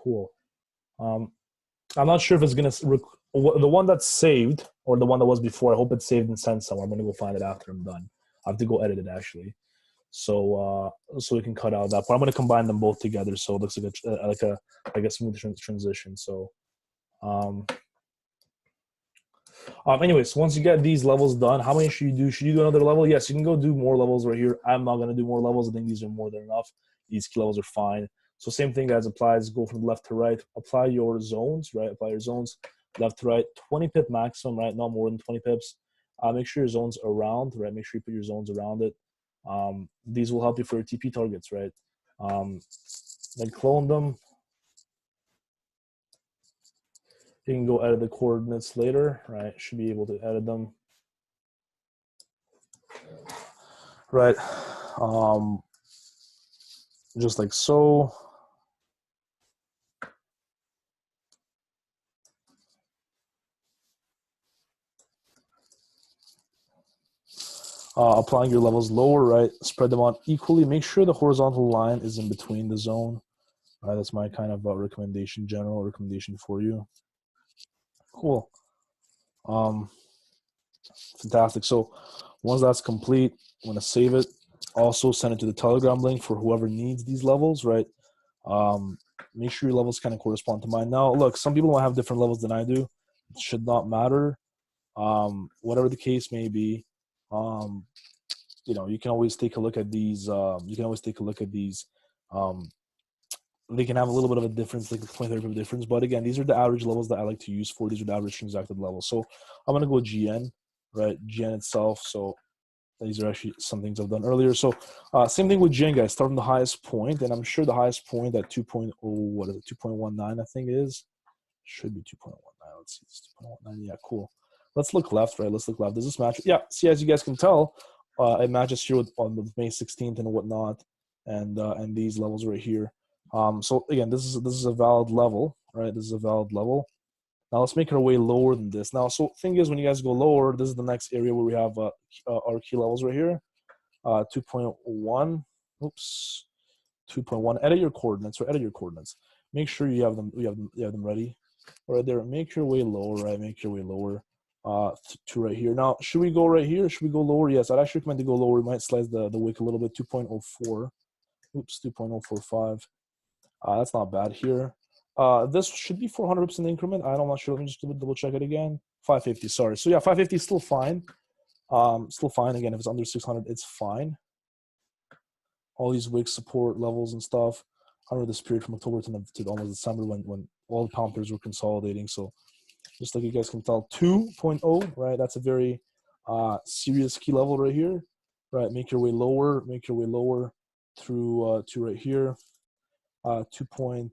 cool. I'm not sure if it's gonna the one that's saved or the one that was before. I hope it's saved and sent somewhere. I'm gonna go find it after I'm done. I have to go edit it actually, so so we can cut out that part. I'm gonna combine them both together, so it looks like a smooth transition. So, anyways, once you get these levels done, how many should you do? Should you do another level? Yes, you can go do more levels right here. I'm not gonna do more levels. I think these are more than enough. These key levels are fine. So same thing as applies, go from left to right, apply your zones, right? Apply your zones, left to right, 20 pip maximum, right? Not more than 20 pips. Make sure your zones around, right? Make sure you put your zones around it. These will help you for your TP targets, right? Then clone them. You can go edit the coordinates later, right? Should be able to edit them. Right. Just like so. Applying your levels lower, right? Spread them out equally. Make sure the horizontal line is in between the zone. Right, that's my kind of recommendation, general recommendation for you. Cool. Fantastic. So once that's complete, I'm gonna save it. Also send it to the Telegram link for whoever needs these levels, right? Make sure your levels kind of correspond to mine. Now, look, some people might have different levels than I do. It should not matter. Whatever the case may be, you know, you can always take a look at these. They can have a little bit of a difference, like a 20-30 difference. But again, these are the average levels that I like to use for. These are the average transacted levels. So I'm gonna go GN, right? GN itself. So these are actually some things I've done earlier. So same thing with GN, guys. Start from the highest point, and I'm sure the highest point at 2.0, what is it? 2.19, I think it is. Should be 2.19. Let's see, it's 2.19. Yeah, cool. Let's look left, right? Let's look left. Does this match? Yeah. See, as you guys can tell, it matches here on the May 16th and whatnot, and these levels right here. So again, this is a valid level, right? This is a valid level. Now let's make our way lower than this. Now, so thing is, when you guys go lower, this is the next area where we have our key levels right here. 2.1. Oops. 2.1. Edit your coordinates, or edit your coordinates. Make sure you have them. You have them ready. Right there. Make your way lower, right? Make your way lower. To right here. Now, should we go right here? Should we go lower? Yes, I'd actually recommend to go lower. We might slice the wick a little bit. 2.04. Oops. 2.045. That's not bad here. This should be 400 pips in the increment. I'm not sure. Let me just double check it again. 550. Sorry. So yeah, 550 is still fine. Still fine. Again, if it's under 600, it's fine. All these wick support levels and stuff. I remember this period from October to almost December when all the pound pairs were consolidating. So just like you guys can tell, 2.0, right? That's a very serious key level right here, right? Make your way lower. Make your way lower through to right here. 2.95.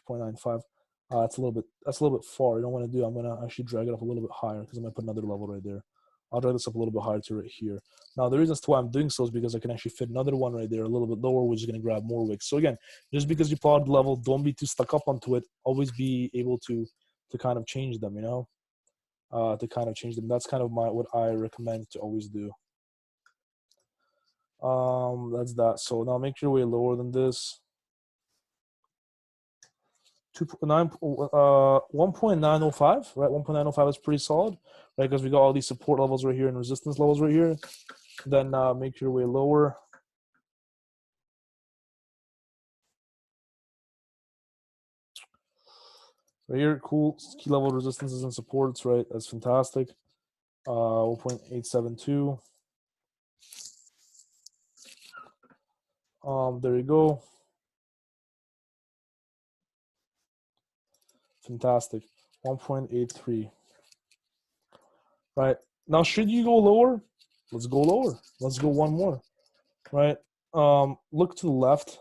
2.95. That's a little bit far. You don't want to do. I'm gonna actually drag it up a little bit higher because I'm gonna put another level right there. I'll drag this up a little bit higher to right here. Now, the reason as to why I'm doing so is because I can actually fit another one right there a little bit lower, which is going to grab more wicks. So again, just because you plot the level, don't be too stuck up onto it. Always be able to kind of change them, you know, to kind of change them. That's kind of what I recommend to always do. That's that. So now make your way lower than this. 1.905, right? 1.905 is pretty solid, right? Because we got all these support levels right here and resistance levels right here. Then make your way lower. Right here, cool. Key level resistances and supports, right? That's fantastic. 1.872. There you go. Fantastic. 1.83. Right. Now, should you go lower? Let's go lower. Let's go one more. Right. Look to the left.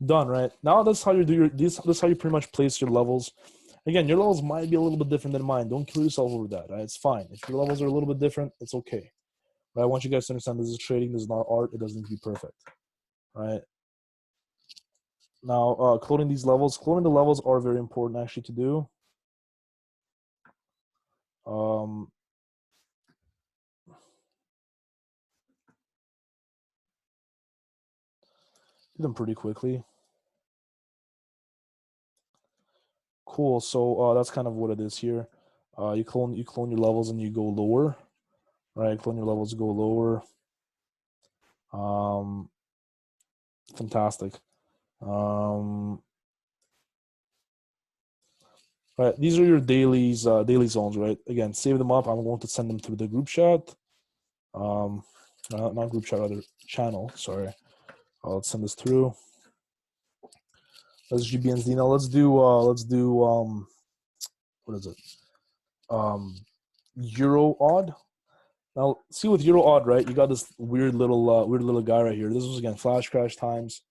Done, right? Now that's how you do this is how you pretty much place your levels. Again, your levels might be a little bit different than mine. Don't kill yourself over that, right? It's fine. If your levels are a little bit different, it's okay. Right? I want you guys to understand this is trading, this is not art, it doesn't need to be perfect. Right? Now, cloning these levels. Cloning the levels are very important actually to do. Do them pretty quickly. Cool. So that's kind of what it is here. You clone your levels and you go lower, right? Clone your levels, go lower. Fantastic. Right, these are your daily zones, right? Again, save them up. I'm going to send them through the group chat. Not group chat, rather channel. Sorry. Let's send this through. That's GBNZ. Now let's do what is it? Euro odd. Now see with Euro odd, right? You got this weird little guy right here. This was again flash crash times.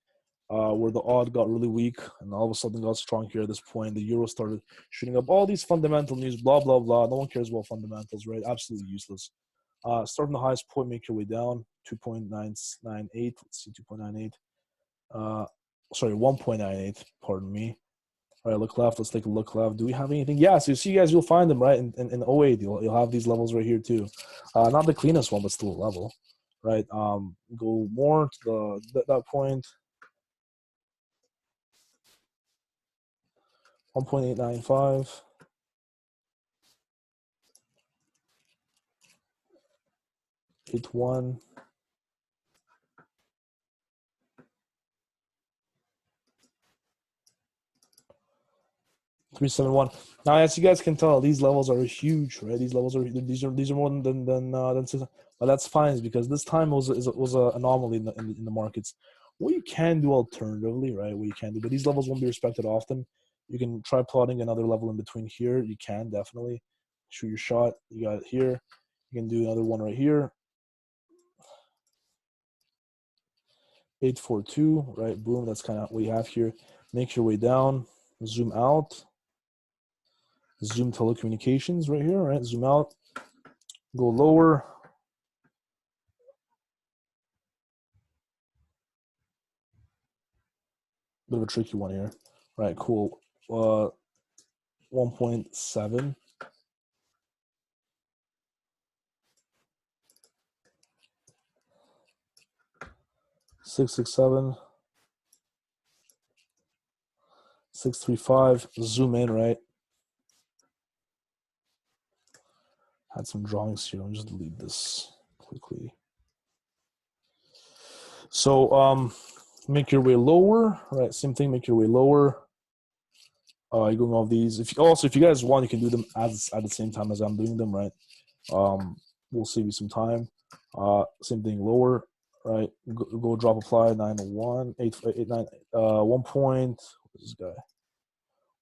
Where the odd got really weak and all of a sudden got strong here at this point. The euro started shooting up. All these fundamental news, blah, blah, blah. No one cares about fundamentals, right? Absolutely useless. Start from the highest point, make your way down. 2.998. Let's see, 2.98. Sorry, 1.98. Pardon me. All right, look left. Let's take a look left. Do we have anything? Yeah, so you see, guys, you'll find them, right? In 08, you'll have these levels right here, too. Not the cleanest one, but still a level, right? Go more to that point. 1.895. 81. 371. Now, as you guys can tell, these levels are huge, right? These levels are more than 6. But that's fine because this time was an anomaly in the markets. What you can do alternatively, right? What you can do, but these levels won't be respected often. You can try plotting another level in between here. You can definitely shoot your shot. You got it here. You can do another one right here. 842, right? Boom. That's kind of what you have here. Make your way down. Zoom out. Zoom telecommunications right here, right? Zoom out, go lower. Bit of a tricky one here. Right, cool. 1.7. 667. 635. Zoom in, right? Had some drawings here. I'll just delete this quickly. So make your way lower, right? Same thing, make your way lower. You're going all these. If you guys want, you can do them at the same time as I'm doing them, right? We'll save you some time. Same thing, lower, right? Go drop apply 901 889 1 point. What is this guy?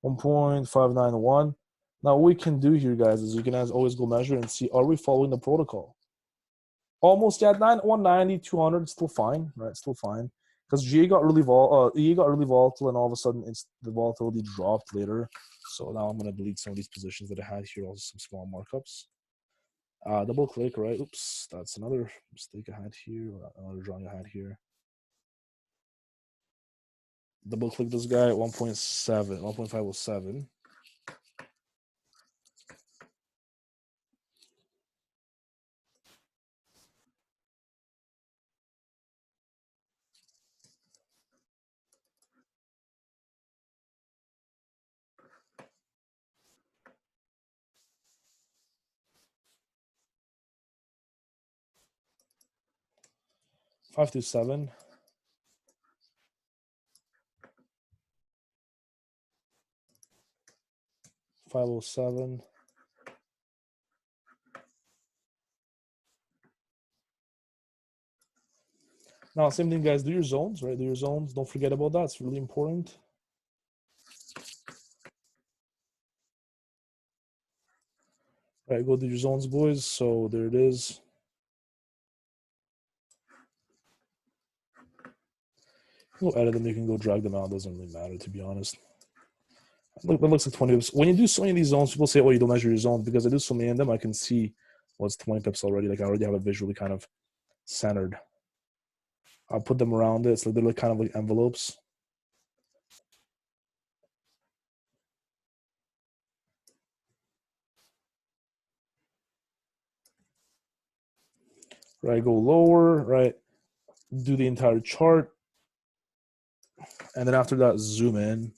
1.591. Now what we can do here, guys, is you can always go measure and see, are we following the protocol? Almost at 190, 200, it's still fine, right? Still fine. Because EA got really volatile, and all of a sudden the volatility dropped later. So now I'm gonna delete some of these positions that I had here, also some small markups. Double click, right? Oops, that's another mistake I had here, another drawing I had here. Double click this guy, 1.7, 1.507. Five to 7. 507. Now, same thing, guys. Do your zones, right? Do your zones. Don't forget about that. It's really important. Right, go to your zones, boys. So there it is. You can go edit them. You can go drag them out. It doesn't really matter, to be honest. Look, that looks like 20 pips. When you do so many of these zones, people say, oh, you don't measure your zones. Because I do so many of them, I can see what's 20 pips already. Like I already have it visually kind of centered. I'll put them around it. So they're like kind of like envelopes. Right, go lower, right? Do the entire chart. And then after that, zoom in.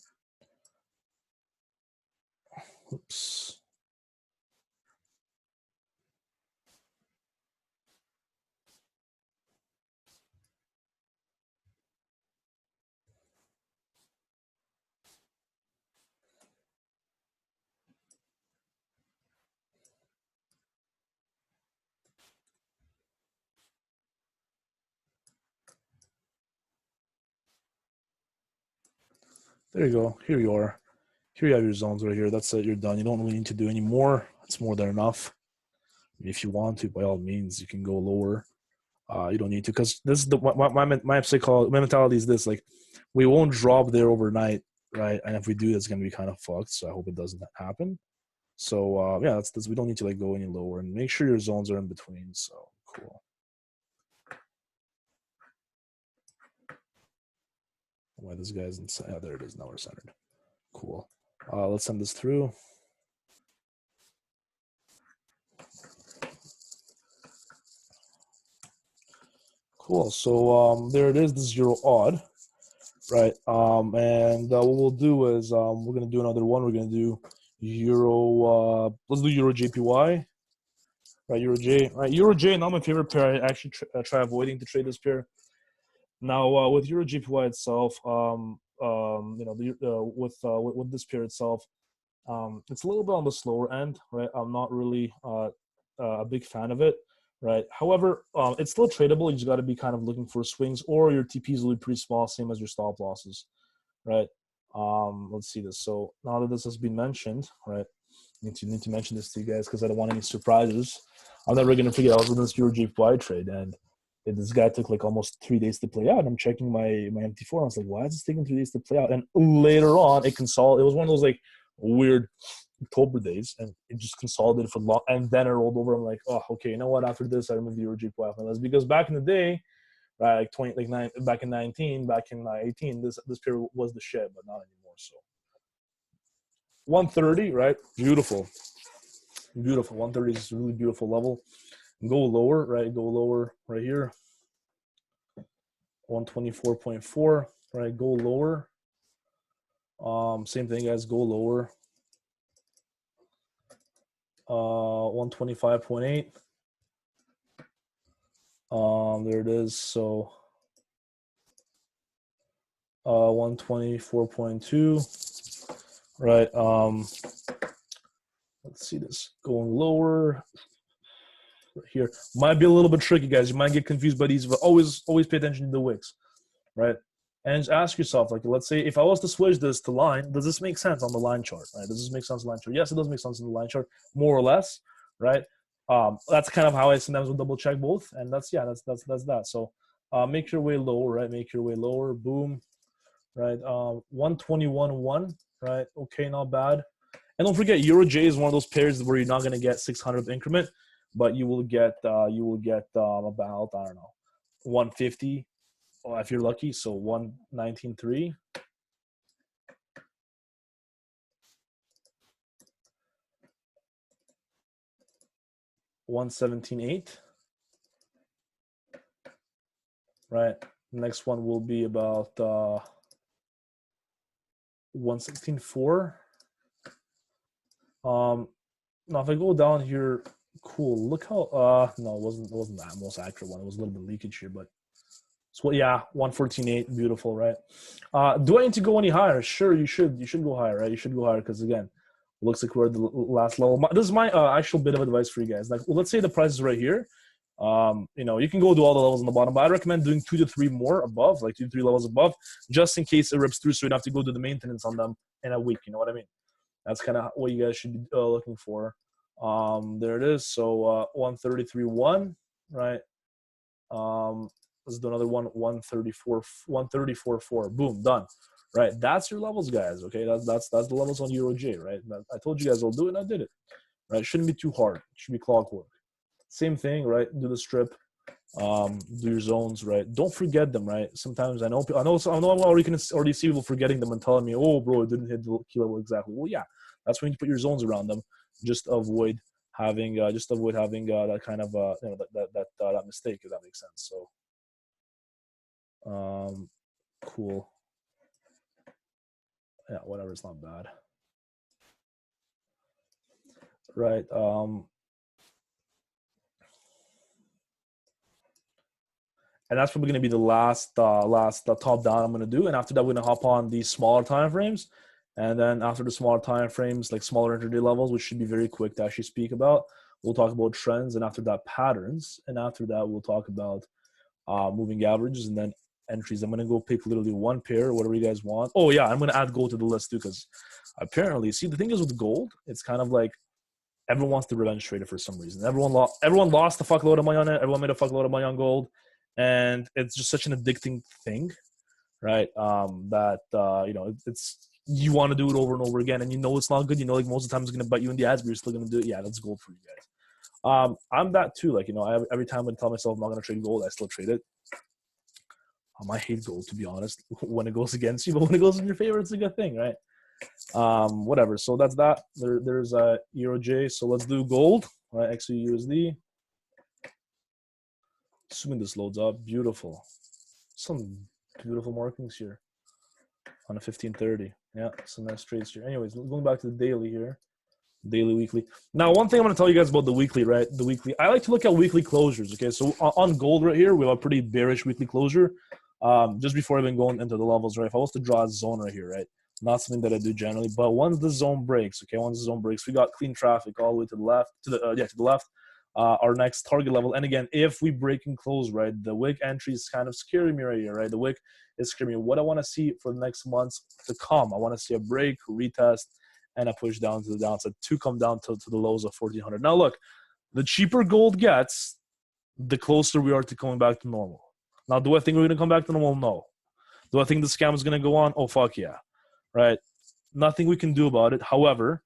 Oops. There you go. Here you are. Here you have your zones right here. That's it. You're done. You don't really need to do any more. It's more than enough. If you want to, by all means, you can go lower. You don't need to, because this is my psychology. My mentality is this: like, we won't drop there overnight, right? And if we do, it's gonna be kind of fucked. So I hope it doesn't happen. So yeah, that's we don't need to like go any lower, and make sure your zones are in between. So cool. Why this guy's inside? Oh, there it is. Now we're centered. Cool. Let's send this through. Cool. So there it is. The zero odd, right? And what we'll do is we're gonna do another one. We're gonna do Euro. Let's do Euro JPY. Right, Euro J. Right, Euro J. Not my favorite pair. I actually try avoiding to trade this pair. Now with Euro JPY itself, you know, with this pair itself, it's a little bit on the slower end, right? I'm not really a big fan of it, right? However, it's still tradable. You just got to be kind of looking for swings, or your TPs will be pretty small, same as your stop losses, right? Let's see this. So now that this has been mentioned, right? Need to mention this to you guys because I don't want any surprises. I'm never gonna forget. I was in this Euro JPY trade, and this guy took like almost 3 days to play out. I'm checking my MT4. And I was like, why is this taking 3 days to play out? And later on, it consolidated. It was one of those like weird October days, and it just consolidated for long. And then it rolled over. I'm like, oh, okay, you know what? After this, I removed the Euro JPY off my list because back in the day, right, like 20, like nine, back in 19, back in 18, this period was the shit, but not anymore. So 130, right? Beautiful. Beautiful. 130 is a really beautiful level. Go lower, right? Go lower right here. 124.4, right? Go lower. Same thing, guys. Go lower. 125.8. There it is. So 124.2. Right. Let's see this going lower. Here might be a little bit tricky, guys. You might get confused by these, but always pay attention to the wicks, right? And just ask yourself, like, let's say if I was to switch this to line, does this make sense on the line chart, right? Does this make sense on the line chart? Yes, it does make sense on the line chart, more or less, right? That's kind of how I sometimes will double check both, and that's that. So make your way lower, right? Make your way lower. Boom, right? 121.1, right? Okay, not bad. And don't forget, Euro J is one of those pairs where you're not going to get 600th increment, but you will get about, I don't know, 150 if you're lucky. So 119.3. $117.8. Right. Next one will be about 116.4. Now if I go down here, cool. Look how no, it wasn't that most accurate one. It was a little bit leakage here, but so yeah, 114.8, beautiful, right? Do I need to go any higher? Sure, you should. You should go higher, right? You should go higher because again, it looks like we're at the last level. This is my actual bit of advice for you guys. Like, let's say the price is right here. You know, you can go do all the levels on the bottom, but I recommend doing 2 to 3 more above, like 2 to 3 levels above, just in case it rips through, so you don't have to go do the maintenance on them in a week. You know what I mean? That's kind of what you guys should be looking for. There it is. So 133.1, right? Let's do another one. 134.4. Boom, done. Right, that's your levels, guys. Okay, that's the levels on Euro J, right? I told you guys I'll do it, and I did it. Right, shouldn't be too hard. It should be clockwork. Same thing, right? Do the strip, do your zones, right? Don't forget them, right? Sometimes I know I'm already see people forgetting them and telling me, "Oh, bro, it didn't hit the key level exactly." Well, yeah, that's when you put your zones around them. Just avoid having that kind of that mistake, if that makes sense. So, cool. Yeah, whatever, it's not bad. Right. And that's probably going to be the last top down I'm going to do. And after that, we're going to hop on these smaller time frames. And then after the smaller time frames, like smaller intraday levels, which should be very quick to actually speak about, we'll talk about trends. And after that, patterns. And after that, we'll talk about moving averages and then entries. I'm going to go pick literally one pair, whatever you guys want. Oh, yeah, I'm going to add gold to the list too, because apparently, see, the thing is with gold, it's kind of like everyone wants to revenge trade it for some reason. Everyone lost a fuckload of money on it. Everyone made a fuckload of money on gold. And it's just such an addicting thing, right? That it's you want to do it over and over again, and you know it's not good. You know, like most of the time it's gonna bite you in the ass, but you're still gonna do it. Yeah, that's gold for you guys. I'm that too. Like, every time I tell myself I'm not gonna trade gold, I still trade it. I hate gold, to be honest, when it goes against you, but when it goes in your favor, it's a good thing, right? Whatever. So that's that. There's Euro J. So let's do gold, right? XUSD. Assuming this loads up, beautiful. Some beautiful markings here on a 1530. Yeah, some nice trades here. Anyways, going back to the daily here, daily, weekly. Now, one thing I'm going to tell you guys about the weekly, right? The weekly. I like to look at weekly closures. Okay, so on gold right here, we have a pretty bearish weekly closure. Just before even going into the levels, right? If I was to draw a zone right here, right? Not something that I do generally, but once the zone breaks, okay, once the zone breaks, we got clean traffic all the way to the left, to the left. Our next target level, and again, if we break and close, right, the wick entry is kind of scaring me right here, right? The wick is scaring me. What I want to see for the next months to come, I want to see a break, retest, and a push down to the downside to come down to the lows of 1400. Now, look, the cheaper gold gets, the closer we are to coming back to normal. Now, do I think we're going to come back to normal? No. Do I think the scam is going to go on? Oh, fuck yeah. Right? Nothing we can do about it. However,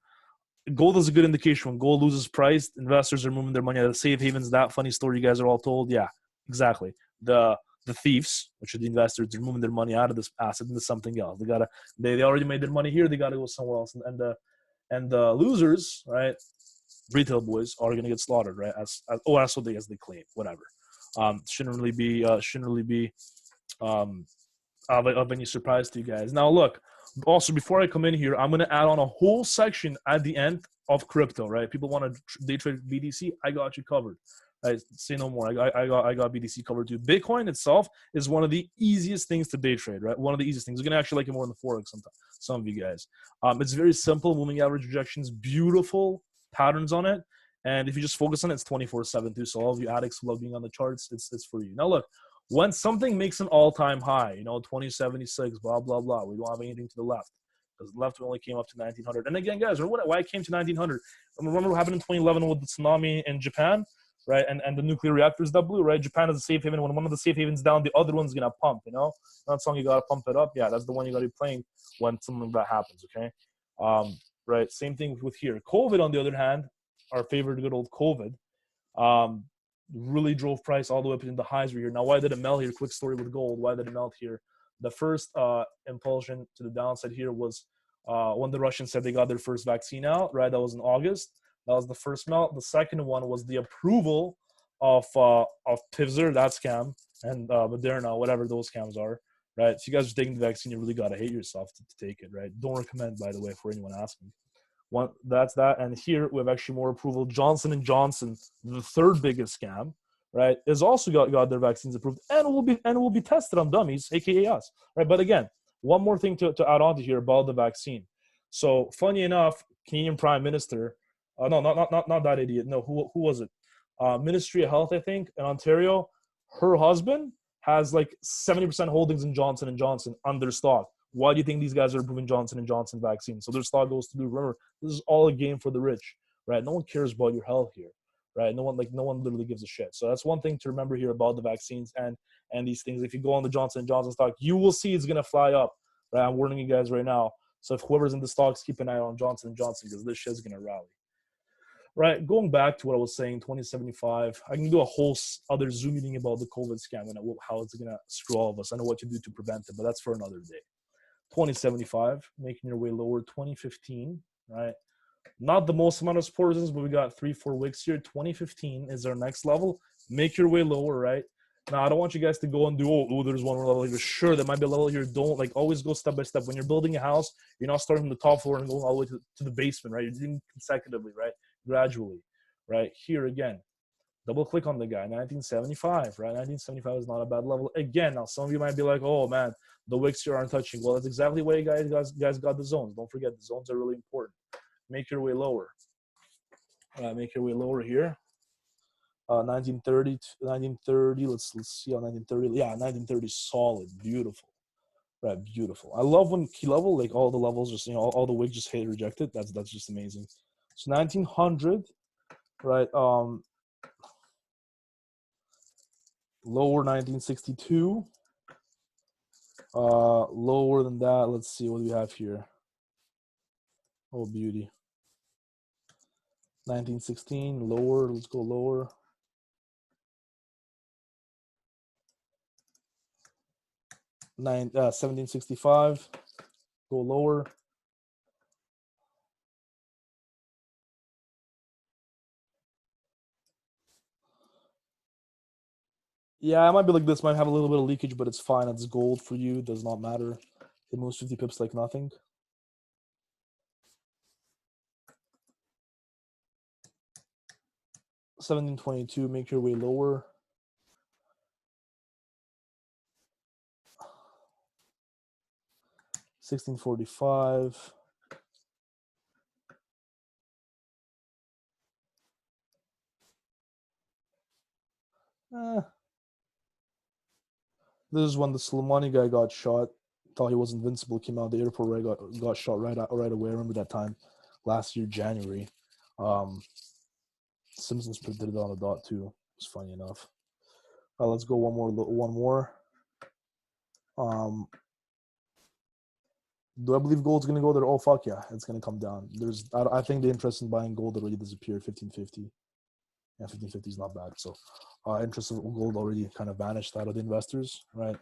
gold is a good indication. When gold loses price, investors are moving their money out of safe havens. That funny story you guys are all told. Yeah, exactly. The thieves, which are the investors, they're moving their money out of this asset into something else. They already made their money here. They gotta go somewhere else. And the losers, right? Retail boys are gonna get slaughtered, right? As they claim. Whatever. Shouldn't really be of any surprise to you guys. Now, look. Also, before I come in here, I'm going to add on a whole section at the end of crypto, right? People want to day trade BTC. I got you covered. Right? Say no more. I got BTC covered too. Bitcoin itself is one of the easiest things to day trade, right? One of the easiest things. You're going to actually like it more than the Forex sometimes. Some of you guys. It's very simple. Moving average rejections, beautiful patterns on it. And if you just focus on it, it's 24/7 too. So all of you addicts who love being on the charts, it's for you. Now, look. When something makes an all-time high, 2076, blah, blah, blah, we don't have anything to the left. Because the left only came up to 1900. And again, guys, remember why it came to 1900? Remember what happened in 2011 with the tsunami in Japan, right? And the nuclear reactors that blew, right? Japan is a safe haven. When one of the safe havens down, the other one's going to pump, That song, you got to pump it up. Yeah, that's the one you got to be playing when something like that happens, okay? Right, same thing with here. COVID, on the other hand, our favorite good old COVID, really drove price all the way up into the highs right here. Now, why did it melt here? Quick story with gold. Why did it melt here? The first impulsion to the downside here was when the Russians said they got their first vaccine out, right? That was in August. That was the first melt. The second one was the approval of Pfizer, that scam, and Moderna, whatever those scams are, right? So you guys are taking the vaccine, you really got to hate yourself to take it, right? Don't recommend, by the way, for anyone asking. That's that. And here we have actually more approval. Johnson & Johnson, the third biggest scam, right, is also got their vaccines approved and will be tested on dummies, aka us, right? But again, one more thing to add on to here about the vaccine. So funny enough, Canadian Prime Minister, no, not that idiot. No, who was it? Ministry of Health, I think, in Ontario. Her husband has like 70% holdings in Johnson & Johnson under stock. Why do you think these guys are approving Johnson & Johnson vaccine? So their stock goes to do. Remember, this is all a game for the rich, right? No one cares about your health here, right? No one literally gives a shit. So that's one thing to remember here about the vaccines and these things. If you go on the Johnson & Johnson stock, you will see it's going to fly up, right? I'm warning you guys right now. So if whoever's in the stocks, keep an eye on Johnson & Johnson because this shit's going to rally. Right, going back to what I was saying, 2075, I can do a whole other Zoom meeting about the COVID scam and how it's going to screw all of us. I know what to do to prevent it, but that's for another day. 2075, making your way lower. 2015, right? Not the most amount of support resistance, but we got 3-4 wicks here. 2015 is our next level. Make your way lower, right? Now, I don't want you guys to go and do, oh, there's one more level here. Sure, there might be a level here. Don't, like, always go step by step. When you're building a house, you're not starting from the top floor and going all the way to the basement, right? You're doing consecutively, right? Gradually, right? Here again, double click on the guy, 1975, right? 1975 is not a bad level. Again, now some of you might be like, oh man, the wicks here aren't touching. Well, that's exactly why you guys got the zones. Don't forget, the zones are really important. Make your way lower. Make your way lower here. 1930, 1930. Let's see how 1930. Yeah, 1930 solid, beautiful, right? Beautiful. I love when key level, like all the levels, just all the wigs just hit rejected. That's just amazing. So 1900, right? Lower 1962. Lower than that. Let's see what do we have here. Oh, beauty. 1916. Lower. Let's go lower. 1765. Go lower. Yeah, it might be like this. Might have a little bit of leakage, but it's fine. It's gold for you. Does not matter. It moves 50 pips like nothing. 1722. Make your way lower. 1645. This is when the Soleimani guy got shot. Thought he was invincible. Came out of the airport. Right, got shot right away. I remember that time, last year January. Simpsons predicted it on the dot too. It's funny enough. Let's go one more. Do I believe gold's gonna go there? Oh fuck yeah, it's gonna come down. I think the interest in buying gold already disappeared. 1550. Yeah, 1550 is not bad. So interest in gold already kind of vanished out of the investors, right?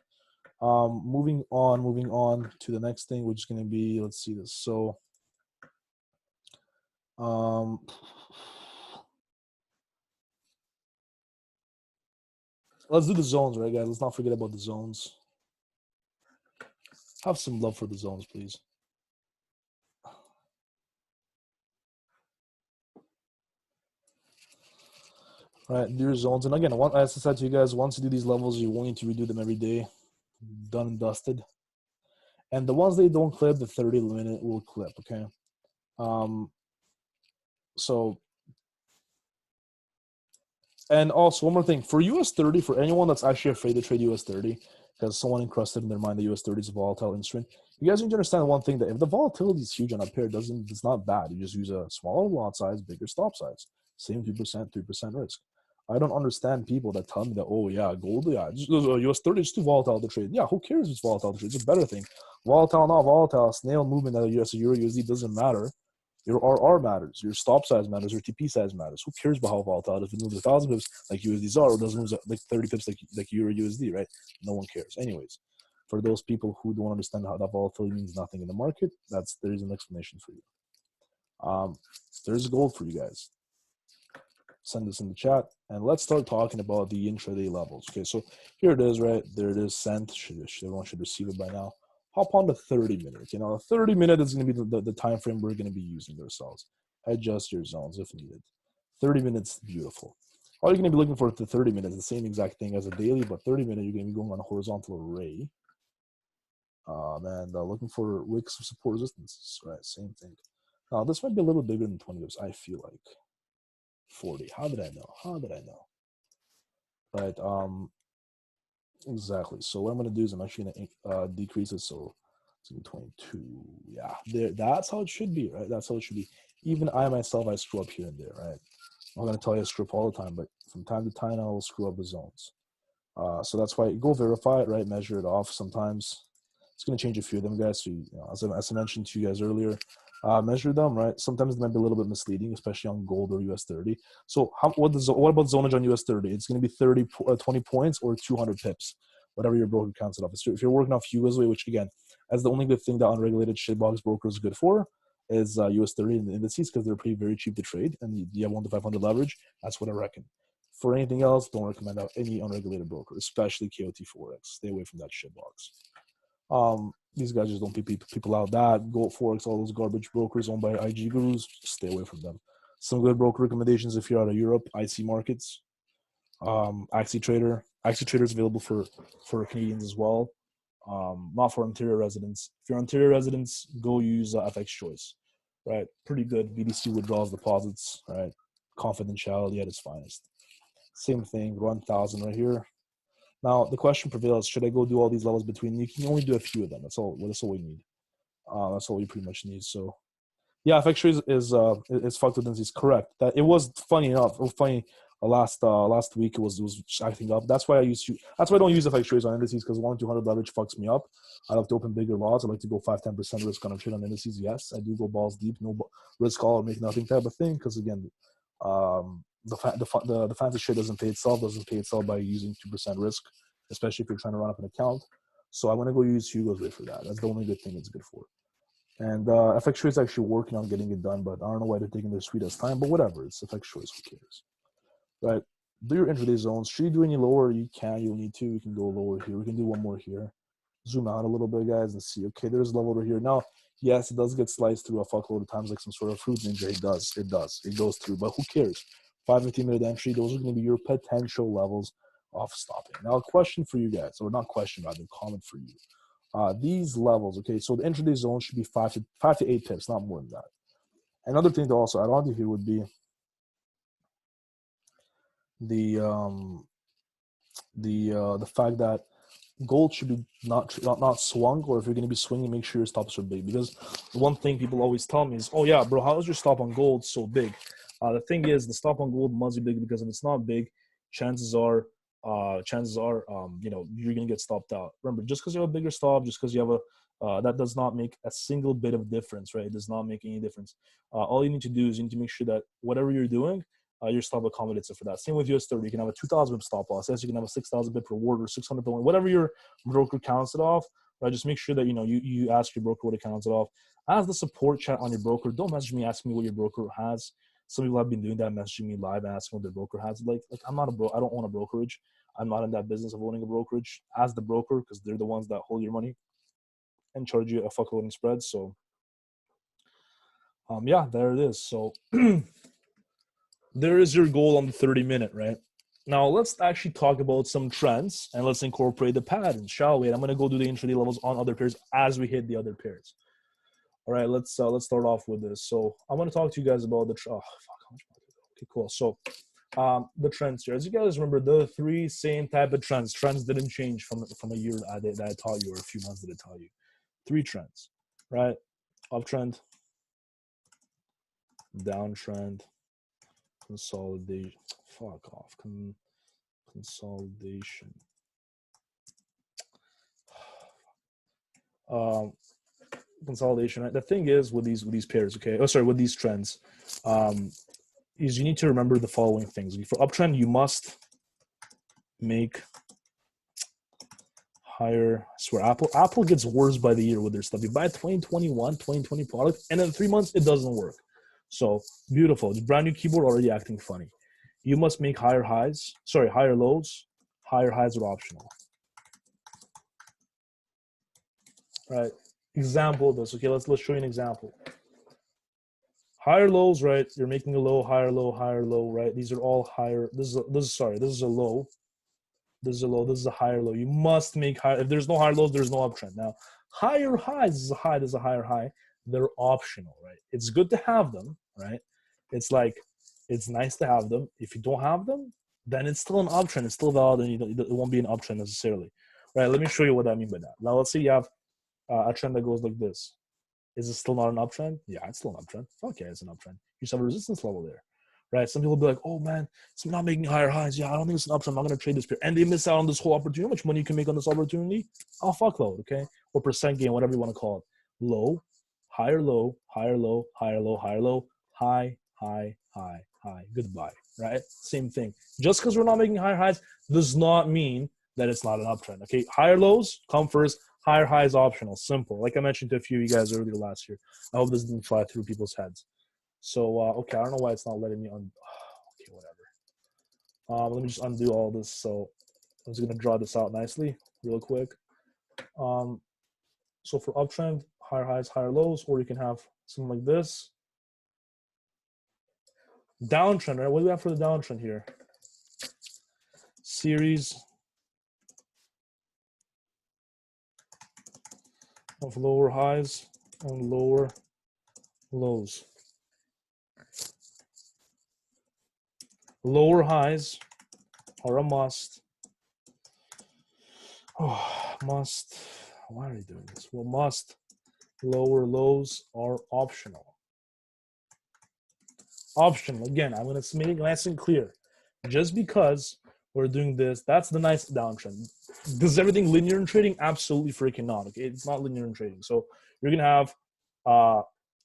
Moving on to the next thing, which is going to be, let's see this. So, let's do the zones, right, guys? Let's not forget about the zones. Have some love for the zones, please. All right, do your zones. And again, as I said to you guys, once you do these levels, you won't need to redo them every day. Done and dusted. And the ones they don't clip, the 30-minute will clip, okay? So, and also one more thing, for US 30, for anyone that's actually afraid to trade US 30, because someone encrusted in their mind that US 30 is a volatile instrument, you guys need to understand one thing, that if the volatility is huge on a pair, it's not bad. You just use a smaller lot size, bigger stop size. Same 2%, 3% risk. I don't understand people that tell me that, oh yeah, gold, yeah, US 30 is too volatile to trade. Yeah, who cares if it's volatile to trade? It's a better thing. Volatile, not volatile, snail movement at US Euro USD doesn't matter. Your RR matters. Your stop size matters. Your TP size matters. Who cares about how volatile it is? If it moves 1,000 pips like USDs are, or doesn't move like 30 pips like Euro USD, right? No one cares. Anyways, for those people who don't understand how that volatility means nothing in the market, there is an explanation for you. There's gold for you guys. Send this in the chat, and let's start talking about the intraday levels. Okay, so here it is, right? There it is. Sent. Everyone should receive it by now. Hop on the 30-minute. You know, the 30-minute is going to be the time frame we're going to be using ourselves. Adjust your zones if needed. 30 minutes, beautiful. All you're going to be looking for at the 30 minutes, the same exact thing as a daily, but 30-minute, you're going to be going on a horizontal array. And looking for wicks of support resistance, right? Same thing. Now, this might be a little bigger than 20 pips, I feel like. 40. How did I know? Right. Exactly. So what I'm going to do is I'm actually going to decrease it. So it's going to be 22. Yeah, that's how it should be, right? That's how it should be. Even I myself, I screw up here and there, right? I'm not going to tell you I screw up all the time, but from time to time, I will screw up the zones. So that's why go verify it, right? Measure it off. Sometimes it's going to change a few of them, guys. So, as I mentioned to you guys earlier, measure them, right? Sometimes it might be a little bit misleading, especially on gold or US 30. So what about zonage on US 30? It's going to be 20 points or 200 pips, whatever your broker counts it off. If you're working off USWay, which again, as the only good thing that unregulated shitbox broker is good for, is US 30 in the indices, because they're very cheap to trade, and you have 1 to 500 leverage. That's what I reckon. For anything else, don't recommend any unregulated broker, especially KOT Forex. Stay away from that shit box. These guys just don't pay people out. That Gold Forex, all those garbage brokers owned by IG gurus, stay away from them. Some good broker recommendations if you're out of Europe: IC Markets, AxiTrader. AxiTrader is available for Canadians as well. Not for Ontario residents. If you're Ontario residents, go use FX Choice. Right, pretty good. BDC withdrawals, deposits. Right, confidentiality at its finest. Same thing. 1,000 right here. Now the question prevails: should I go do all these levels between? You can only do a few of them. That's all. That's all we need. That's all you pretty much need. So, yeah, FX Choice is fucked with is correct. That it was funny enough. It was funny. Last week it was acting up. That's why That's why I don't use FX Choice on indices, because 1-200 leverage fucks me up. I like to open bigger lots. I like to go 5-10% risk on a trade on indices. Yes, I do go balls deep, no risk all or make nothing type of thing. Because again, the fancy shit doesn't pay itself. Doesn't pay itself by using 2% risk, especially if you're trying to run up an account. So I'm gonna go use Hugo's rate for that. That's the only good thing it's good for. And FX Choice is actually working on getting it done, but I don't know why they're taking their sweet ass time. But whatever, it's FX Choice. Who cares? Right? Do your intraday zones. Should you do any lower? You can. You'll need to. We can go lower here. We can do one more here. Zoom out a little bit, guys, and see. Okay, there's a level over here. Now, yes, it does get sliced through a fuckload of times like some sort of fruit ninja. It does. It does. It goes through. But who cares? 5-15-minute entry. Those are going to be your potential levels of stopping. Now, a question for you guys, or not question, rather, comment for you. These levels, okay, so the intraday zone should be 5 to 8 pips, not more than that. Another thing to also add on to here would be the fact that gold should be not swung, or if you're going to be swinging, make sure your stops are big. Because one thing people always tell me is, oh yeah, bro, how is your stop on gold so big? The thing is, the stop on gold must be big, because if it's not big, chances are you know, you're gonna get stopped out. Remember, just because you have a bigger stop, just because you have that does not make a single bit of difference, right? It does not make any difference. All you need to do is you need to make sure that whatever you're doing, your stop accommodates it for that. Same with US 30. You can have a 2,000 pip stop loss. Yes, you can have a 6,000 pip reward or 600 pip, whatever your broker counts it off. Right? Just make sure that you ask your broker what it counts it off. Ask the support chat on your broker. Don't message me asking me what your broker has. Some people have been doing that, messaging me live and asking what their broker has. Like I'm not I don't own a brokerage. I'm not in that business of owning a brokerage. Ask the broker, because they're the ones that hold your money and charge you a fuckload in spreads. So, yeah, there it is. So, there is your goal on the 30-minute, right? Now, let's actually talk about some trends, and let's incorporate the patterns, shall we? And I'm going to go do the intraday levels on other pairs as we hit the other pairs. All right, let's start off with this. So, I want to talk to you guys about the okay, cool. So, the trends here. As you guys remember, the 3 same type of trends. Trends didn't change from a year that I taught you, or a few months that I taught you. 3 trends, right? Uptrend, downtrend, consolidation. Fuck off. Consolidation. Consolidation. Right? The thing is with these pairs, okay? Oh, sorry, with these trends, is you need to remember the following things. For uptrend, you must make higher. I swear, Apple gets worse by the year with their stuff. You buy a 2021, 2020 product, and in 3 months it doesn't work. So beautiful. The brand new keyboard already acting funny. You must make higher lows. Higher highs are optional. Right. Example of this. Okay, let's show you an example. Higher lows, right? You're making a low, higher low, right? These are all higher. This is a low. This is a low. This is a higher low. You must make higher. If there's no higher lows, there's no uptrend. Now, higher highs, this is a high, this is a higher high. They're optional, right? It's good to have them, right? It's like, it's nice to have them. If you don't have them, then it's still an uptrend. It's still valid, and it won't be an uptrend necessarily, right? Let me show you what I mean by that. Now, let's say you have a trend that goes like this. Is it still not an uptrend? Yeah, it's still an uptrend. Fuck yeah, it's an uptrend. You just have a resistance level there, right? Some people will be like, oh man, it's not making higher highs. Yeah, I don't think it's an uptrend. I'm not going to trade this pair. And they miss out on this whole opportunity. How much money you can make on this opportunity? Oh, fuckload, okay? Or percent gain, whatever you want to call it. Low, higher low, higher low, higher low, higher low, high, high, high, high. Goodbye, right? Same thing. Just because we're not making higher highs does not mean that it's not an uptrend, okay? Higher lows come first. Higher highs optional. Simple. Like I mentioned to a few of you guys earlier last year. I hope this didn't fly through people's heads. So, okay, I don't know why it's not letting me on. Okay, whatever. Let me just undo all this. So I'm just gonna draw this out nicely, real quick. So for uptrend, higher highs, higher lows, or you can have something like this. Downtrend, right? What do we have for the downtrend here? Series of lower highs and lower lows. Lower highs are a must. Oh, must. Why are you doing this? Well, must. Lower lows are optional. Optional. Again, I'm going to make it nice and clear. Just because we're doing this, that's the nice downtrend. Does everything linear in trading? Absolutely freaking not. Okay, it's not linear in trading. So you're going to have,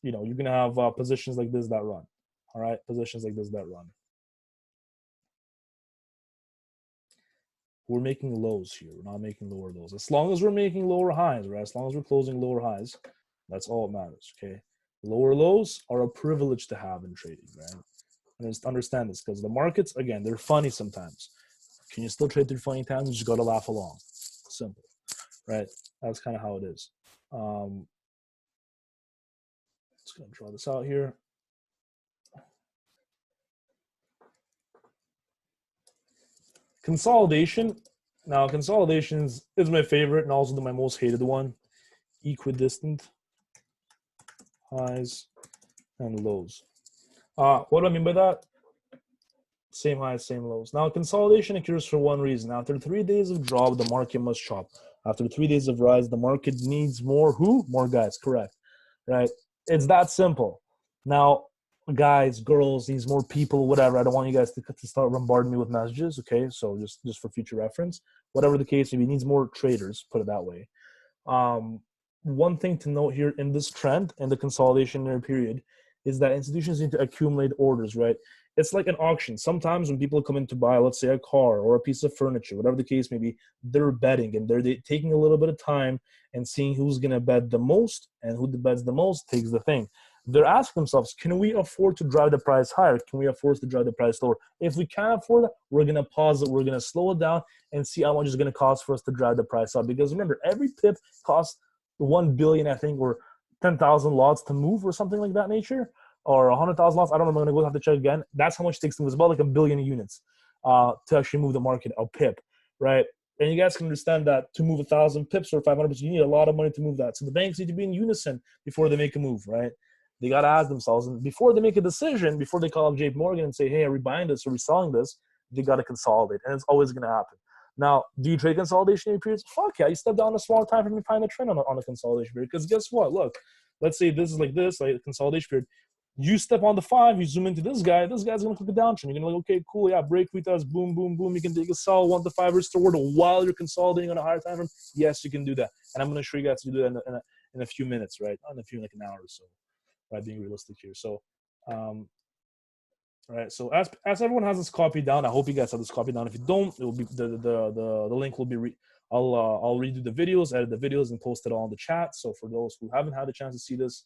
you're going to have positions like this that run. All right, positions like this that run. We're making lows here. We're not making lower lows. As long as we're making lower highs, right? As long as we're closing lower highs, that's all that matters, okay? Lower lows are a privilege to have in trading, right? And just understand this, because the markets, again, they're funny sometimes. Can you still trade through funny times? You just got to laugh along. Simple, right? That's kind of how it is. Just going to draw this out here. Consolidation. Now, consolidations is my favorite and also my most hated one. Equidistant highs and lows. What do I mean by that? Same highs, same lows. Now, consolidation occurs for one reason. After 3 days of drop, the market must chop. After 3 days of rise, the market needs more who? More guys, correct. Right? It's that simple. Now, guys, girls, needs more people, whatever. I don't want you guys to start bombarding me with messages, okay? So just for future reference. Whatever the case, maybe needs more traders, put it that way. One thing to note here in this trend and the consolidationary period is that institutions need to accumulate orders, right? It's like an auction. Sometimes when people come in to buy, let's say, a car or a piece of furniture, whatever the case may be, they're betting and they're taking a little bit of time and seeing who's going to bet the most, and who bets the most takes the thing. They're asking themselves, can we afford to drive the price higher? Can we afford to drive the price lower? If we can't afford it, we're going to pause it. We're going to slow it down and see how much it's going to cost for us to drive the price up. Because remember, every pip costs 1 billion, I think, or 10,000 lots to move or something like that nature, or 100,000 lots. I don't know. I'm going to go have to check again. That's how much it takes to move. It's about like 1 billion units to actually move the market a pip, right? And you guys can understand that to move 1,000 pips or 500 pips, you need a lot of money to move that. So the banks need to be in unison before they make a move, right? They got to ask themselves, and before they make a decision, before they call up JP Morgan and say, hey, are we buying this? Are we selling this? They got to consolidate, and it's always going to happen. Now, do you trade consolidation periods? Fuck yeah, you step down a small time frame and find a trend on a consolidation period. Because guess what? Look, let's say this is like this, like a consolidation period. You step on the 5, you zoom into this guy's going to click a downtrend. You're going to like, okay, cool, yeah, break retest, boom, boom, boom. You can take a sell, 1 to 5 restored while you're consolidating on a higher time frame. Yes, you can do that. And I'm going to show you guys to do that in a few minutes, right? In a few, like an hour or so, right? Being realistic here. So, right. So as everyone has this copy down, I hope you guys have this copy down. If you don't, it will be the link will be I'll redo the videos, edit the videos, and post it all in the chat. So for those who haven't had a chance to see this,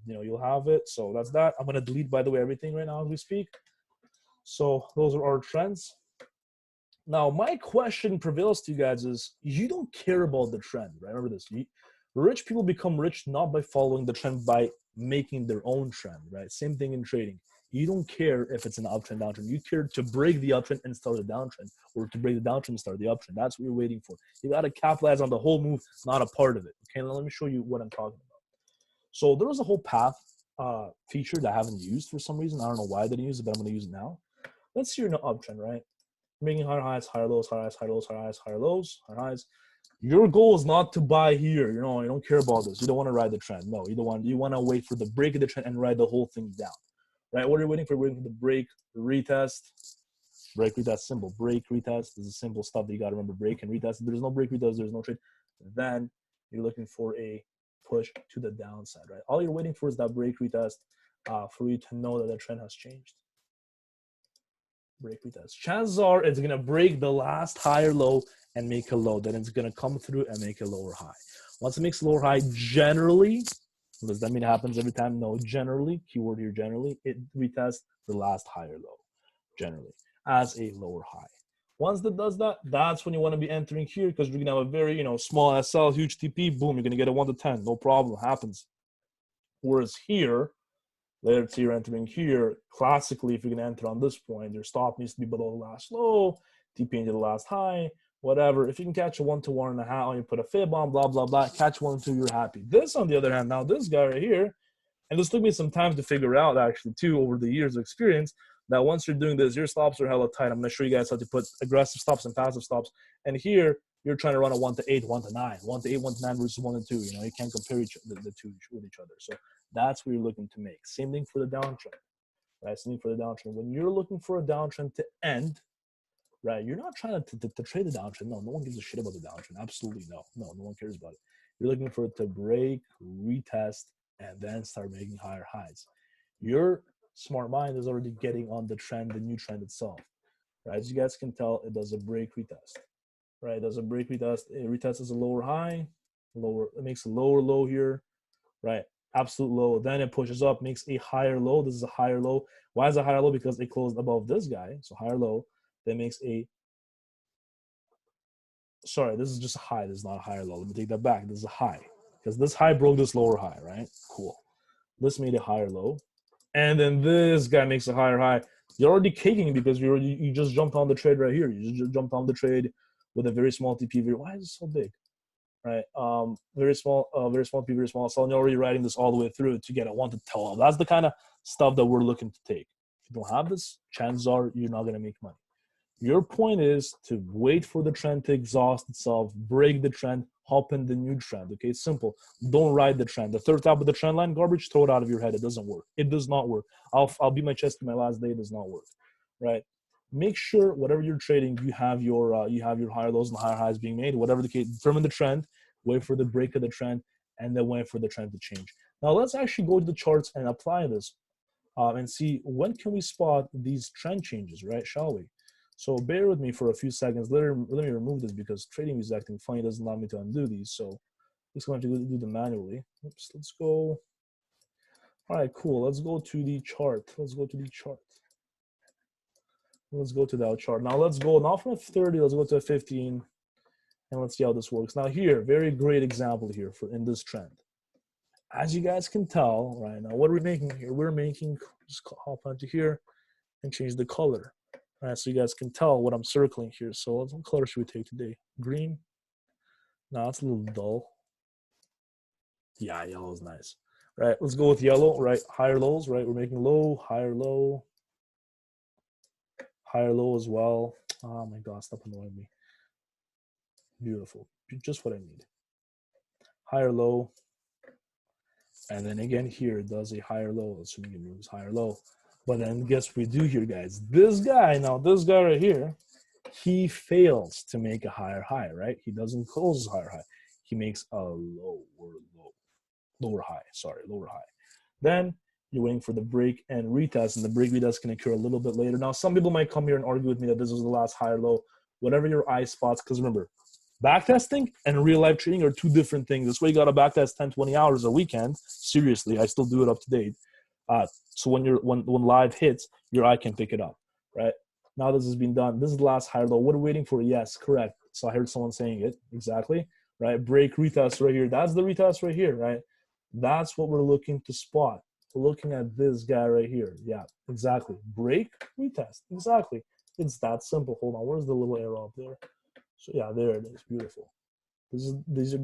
you'll have it. So that's that. I'm gonna delete, by the way, everything right now as we speak. So those are our trends. Now, my question prevails to you guys is, you don't care about the trend, right? Remember this. Rich people become rich not by following the trend, by making their own trend, right? Same thing in trading. You don't care if it's an uptrend, downtrend. You care to break the uptrend and start a downtrend, or to break the downtrend and start the uptrend. That's what you're waiting for. You got to capitalize on the whole move, not a part of it. Okay, now let me show you what I'm talking about. So there was a whole path feature that I haven't used for some reason. I don't know why I didn't use it, but I'm going to use it now. Let's see your uptrend, right? Making higher highs, higher lows, higher highs, higher lows, higher highs, higher lows, higher highs. Your goal is not to buy here. You don't care about this. You don't want to ride the trend. No, you want to wait for the break of the trend and ride the whole thing down, right? What are you waiting for? We're waiting for the break, retest, symbol. Break, retest. This is simple stuff that you got to remember. Break and retest. If there's no break, retest, there's no trade. Then you're looking for a push to the downside, right? All you're waiting for is that break, retest for you to know that the trend has changed. Break retest. Chances are it's going to break the last higher low and make a low. Then it's going to come through and make a lower high. Once it makes a lower high, generally, does that mean it happens every time? No, generally, keyword here, generally, it retests the last higher low, generally. as a lower high. Once that does that, that's when you want to be entering here, because you're gonna have a very, you know, small SL, huge TP, boom, you're gonna get a 1 to 10, no problem, happens. Whereas here, let's say you're entering here, classically, if you're gonna enter on this point, your stop needs to be below the last low, TP into the last high, whatever. If you can catch a 1 to 1.5, you put a fib on, blah, blah, blah, catch 1 to 2, you're happy. This, on the other hand, now this guy right here, and this took me some time to figure out, actually, too, over the years of experience, that once you're doing this, your stops are hella tight. I'm going to show you guys how to put aggressive stops and passive stops. And here, you're trying to run a 1 to 8, 1 to 9, 1 to 8, 1 to 9 versus 1 to 2. You know, you can't compare the two with each other. So that's what you're looking to make. Same thing for the downtrend, right? Same thing for the downtrend. When you're looking for a downtrend to end, right, you're not trying to trade the downtrend. No one gives a shit about the downtrend. Absolutely no. No one cares about it. You're looking for it to break, retest, and then start making higher highs. Your smart mind is already getting on the trend, the new trend itself, right? As you guys can tell, it does a break retest, right? It does a break retest. It retests a lower high, lower. It makes a lower low here, right? Absolute low. Then it pushes up, makes a higher low. This is a higher low. Why is it a higher low? Because it closed above this guy, so higher low. Then makes a. Sorry, this is just a high. This is not a higher low. Let me take that back. This is a high because this high broke this lower high, right? Cool. This made a higher low. And then this guy makes a higher high. You're already caking because you just jumped on the trade right here. You just jumped on the trade with a very small TP. Why is it so big? Right? Very small TP, very small. So you're already riding this all the way through to get a 1 to 12. That's the kind of stuff that we're looking to take. If you don't have this, chances are you're not going to make money. Your point is to wait for the trend to exhaust itself, break the trend, hop in the new trend. Okay, it's simple. Don't ride the trend. The third top of the trend line, garbage, throw it out of your head. It doesn't work. It does not work. I'll beat my chest to my last day. It does not work. Right? Make sure whatever you're trading, you have your higher lows and higher highs being made. Whatever the case, determine the trend, wait for the break of the trend, and then wait for the trend to change. Now let's actually go to the charts and apply this, and see when can we spot these trend changes, right? Shall we? So bear with me for a few seconds. Let me remove this because trading is acting funny. It doesn't allow me to undo these. So I'm just going to do them manually. Oops, let's go. All right, cool. Let's go to the chart. Let's go to the chart. Let's go to that chart. Now let's go not from a 30, let's go to a 15. And let's see how this works. Now here, very great example here for in this trend. As you guys can tell, right now, what are we making here? We're making, just hop onto here and change the color. All right, so you guys can tell what I'm circling here. So what color should we take today? Green? No, it's a little dull. Yeah, yellow is nice. Right, let's go with yellow, right? Higher lows, right? We're making low, higher low as well. Oh my God, stop annoying me. Beautiful, just what I need. Higher low. And then again here, it does a higher low, assuming it moves higher low. But then guess what we do here, guys? This guy right here, he fails to make a higher high, right? He doesn't close higher high. He makes a lower high. Then you're waiting for the break and retest, and the break retest can occur a little bit later. Now, some people might come here and argue with me that this was the last higher low. Whatever your eye spots, because remember, backtesting and real life trading are two different things. That's why you got to backtest 10, 20 hours a weekend. Seriously, I still do it up to date. So when live hits, your eye can pick it up, right? Now this has been done. This is the last higher low. What are we waiting for? Yes, correct. So I heard someone saying it. Exactly, right? Break, retest right here. That's the retest right here, right? That's what we're looking to spot. We're looking at this guy right here. Yeah, exactly. Break, retest. Exactly. It's that simple. Hold on. Where's the little arrow up there? So yeah, there it is. Beautiful. This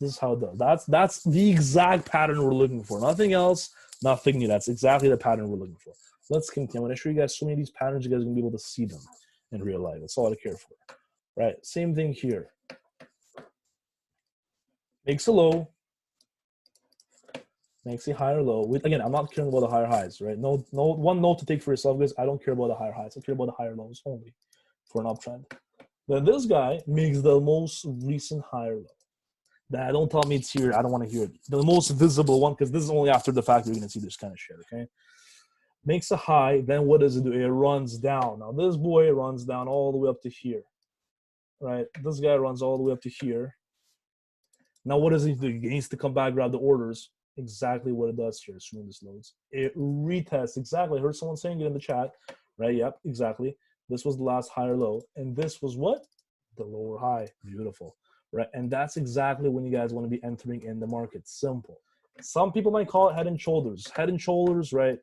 is how it does. That's the exact pattern we're looking for. Nothing else, nothing new. That's exactly the pattern we're looking for. Let's continue. I'm going to show you guys so many of these patterns. You guys are going to be able to see them in real life. That's all I care for. Right. Same thing here. Makes a low. Makes a higher low. Again, I'm not caring about the higher highs, right? No, one note to take for yourself, guys. I don't care about the higher highs. I care about the higher lows only for an uptrend. Then this guy makes the most recent higher low. That don't tell me it's here. I don't want to hear it. The most visible one, because this is only after the fact you're going to see this kind of shit, okay? Makes a high. Then what does it do? It runs down. Now this boy runs down all the way up to here, right? This guy runs all the way up to here. Now what does he do? He needs to come back, grab the orders. Exactly what it does here, assuming this loads. It retests. Exactly. I heard someone saying it in the chat, right? Yep, exactly. This was the last higher low. And this was what? The lower high. Beautiful. Right? And that's exactly when you guys want to be entering in the market. Simple. Some people might call it head and shoulders. Head and shoulders, right?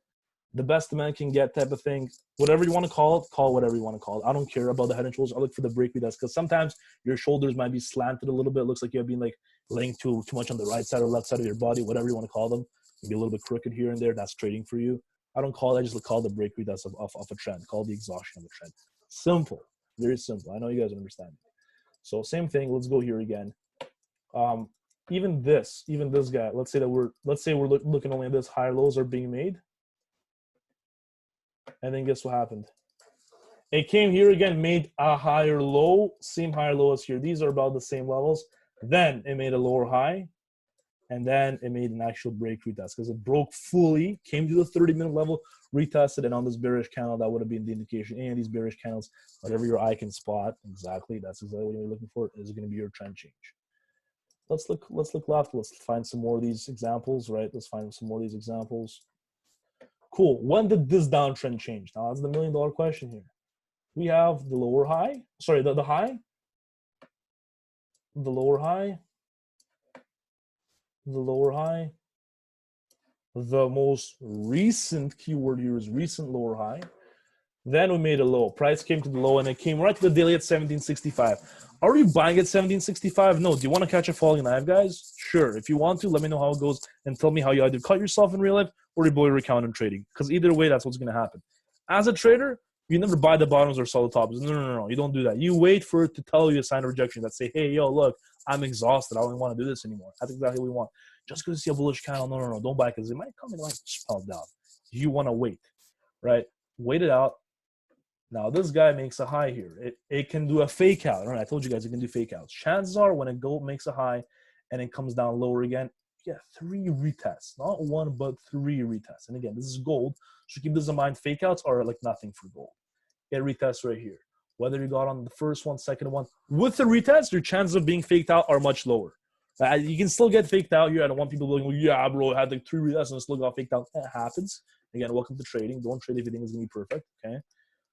The best the man can get type of thing. Whatever you want to call it, call whatever you want to call it. I don't care about the head and shoulders. I look for the break retest because sometimes your shoulders might be slanted a little bit. It looks like you have been like laying too much on the right side or left side of your body, whatever you want to call them. Maybe a little bit crooked here and there. That's trading for you. I don't call it. I just call the break retest of a trend. Call the exhaustion of a trend. Simple. Very simple. I know you guys understand. So same thing. Let's go here again. Even this guy. Let's say we're looking only at this. Higher lows are being made. And then guess what happened? It came here again, made a higher low, same higher low as here. These are about the same levels. Then it made a lower high, and then it made an actual break retest because it broke fully, came to the 30-minute level, retested, and on this bearish candle, that would have been the indication. And these bearish candles, whatever your eye can spot, exactly, that's exactly what you're looking for, is going to be your trend change. Let's look left. Let's find some more of these examples, right? Let's find some more of these examples. Cool. When did this downtrend change? Now that's the $1 million question here. We have the lower high, sorry, the high, the lower high, the lower high. The most recent keyword here is recent lower high. Then we made a low. Price came to the low and it came right to the daily at 1765. Are you buying at 1765? No. Do you want to catch a falling knife, guys? Sure. If you want to, let me know how it goes and tell me how you either cut yourself in real life or you blow your account in trading. Because either way, that's what's going to happen. As a trader, you never buy the bottoms or sell the tops. No. You don't do that. You wait for it to tell you a sign of rejection that say, hey, yo, look, I'm exhausted. I don't want to do this anymore. That's exactly what we want. Just because you see a bullish candle, no. Don't buy it because it might come and it might spell down. You want to wait, right? Wait it out. Now, this guy makes a high here. It can do a fake out. Right, I told you guys it can do fake outs. Chances are when a gold makes a high and it comes down lower again, yeah, 3 retests. Not 1, but 3 retests. And again, this is gold. So keep this in mind. Fake outs are like nothing for gold. Get retests right here. Whether you got on the first one, second one. With the retest, your chances of being faked out are much lower. You can still get faked out here. I don't want people going, well, yeah, bro, I had like 3 retests and still got faked out. That happens. Again, welcome to trading. Don't trade if you think it's going to be perfect, okay?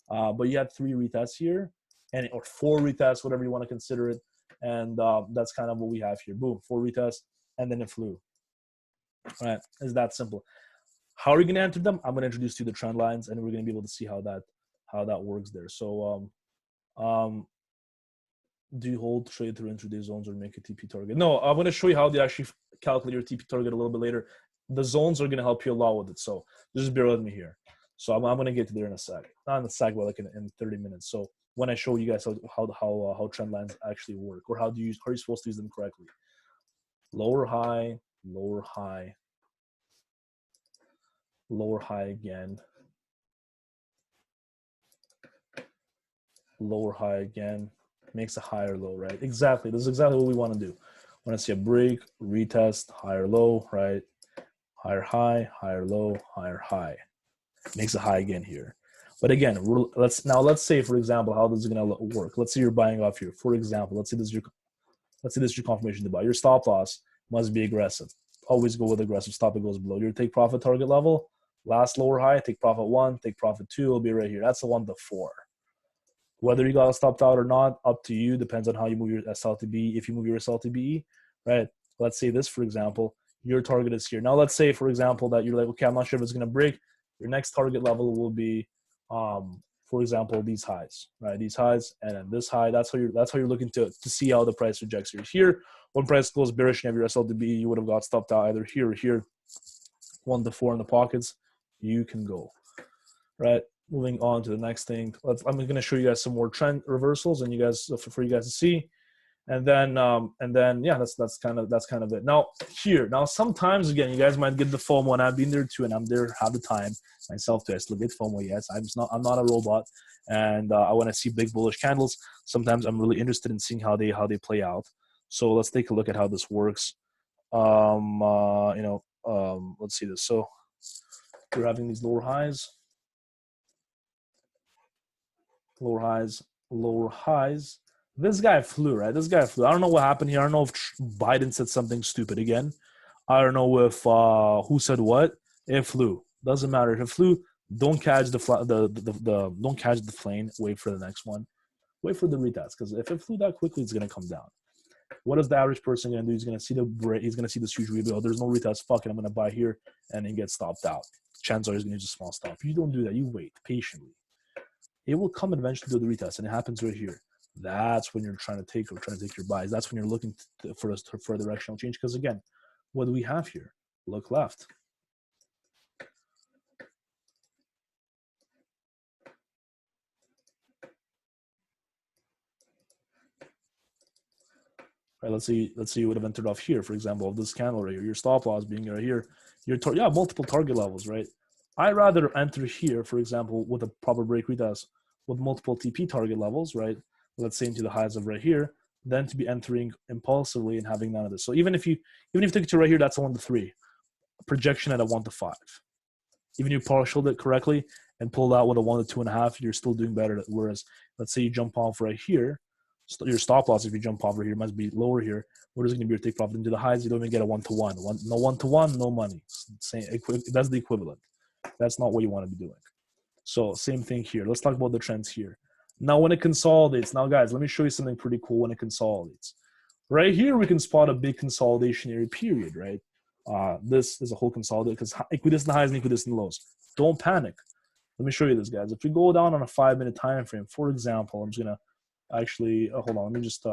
But you had 3 retests here, or 4 retests, whatever you want to consider it. And that's kind of what we have here. Boom, 4 retests, and then it flew. All right, it's that simple. How are you going to enter them? I'm going to introduce you to the trend lines, and we're going to be able to see how that works there. So, do you hold trade through intraday zones or make a TP target? No, I'm going to show you how to actually calculate your TP target a little bit later. The zones are going to help you a lot with it. So just bear with me here. So I'm going to get to there in a sec. Not in a sec, but like in 30 minutes. So when I show you guys how trend lines actually work, or how are you supposed to use them correctly? Lower high, lower high, lower high again, lower high again, makes a higher low, right? Exactly. This is exactly what we want to do. I want to see a break, retest, higher low, right? Higher high, higher low, higher high. Makes a high again here. But again, let's say, for example, how this is going to work. Let's say you're buying off here. For example, let's say this is your confirmation to buy. Your stop loss must be aggressive. Always go with aggressive. Stop it goes below your take profit target level. Last lower high, take profit 1, take profit 2. It'll be right here. That's the 1 to 4. Whether you got it stopped out or not, up to you. Depends on how you move your SL to BE. If you move your SL to BE, right? Let's say this, for example, your target is here. Now, let's say, for example, that you're like, okay, I'm not sure if it's going to break. Your next target level will be, for example, these highs, right? These highs and then this high. That's how you're looking to see how the price rejects here. Here, when price goes bearish and you have your SL to BE, you would have got stopped out either here or here. 1 to 4 in the pockets. You can go, right? Moving on to the next thing. I'm going to show you guys some more trend reversals, and you guys for you guys to see, and then yeah, that's kind of it. Now sometimes again, you guys might get the FOMO, and I've been there too, and I'm there half the time myself too. I still get FOMO. Yes, I'm not a robot, and I want to see big bullish candles. Sometimes I'm really interested in seeing how they play out. So let's take a look at how this works. Let's see this. So we're having these lower highs. Lower highs. This guy flew, right? This guy flew. I don't know what happened here. I don't know if Biden said something stupid again. I don't know if who said what. It flew. Doesn't matter if it flew. Don't catch don't catch the flame. Wait for the next one. Wait for the retest, because if it flew that quickly, it's gonna come down. What is the average person gonna do? He's gonna see he's gonna see this huge rebuild. Oh, there's no retest. Fuck it, I'm gonna buy here, and then get stopped out. Chances are he's gonna use a small stop. You don't do that. You wait patiently. It will come eventually to the retest, and it happens right here. That's when you're trying to take your buys. That's when you're looking for a directional change. Because again, what do we have here? Look left. Right, let's say you would have entered off here, for example, of this candle right here. Your stop loss being right here. Multiple target levels, right? I'd rather enter here, for example, with a proper break retest with multiple TP target levels, right? Let's say into the highs of right here, than to be entering impulsively and having none of this. So even if you take it to right here, that's a 1 to 3 projection at a 1 to 5. Even if you partialed it correctly and pulled out with a 1 to 2.5, you're still doing better. Whereas, let's say you jump off right here, your stop loss, if you jump over here, must be lower here. What is it going to be your take profit into the highs? You don't even get a 1 to 1. No 1 to 1, no money. That's the equivalent. That's not what you want to be doing. So same thing here. Let's talk about the trends here. Now, when it consolidates, now guys, let me show you something pretty cool when it consolidates. Right here, we can spot a big consolidationary period, right? This is a whole consolidate because equidistant highs and equidistant lows. Don't panic. Let me show you this, guys. If you go down on a 5-minute time frame, for example, I'm just gonna actually hold on. Let me just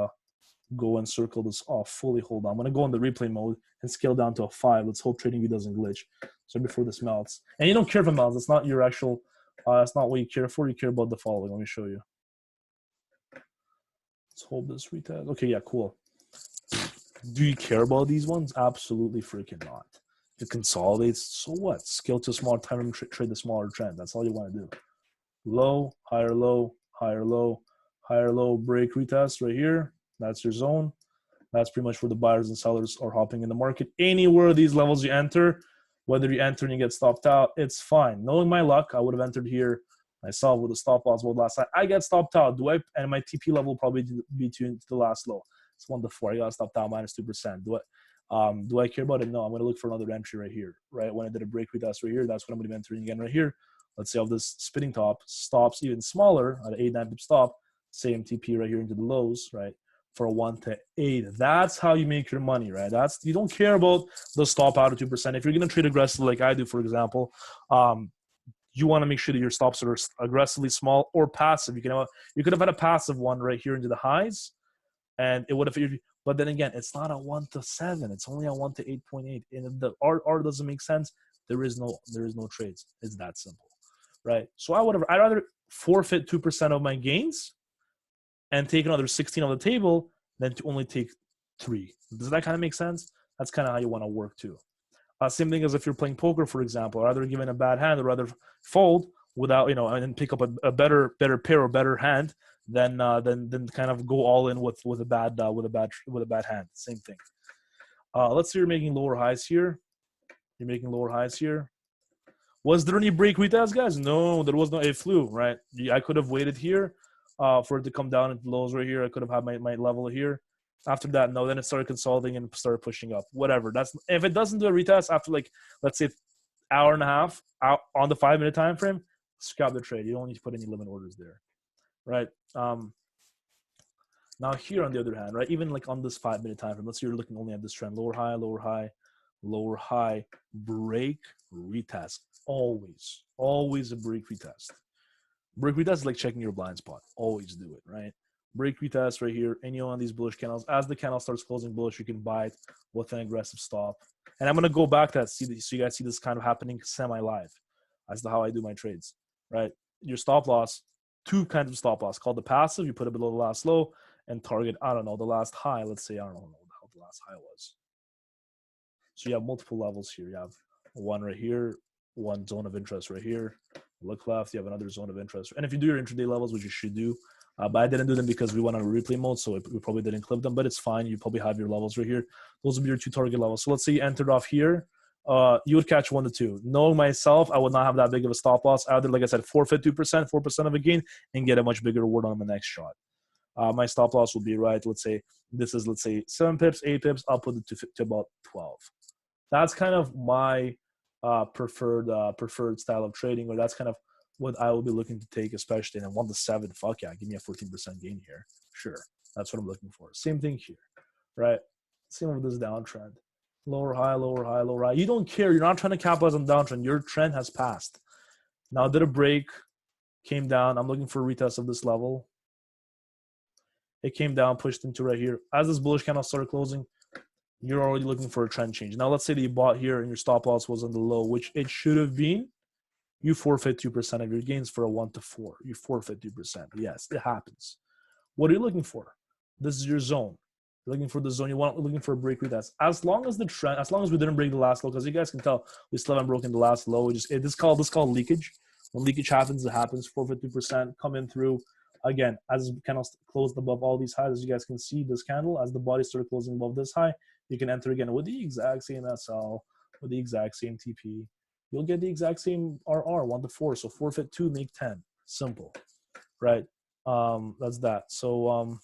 go and circle this off fully. Hold on. I'm gonna go in the replay mode and scale down to a 5. Let's hope TradingView doesn't glitch. So before this melts, and you don't care if it melts. It's not your actual. That's not what you care for. You care about the following. Let me show you. Let's hold this retest. Okay, yeah, cool. Do you care about these ones? Absolutely freaking not. If it consolidates, so what? Scale to a smaller time and trade the smaller trend. That's all you want to do. Low, higher low, higher low, higher low, break retest right here. That's your zone. That's pretty much where the buyers and sellers are hopping in the market. Anywhere these levels you enter, whether you enter and you get stopped out, it's fine. Knowing my luck, I would have entered here myself with a stop loss mode last night. I get stopped out. And my TP level will probably be to the last low. It's 1 to 4. I got stopped out minus 2%. Do I care about it? No. I'm going to look for another entry right here. Right when I did a break retest right here, that's what I'm going to be entering again right here. Let's say of this spinning top stops even smaller at an 8-9 pip stop. Same TP right here into the lows, right? For a 1 to 8. That's how you make your money, right? You don't care about the stop out of 2%. If you're going to trade aggressively like I do, for example, you want to make sure that your stops are aggressively small or passive. You could have had a passive one right here into the highs, and it would have. But then again, it's not a 1 to 7. It's only a 1 to 8.8. And if the R doesn't make sense, there is no trades. It's that simple, right? So I'd rather forfeit 2% of my gains and take another 16 on the table than to only take 3. Does that kind of make sense? That's kind of how you want to work too. Same thing as if you're playing poker, for example. Rather given a bad hand, or rather fold without, and pick up a better pair or better hand than kind of go all in with a bad hand. Same thing. Let's say you're making lower highs here. You're making lower highs here. Was there any break retest, guys? No, there was no. It flew, right? I could have waited here for it to come down into lows right here. I could have had my level here. After that, no. Then it started consolidating and started pushing up. Whatever. If it doesn't do a retest after, like, let's say hour and a half out on the 5-minute time frame, scrap the trade. You don't need to put any limit orders there, right? Now here on the other hand, right, even like on this 5-minute time frame, let's say you're looking only at this trend: lower high, lower high, lower high, break retest. Always a break retest. Break retest is like checking your blind spot. Always do it, right? Break retest right here, and on these bullish candles. As the candle starts closing bullish, you can buy it with an aggressive stop. And I'm gonna go back to that, so you guys see this kind of happening semi-live as to how I do my trades, right? Your stop loss, 2 kinds of stop loss, called the passive. You put it below the last low and target, I don't know, the last high. Let's say, I don't know how the last high was. So you have multiple levels here. You have one right here, one zone of interest right here. Look left, you have another zone of interest. And if you do your intraday levels, which you should do, but I didn't do them because we went on a replay mode, so we probably didn't clip them, but it's fine. You probably have your levels right here. Those will be your 2 target levels. So let's say you entered off here. You would catch 1 to 2. Knowing myself, I would not have that big of a stop loss. I would, like I said, forfeit 2%, 4% of a gain, and get a much bigger reward on the next shot. My stop loss will be, right, let's say this is, 7 pips, 8 pips. I'll put it to about 12. That's kind of my preferred style of trading, or that's kind of what I will be looking to take, especially in a 1-to-7. Fuck yeah, give me a 14% gain here. Sure, that's what I'm looking for. Same thing here, right? Same with this downtrend. Lower high, lower high, lower high. You don't care. You're not trying to capitalize on downtrend. Your trend has passed. Now did a break, came down. I'm looking for a retest of this level. It came down, pushed into right here. As this bullish candle started closing, you're already looking for a trend change. Now let's say that you bought here and your stop loss was on the low, which it should have been. You forfeit 2% of your gains for a 1-to-4. You forfeit 2%. Yes, it happens. What are you looking for? This is your zone. You're looking for the zone. Looking for a break retest. As long as the trend, as long as we didn't break the last low, because you guys can tell we still haven't broken the last low. This is called leakage. When leakage happens, it happens. Forfeit 2%. Come in through. Again, as the candle closed above all these highs, as you guys can see, this candle, as the body started closing above this high, you can enter again with the exact same SL, with the exact same TP. You'll get the exact same RR, 1-to-4. So forfeit 2, make 10. Simple, right? That's that. So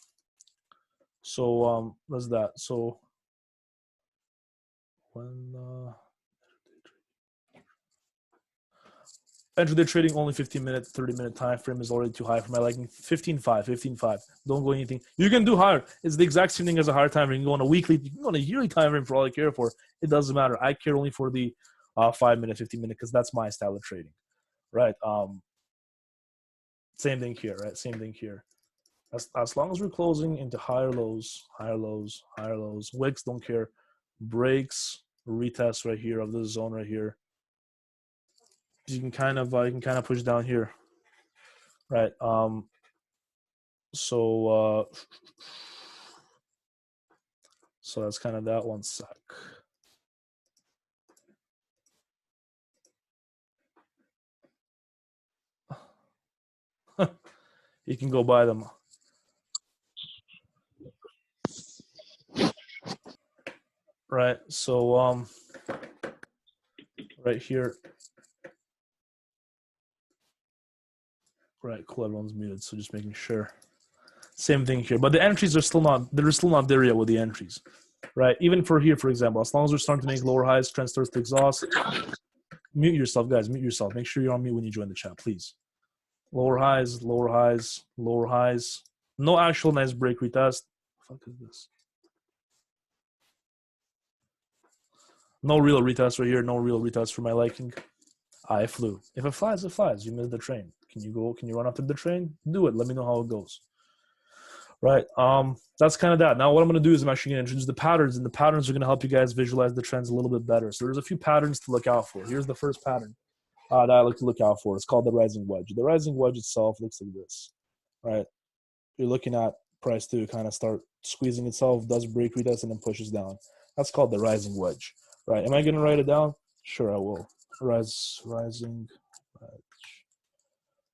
that's that. So when intraday trading, only 15-minute, 30-minute time frame is already too high for my liking. 15.5, 15.5. Don't go anything. You can do higher. It's the exact same thing as a higher time frame. You can go on a weekly, you can go on a yearly time frame for all I care for. It doesn't matter. I care only for the 5-minute, 15-minute, because that's my style of trading, right? Same thing here, right? Same thing here. As long as we're closing into higher lows, higher lows, higher lows, wicks don't care. Breaks, retest right here of this zone right here. You can kind of push down here, right? So that's kind of that. One sec. You can go buy them. Right. So right here. Right, cool. Everyone's muted, so just making sure. Same thing here, but the entries are still not. They're still not there yet with the entries, right? Even for here, for example, as long as we're starting to make lower highs, trend starts to exhaust. Mute yourself, guys. Mute yourself. Make sure you're on mute when you join the chat, please. Lower highs, lower highs, lower highs. No actual nice break retest. What the fuck is this? No real retest right here. No real retest for my liking. I flew. If it flies, it flies. You missed the train. Can you go? Can you run after the train? Do it. Let me know how it goes. Right. That's kind of that. Now what I'm going to do is I'm actually going to introduce the patterns, and the patterns are going to help you guys visualize the trends a little bit better. So there's a few patterns to look out for. Here's the first pattern that I like to look out for. It's called the rising wedge. The rising wedge itself looks like this, right? You're looking at price to kind of start squeezing itself, does break retest, and then pushes down. That's called the rising wedge, right? Am I going to write it down? Sure, I will. Rising wedge,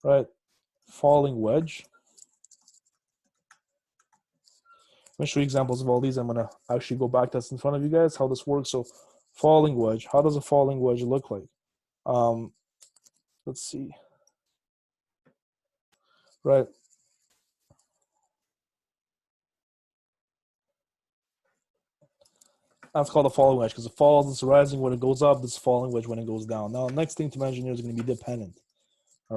right? Falling wedge. I'm going to show you examples of all these. I'm going to actually go back that's in front of you guys, how this works. So falling wedge, how does a falling wedge look like? Let's see. Right. That's called a falling wedge because it falls, it's rising when it goes up, it's falling wedge when it goes down. Now, the next thing to mention here is going to be dependent. All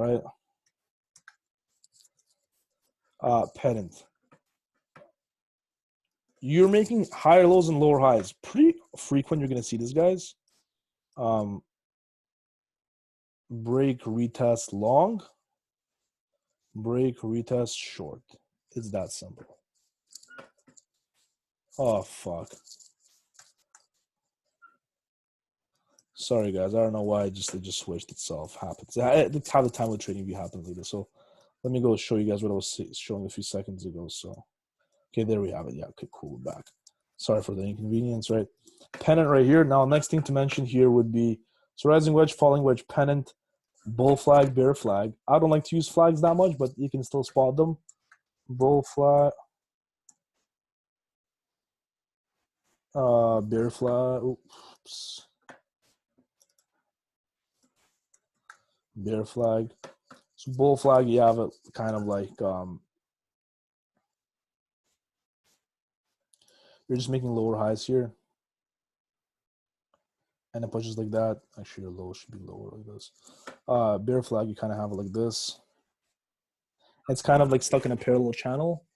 right. Pennant. You're making higher lows and lower highs. Pretty frequent you're going to see this, guys. Break, retest long. Break, retest short. It's that simple. Oh, fuck. Sorry, guys. I don't know why it just switched itself. Happens. That's how the time of trading view happens like this. So let me go show you guys what I was showing a few seconds ago. So, okay, there we have it. Yeah, okay, cool. We're back. Sorry for the inconvenience, right? Pennant right here. Now, next thing to mention here would be so rising wedge, falling wedge, pennant, bull flag, bear flag. I don't like to use flags that much, but you can still spot them. Bull flag, bear flag. Oops. Bear flag. So bull flag, you have it kind of like you're just making lower highs here. and it pushes like that. Actually, your low should be lower like this. Bear flag, you kind of have it like this. It's kind of like stuck in a parallel channel.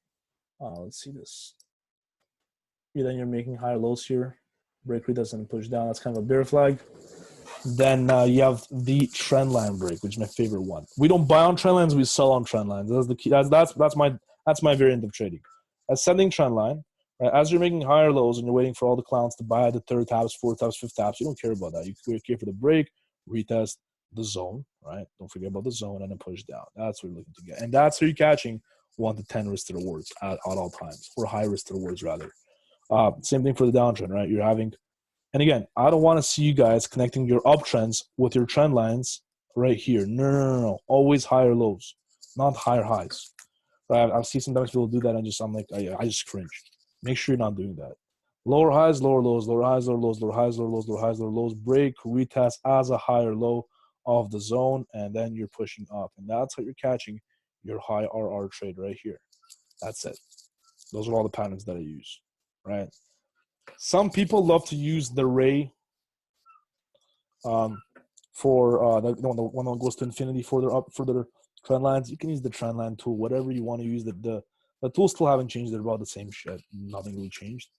Let's see this. Then you're making higher lows here. Break retest and push down. That's kind of a bear flag. Then you have the trend line break, which is my favorite one. We don't buy on trend lines; we sell on trend lines. That's the key. That's my variant of trading. Ascending trend line. Right? As you're making higher lows and you're waiting for all the clowns to buy the third taps, fourth taps, fifth taps, you don't care about that. You care for the break, retest, the zone. Right? Don't forget about the zone and then push down. That's what you're looking to get, and that's where you're catching 1 to 10 risk to rewards at all times, or high risk to rewards rather. Same thing for the downtrend, right? You're having, and again, I don't want to see you guys connecting your uptrends with your trend lines right here. No. Always higher lows, not higher highs. Right? I've seen sometimes people do that, and I just cringe. Make sure you're not doing that. Lower highs, lower lows, lower highs, lower lows, lower highs, lower lows, lower highs, lower lows. Break, retest as a higher low of the zone, and then you're pushing up, and that's how you're catching your high RR trade right here. That's it. Those are all the patterns that I use. Right? Some people love to use the ray for the one that goes to infinity for their trend lines. You can use the trend line tool, whatever you want to use. The tools still haven't changed. They're about the same shit. Nothing really changed.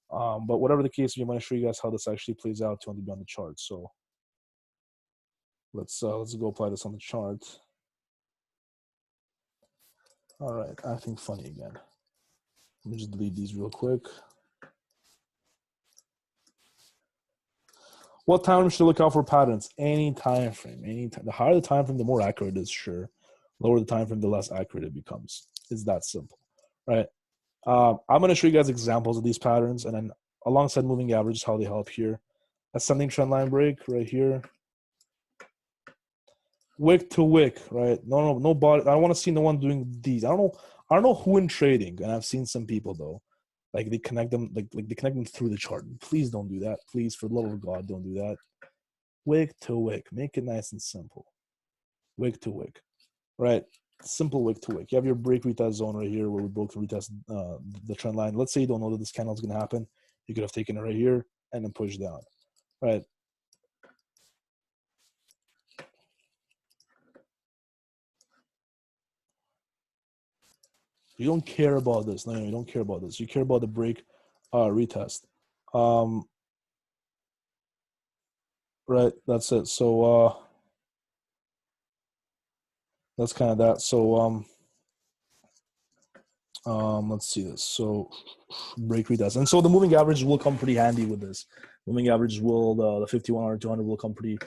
But whatever the case, I'm going to show you guys how this actually plays out to be on the chart. So let's go apply this on the chart. All right, acting funny again. Let me just delete these real quick. What time should you look out for patterns? Any time frame. The higher the time frame, the more accurate it is, sure. Lower the time frame, the less accurate it becomes. It's that simple, right? I'm going to show you guys examples of these patterns, and then alongside moving averages, how they help here. Ascending trend line break right here. Wick to wick, right? No body. I don't want to see no one doing these. I don't know who in trading, and I've seen some people though. Like they connect them, like they connect them through the chart. Please don't do that. Please, for the love of God, don't do that. Wick to wick. Make it nice and simple. Wick to wick. Right? Simple wick to wick. You have your break retest zone right here where we broke the retest the trend line. Let's say you don't know that this candle is going to happen. You could have taken it right here and then pushed down. Right? You don't care about this. No, you don't care about this. You care about the break retest. Right? That's it. So that's kind of that. So let's see this. So break retest, and so the moving average will come pretty handy with this. Moving average will the 5100 200 will come pretty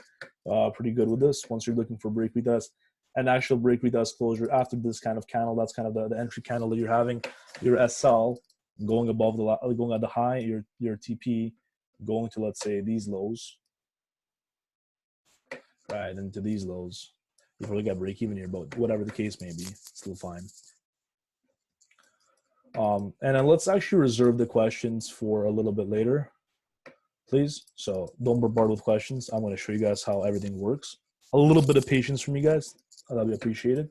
good with this once you're looking for break retest. An actual break retest closure after this kind of candle. That's kind of the entry candle that you're having. Your SL going above going at the high. Your TP going to, let's say, these lows, right, into these lows. You probably got break even here, but whatever the case may be, still fine. And then let's actually reserve the questions for a little bit later, please. So don't bombard with questions. I'm going to show you guys how everything works. A little bit of patience from you guys. That'll be appreciated.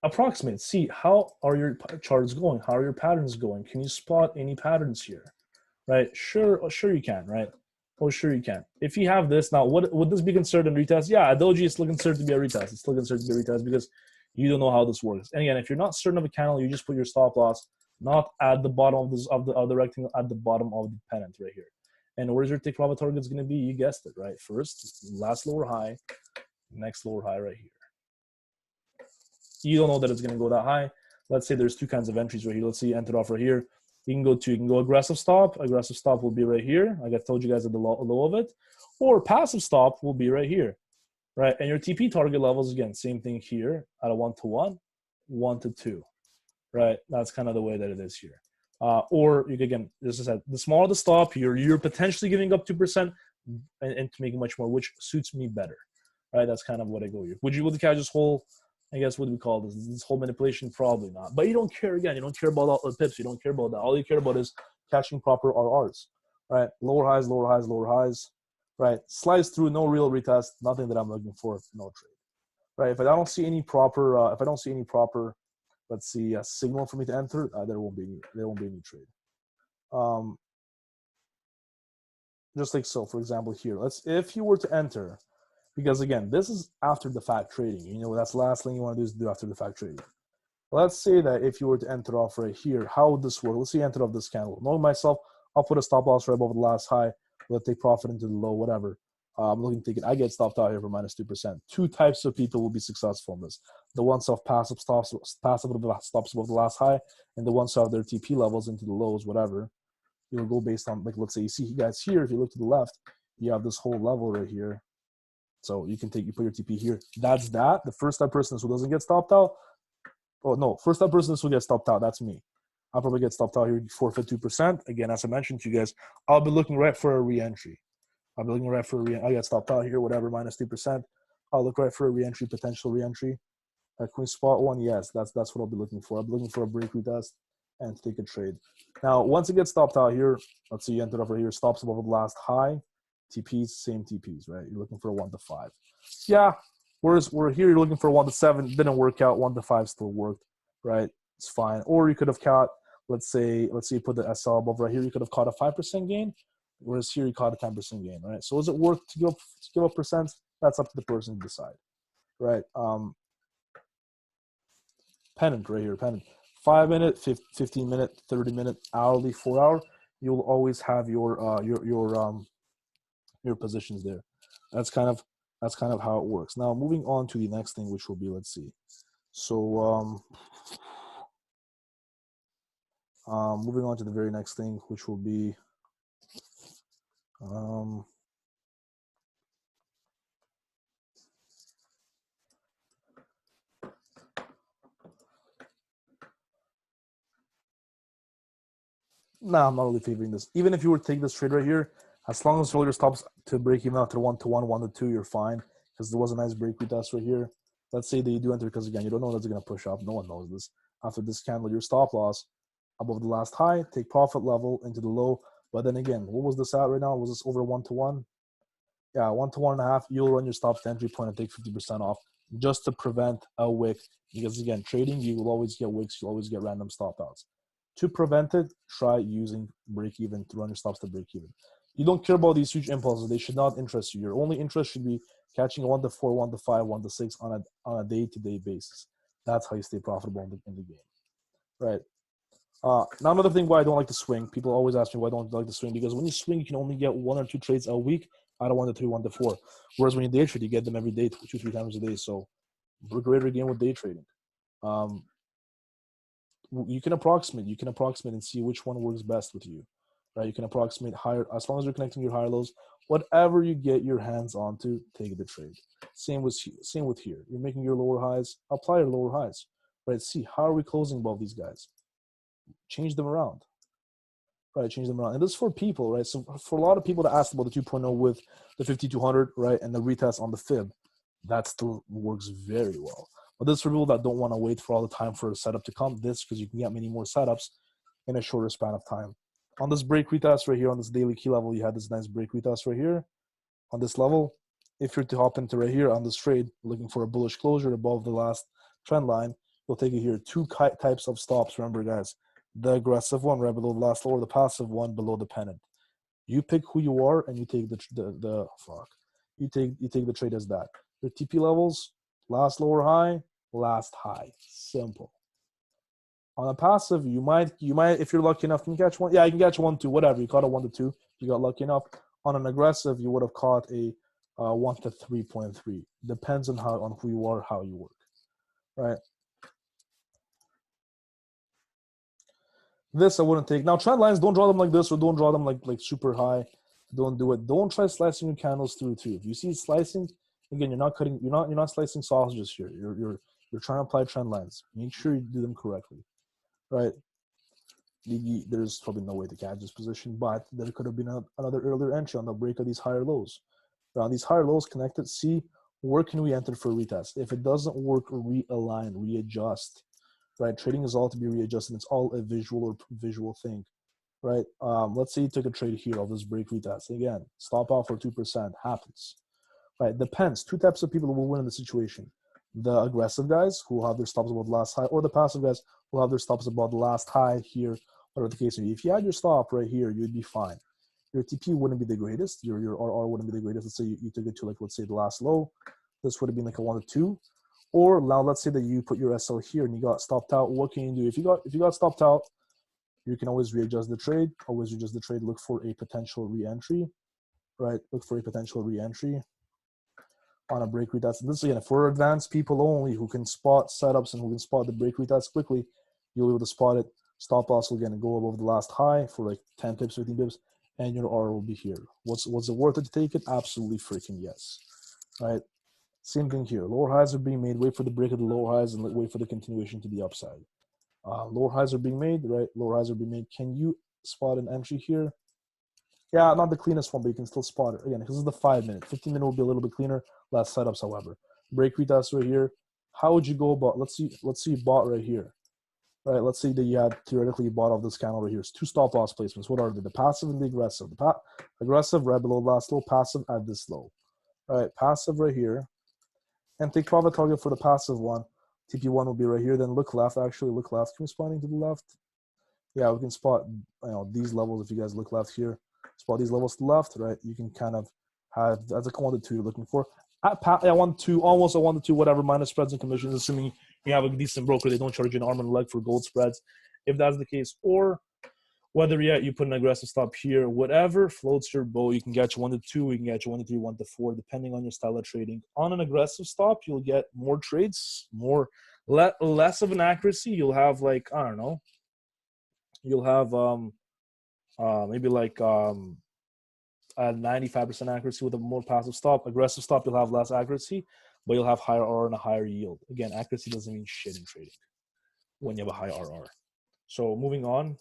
Approximate. See, how are your charts going? How are your patterns going? Can you spot any patterns here? Right? Sure you can, right? Oh, sure you can. If you have this, now would this be considered a retest? Yeah, a doji is still considered to be a retest. It's still considered to be a retest because you don't know how this works. And again, if you're not certain of a candle, you just put your stop loss not at the bottom of the rectangle, at the bottom of the pennant right here. And where's your take profit target is going to be? You guessed it, right? First, last lower high, next lower high right here. You don't know that it's going to go that high. Let's say there's two kinds of entries right here. Let's see, entered offer here. You can go aggressive stop. Aggressive stop will be right here. Like I told you guys at the low of it. Or passive stop will be right here, right? And your TP target levels, again, same thing here at a 1-to-1, 1-to-2, right? That's kind of the way that it is here. Or you can, again, this is the smaller the stop, you're potentially giving up 2% and to make much more, which suits me better, right? That's kind of what I go here. Would you catch this whole, I guess, what do we call this? This whole manipulation? Probably not. But you don't care, again. You don't care about all the pips. You don't care about that. All you care about is catching proper RRs, right? Lower highs, lower highs, lower highs, right? Slice through, no real retest, nothing that I'm looking for, no trade, right? If I don't see any proper, let's see, a signal for me to enter, there won't be any trade. just like so. For example, here, if you were to enter, because again, this is after the fact trading. You know, that's the last thing you want to do is do after the fact trading. Let's say that if you were to enter off right here, how would this work? Let's say you enter off this candle. Knowing myself, I'll put a stop loss right above the last high. We'll take profit into the low, whatever. I'm looking to take it. I get stopped out here for minus 2%. Two types of people will be successful in this. The ones who have passive stops above the last high, and the ones who have their TP levels into the lows, whatever. You'll go based on, like, let's say you see guys here, if you look to the left, you have this whole level right here. So you put your TP here. That's that. The first time person who doesn't get stopped out. Oh, no. First time person who gets stopped out. That's me. I'll probably get stopped out here, forfeit 2%. Again, as I mentioned to you guys, I'll be looking right for a re-entry. I get stopped out here, whatever, minus 2%. I'll look right for a re-entry, potential re-entry. Can we spot one? Yes, that's what I'll be looking for. I'll be looking for a breakthrough test and take a trade. Now, once it gets stopped out here, let's see, you entered over here, stops above the last high. TPs, same TPs, right? You're looking for a 1 to 5. Yeah, whereas we're here, you're looking for a 1 to 7. Didn't work out. 1 to 5 still worked, right? It's fine. Or you could have caught, let's say you put the SL above right here, you could have caught a 5% gain. Whereas here you caught a 10% gain, right? So is it worth to give up percents? That's up to the person to decide, right? Pennant right here, pennant. 5 minute, 15 minute, 30 minute, hourly, 4 hour. You'll always have your positions there. That's kind of how it works. Now moving on to the next thing, which will be, let's see. So moving on to the very next thing, which will be I'm not really favoring this. Even if you were to take this trade right here, as long as roller stops to break even after 1 to 1, 1 to 2, you're fine. Because there was a nice breakthrough test right here. Let's say that you do enter, because again, you don't know that's going to push up. No one knows this. After this candle, your stop loss above the last high, take profit level into the low. But then again, what was this at right now? Was this over 1 to 1? Yeah, 1 to 1.5. You'll run your stop to entry point and take 50% off just to prevent a wick. Because again, trading, you will always get wicks. You'll always get random stop outs. To prevent it, try using break even to run your stops to break even. You don't care about these huge impulses. They should not interest you. Your only interest should be catching 1 to 4, 1 to 5, 1 to 6 on a day-to-day basis. That's how you stay profitable in the game, right? Now another thing why I don't like to swing. People always ask me why I don't like to swing, because when you swing, you can only get 1 or 2 trades a week out of 1 to 3, 1 to 4. Whereas when you day trade, you get them every day, 2, 3 times a day. So greater game with day trading. You can approximate and see which one works best with you, right? You can approximate higher, as long as you're connecting your higher lows. Whatever you get your hands onto, take the trade. Same with here. You're making your lower highs, apply your lower highs, right? See, how are we closing above these guys? Change them around, right? Change them around. And this is for people, right? So for a lot of people that asked about the 2.0 with the 5200, right, and the retest on the fib, that still works very well. But this is for people that don't want to wait for all the time for a setup to come. This, because you can get many more setups in a shorter span of time. On this break retest right here, on this daily key level, you had this nice break retest right here. On this level, if you're to hop into right here on this trade, looking for a bullish closure above the last trend line, you'll take it here. 2 types of stops. Remember, guys, the aggressive one right below the last low, or the passive one below the pennant. You pick who you are, and you take you take the trade as that. Your TP levels, last lower high, last high. Simple. On a passive, you might, if you're lucky enough, can you catch one? Yeah, you can catch 1 to whatever. You caught a 1 to 2. You got lucky enough. On an aggressive, you would have caught a 1 to 3.3. Depends on who you are, how you work, right? This I wouldn't take. Now, trend lines, don't draw them like this, or don't draw them like super high. Don't do it. Don't try slicing your candles through too. If you see slicing, again, you're not slicing sausages here. You're trying to apply trend lines. Make sure you do them correctly, right? There's probably no way to catch this position, but there could have been another earlier entry on the break of these higher lows. Around these higher lows connected, see where can we enter for a retest. If it doesn't work, realign, readjust. Right, trading is all to be readjusted. It's all a visual thing, right? Let's say you took a trade here of this break retest. Again, stop out for 2%, happens, right? Depends. 2 types of people will win in the situation: the aggressive guys who will have their stops above the last high, or the passive guys who will have their stops above the last high here, whatever the case may be. If you had your stop right here, you'd be fine. your TP wouldn't be the greatest. Your RR wouldn't be the greatest. Let's say you took it to, like, let's say the last low. This would have been like a 1 to 2. Or now let's say that you put your SL here and you got stopped out. What can you do? If you got stopped out, you can always readjust the trade. Always readjust the trade. Look for a potential re-entry, right? Look for a potential re-entry on a break retest. This, again, for advanced people only who can spot setups and who can spot the break retest quickly, you'll be able to spot it. Stop loss will again go above the last high for like 10 pips, 15 pips, and your R will be here. Was it worth it to take it? Absolutely freaking yes. Right? Same thing here. Lower highs are being made. Wait for the break of the lower highs and wait for the continuation to the upside. Lower highs are being made, right? Lower highs are being made. Can you spot an entry here? Yeah, not the cleanest one, but you can still spot it. Again, this is the 5 minute. 15 minute will be a little bit cleaner. Less setups, however. Break retest right here. How would you go about? Let's see you bought right here. Right, let's say that you had theoretically bought off this candle right here. It's 2 stop loss placements. What are they? The passive and the aggressive. The aggressive right below last low, passive at this low. All right, passive right here. And take profit target for the passive one. TP1 will be right here. Then look left. Actually, look left. Can we spotting to the left? Yeah, we can spot, these levels. If you guys look left here, spot these levels to the left, right? You can kind of have, that's like 1 to 2 you're looking for. At 1 to 2, almost a 1 to 2, whatever, minus spreads and commissions, assuming you have a decent broker. They don't charge you an arm and a leg for gold spreads, if that's the case. Or whether yet you put an aggressive stop here, whatever floats your boat. You can get you 1 to 2, you can get you 1 to 3, 1 to 4, depending on your style of trading. On an aggressive stop, you'll get more trades, less of an accuracy. You'll have, like, I don't know, you'll have maybe like at 95% accuracy with a more passive stop. Aggressive stop, you'll have less accuracy, but you'll have higher RR and a higher yield. Again, accuracy doesn't mean shit in trading when you have a high RR. So moving on.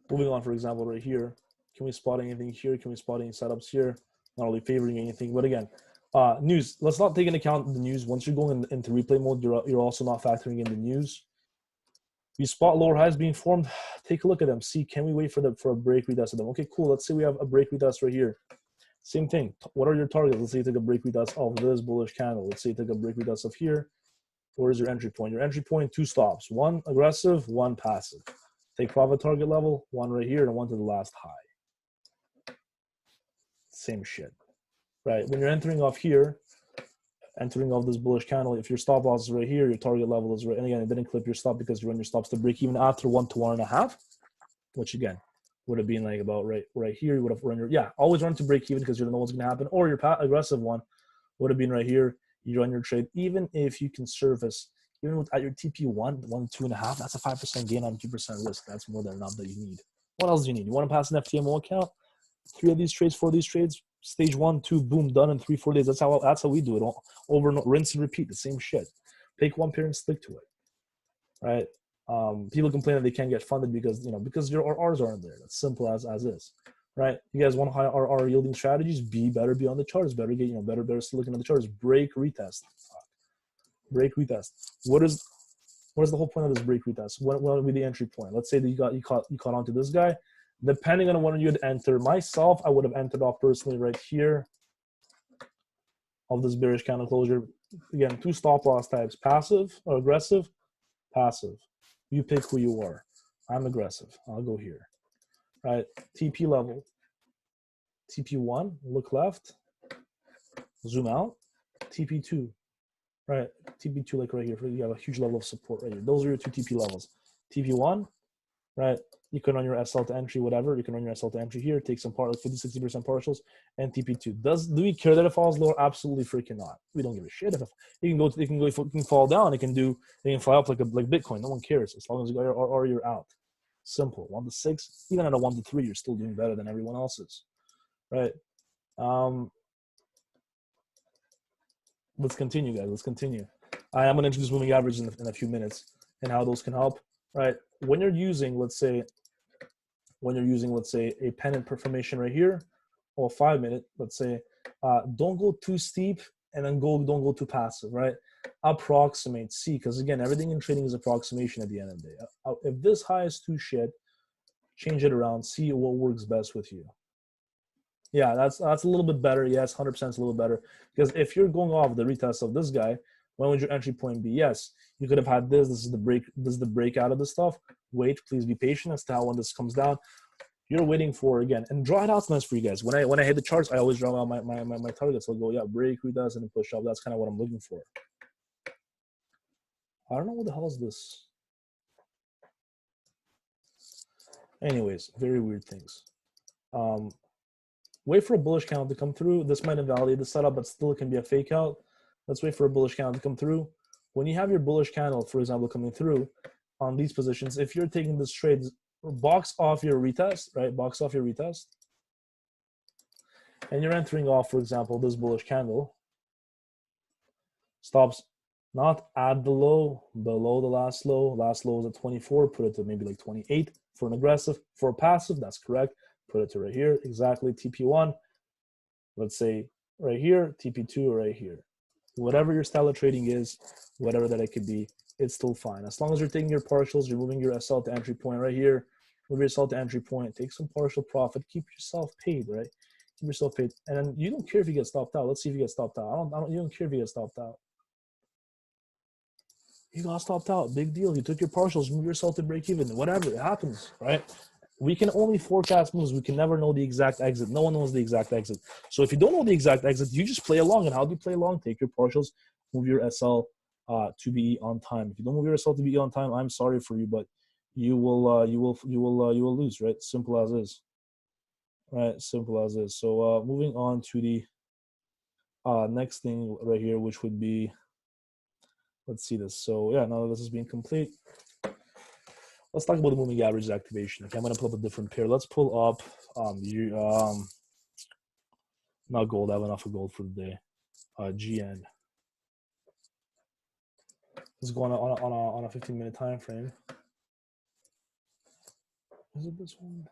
Moving on, for example, right here, can we spot anything here? Can we spot any setups here? Not really favoring anything, but again, news. Let's not take into account the news. Once you're going into replay mode, you're also not factoring in the news. You spot lower highs being formed. Take a look at them. See, can we wait for a break retest of them? Okay, cool. Let's say we have a break retest right here. Same thing. What are your targets? Let's say you take a break retest of this bullish candle. Let's say you take a break retest of here. Where's your entry point? Your entry point, 2 stops. 1 aggressive, 1 passive. Take profit target level, 1 right here and 1 to the last high. Same shit, right? When you're entering off here, entering off this bullish candle, if your stop loss is right here, your target level is right. And again, it didn't clip your stop because you run your stops to break even after 1 to 1.5, which again would have been like about right here. You would have run your, always run to break even because you don't know what's going to happen. Or your aggressive one would have been right here. You run your trade, even if you can service, even at your TP1, 2.5, that's a 5% gain on 2% risk. That's more than enough that you need. What else do you need? You want to pass an FTMO account? 3 of these trades, 4 of these trades, stage 1, 2, boom, done in 3-4 days. That's how we do it. Over and rinse and repeat the same shit. Pick one pair and stick to it, right? People complain that they can't get funded because your RRs aren't there. That's simple as is, right? You guys want high RR yielding strategies? Be on the charts. Better get better still looking at the charts. Break retest. Break retest. What is the whole point of this break retest? What would be the entry point? Let's say that you caught onto this guy. Depending on when you'd enter, myself, I would have entered off personally right here of this bearish candle closure. Again, 2 stop loss types: passive or aggressive. Passive. You pick who you are. I'm aggressive. I'll go here. Right. TP level. TP1. Look left. Zoom out. TP2. Right. TP2, like right here. You have a huge level of support right here. Those are your 2 TP levels. TP1. Right. You can run your SL to entry, whatever. You can run your SL to entry here, take some part, like 50-60% partials, and TP2. Do we care that it falls lower? Absolutely freaking not. We don't give a shit. If it can fall down. It can fly up like Bitcoin. No one cares as long as you got or you're out. Simple. 1 to 6, even at a 1 to 3, you're still doing better than everyone else's, right? Let's continue, guys. Let's continue. I'm going to introduce moving averages in a few minutes and how those can help, right? When you're using, let's say, a pennant formation right here, or 5 minute, let's say, don't go too steep and then don't go too passive, right? Approximate, see, because again, everything in trading is approximation at the end of the day. If this high is too shit, change it around, see what works best with you. Yeah, that's a little bit better. Yes, 100% is a little better, because if you're going off the retest of this guy, When would your entry point be? Yes, you could have had this. This is the break. This is the breakout of the stuff. Wait, please be patient as to how when this comes down. You're waiting for again, and draw it out's nice for you guys. When I hit the charts, I always draw out my targets. I'll go, yeah, break, retest, and then push up. That's kind of what I'm looking for. I don't know what the hell is this. Anyways, very weird things. Wait for a bullish candle to come through. This might invalidate the setup, but still it can be a fake out. Let's wait for a bullish candle to come through. When you have your bullish candle, for example, coming through on these positions, if you're taking this trade, box off your retest, right? Box off your retest. And you're entering off, for example, this bullish candle. Stops not at the low, below the last low. Last low was at 24. Put it to maybe like 28 for an aggressive. For a passive, that's correct. Put it to right here. Exactly. TP1. Let's say right here. TP2 right here. Whatever your style of trading is, whatever that it could be, it's still fine. As long as you're taking your partials, you're moving your SL to entry point right here. Move your SL to entry point. Take some partial profit. Keep yourself paid, right? Keep yourself paid. And then you don't care if you get stopped out. Let's see if you get stopped out. You don't care if you get stopped out. You got stopped out. Big deal. You took your partials, move yourself to break even. Whatever. It happens, right? We can only forecast moves. We can never know the exact exit. No one knows the exact exit. So if you don't know the exact exit, you just play along. And how do you play along? Take your partials, move your SL to be on time. If you don't move your SL to be on time, I'm sorry for you, but you will lose, right? Simple as is. Right, simple as is. So moving on to the next thing right here, which would be, let's see this. So yeah, now that this is being complete, let's talk about the moving average activation. Okay, I'm going to pull up a different pair. Let's pull up not gold. I have enough of gold for the day. GN. Let's go on a 15-minute time frame. Is it this one?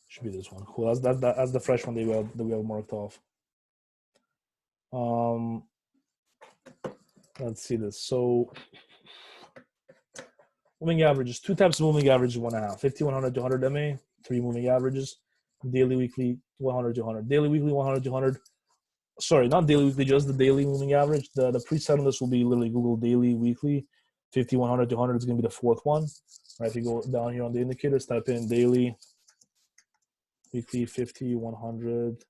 Should be this one. Cool. That's the fresh one that we have marked off. Let's see this. So moving averages, two types of moving averages you want to have: 50, 100, 200 MA, three moving averages, daily, weekly, 100, 200, daily, weekly, 100, 200. Sorry, not daily, weekly, just the daily moving average. The preset on this will be literally Google daily, weekly, 50, 100, 200 is going to be the fourth one. Right, if you go down here on the indicators, type in daily, weekly, 50, 100.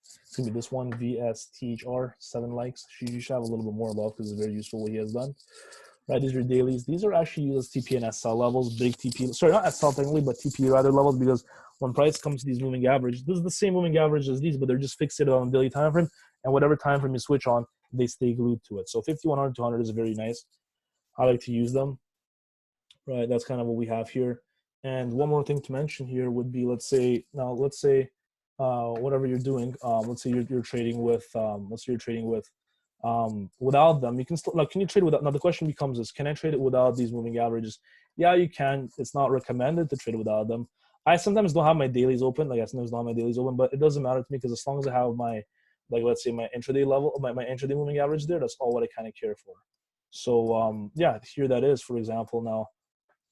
It's going to be this one, VSTHR, 7 likes. You should have a little bit more love because it's very useful what he has done. Right, these are your dailies. These are actually used as TP and SL levels, big TP. Sorry, not SL technically, but TP rather levels, because when price comes to these moving averages, this is the same moving average as these, but they're just fixated on a daily time frame, and whatever time frame you switch on, they stay glued to it. So 50, 100, 200 is very nice. I like to use them. Right, that's kind of what we have here. And one more thing to mention here would be, let's say whatever you're doing, let's say you're trading with, without them, you can still, like, can you trade without? Now the question becomes is, can I trade it without these moving averages? Yeah, you can. It's not recommended to trade without them. I sometimes don't have my dailies open. Like, I sometimes don't have my dailies open, but it doesn't matter to me, because as long as I have my, like, let's say my intraday level, my intraday moving average there, that's all what I kind of care for. So yeah, here that is, for example. Now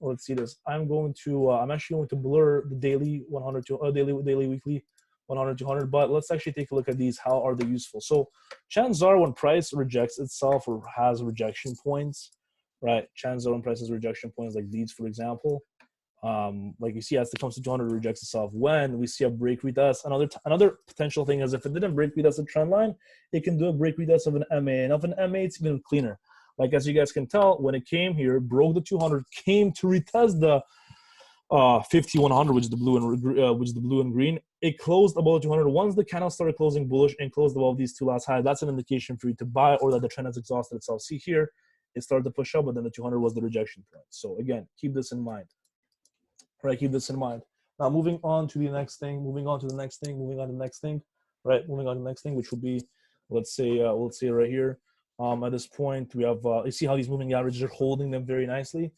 let's see this. I'm actually going to blur the daily 100 to daily weekly 100 200, but let's actually take a look at these. How are they useful? So chances are when price rejects itself or has rejection points, right? Chances are when price has rejection points like these, for example, like you see as it comes to 200, rejects itself. When we see a break retest, another potential thing is if it didn't break retest a trend line, it can do a break retest of an MA, and of an MA it's even cleaner. Like, as you guys can tell, when it came here, broke the 200, came to retest the 50, 100, which is the blue and green. It closed above the 200. Once the candle started closing bullish and closed above these two last highs, that's an indication for you to buy, or that the trend has exhausted itself. See here, it started to push up, but then the 200 was the rejection point. So again, keep this in mind. Right, keep this in mind. Now moving on to the next thing. Right, moving on to the next thing, which will be, let's say right here. At this point, we have, you see how these moving averages are holding them very nicely,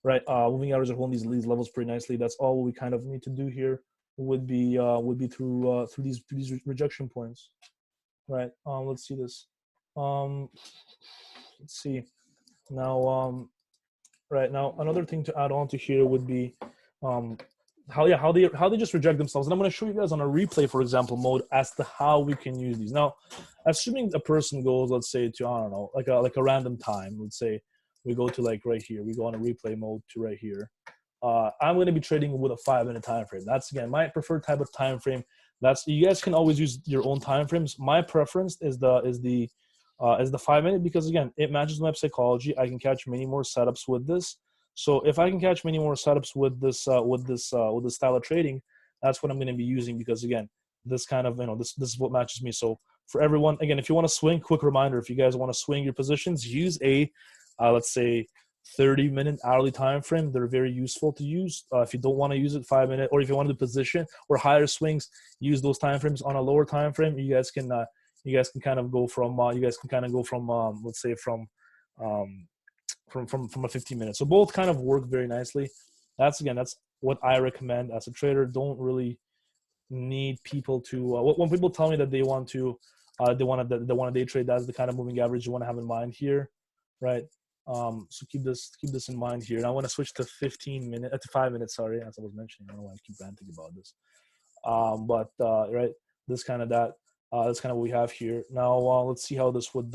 right? Moving averages are holding these levels pretty nicely. That's all we kind of need to do here. Would be through these rejection points, right? Let's see this. Let's see. Now, right now, another thing to add on to here would be, how they just reject themselves. And I'm going to show you guys on a replay, for example, mode as to how we can use these. Now, assuming a person goes, let's say, to, I don't know, like a random time. Let's say we go to like right here. We go on a replay mode to right here. I'm going to be trading with a 5-minute time frame. That's, again, my preferred type of time frame. That's, you guys can always use your own time frames. My preference is the 5-minute, because again, it matches my psychology. I can catch many more setups with this. So if I can catch many more setups with this style of trading, that's what I'm going to be using, because again, this kind of, this is what matches me. So for everyone, again, if you want to swing, quick reminder, if you guys want to swing your positions, use a let's say 30-minute hourly time frame. They're very useful to use. If you don't want to use it 5-minute, or if you want to position or higher swings, use those time frames. On a lower time frame, you guys can kind of go from let's say from a 15 minutes. So both kind of work very nicely. That's what I recommend as a trader. Don't really need people to when people tell me that they want to day trade, that's the kind of moving average you want to have in mind here, right? So keep this in mind here. And I want to switch to 5 minutes, sorry, as I was mentioning. I don't know why I keep ranting about this. Right, this kind of that's kind of what we have here. Now let's see how this would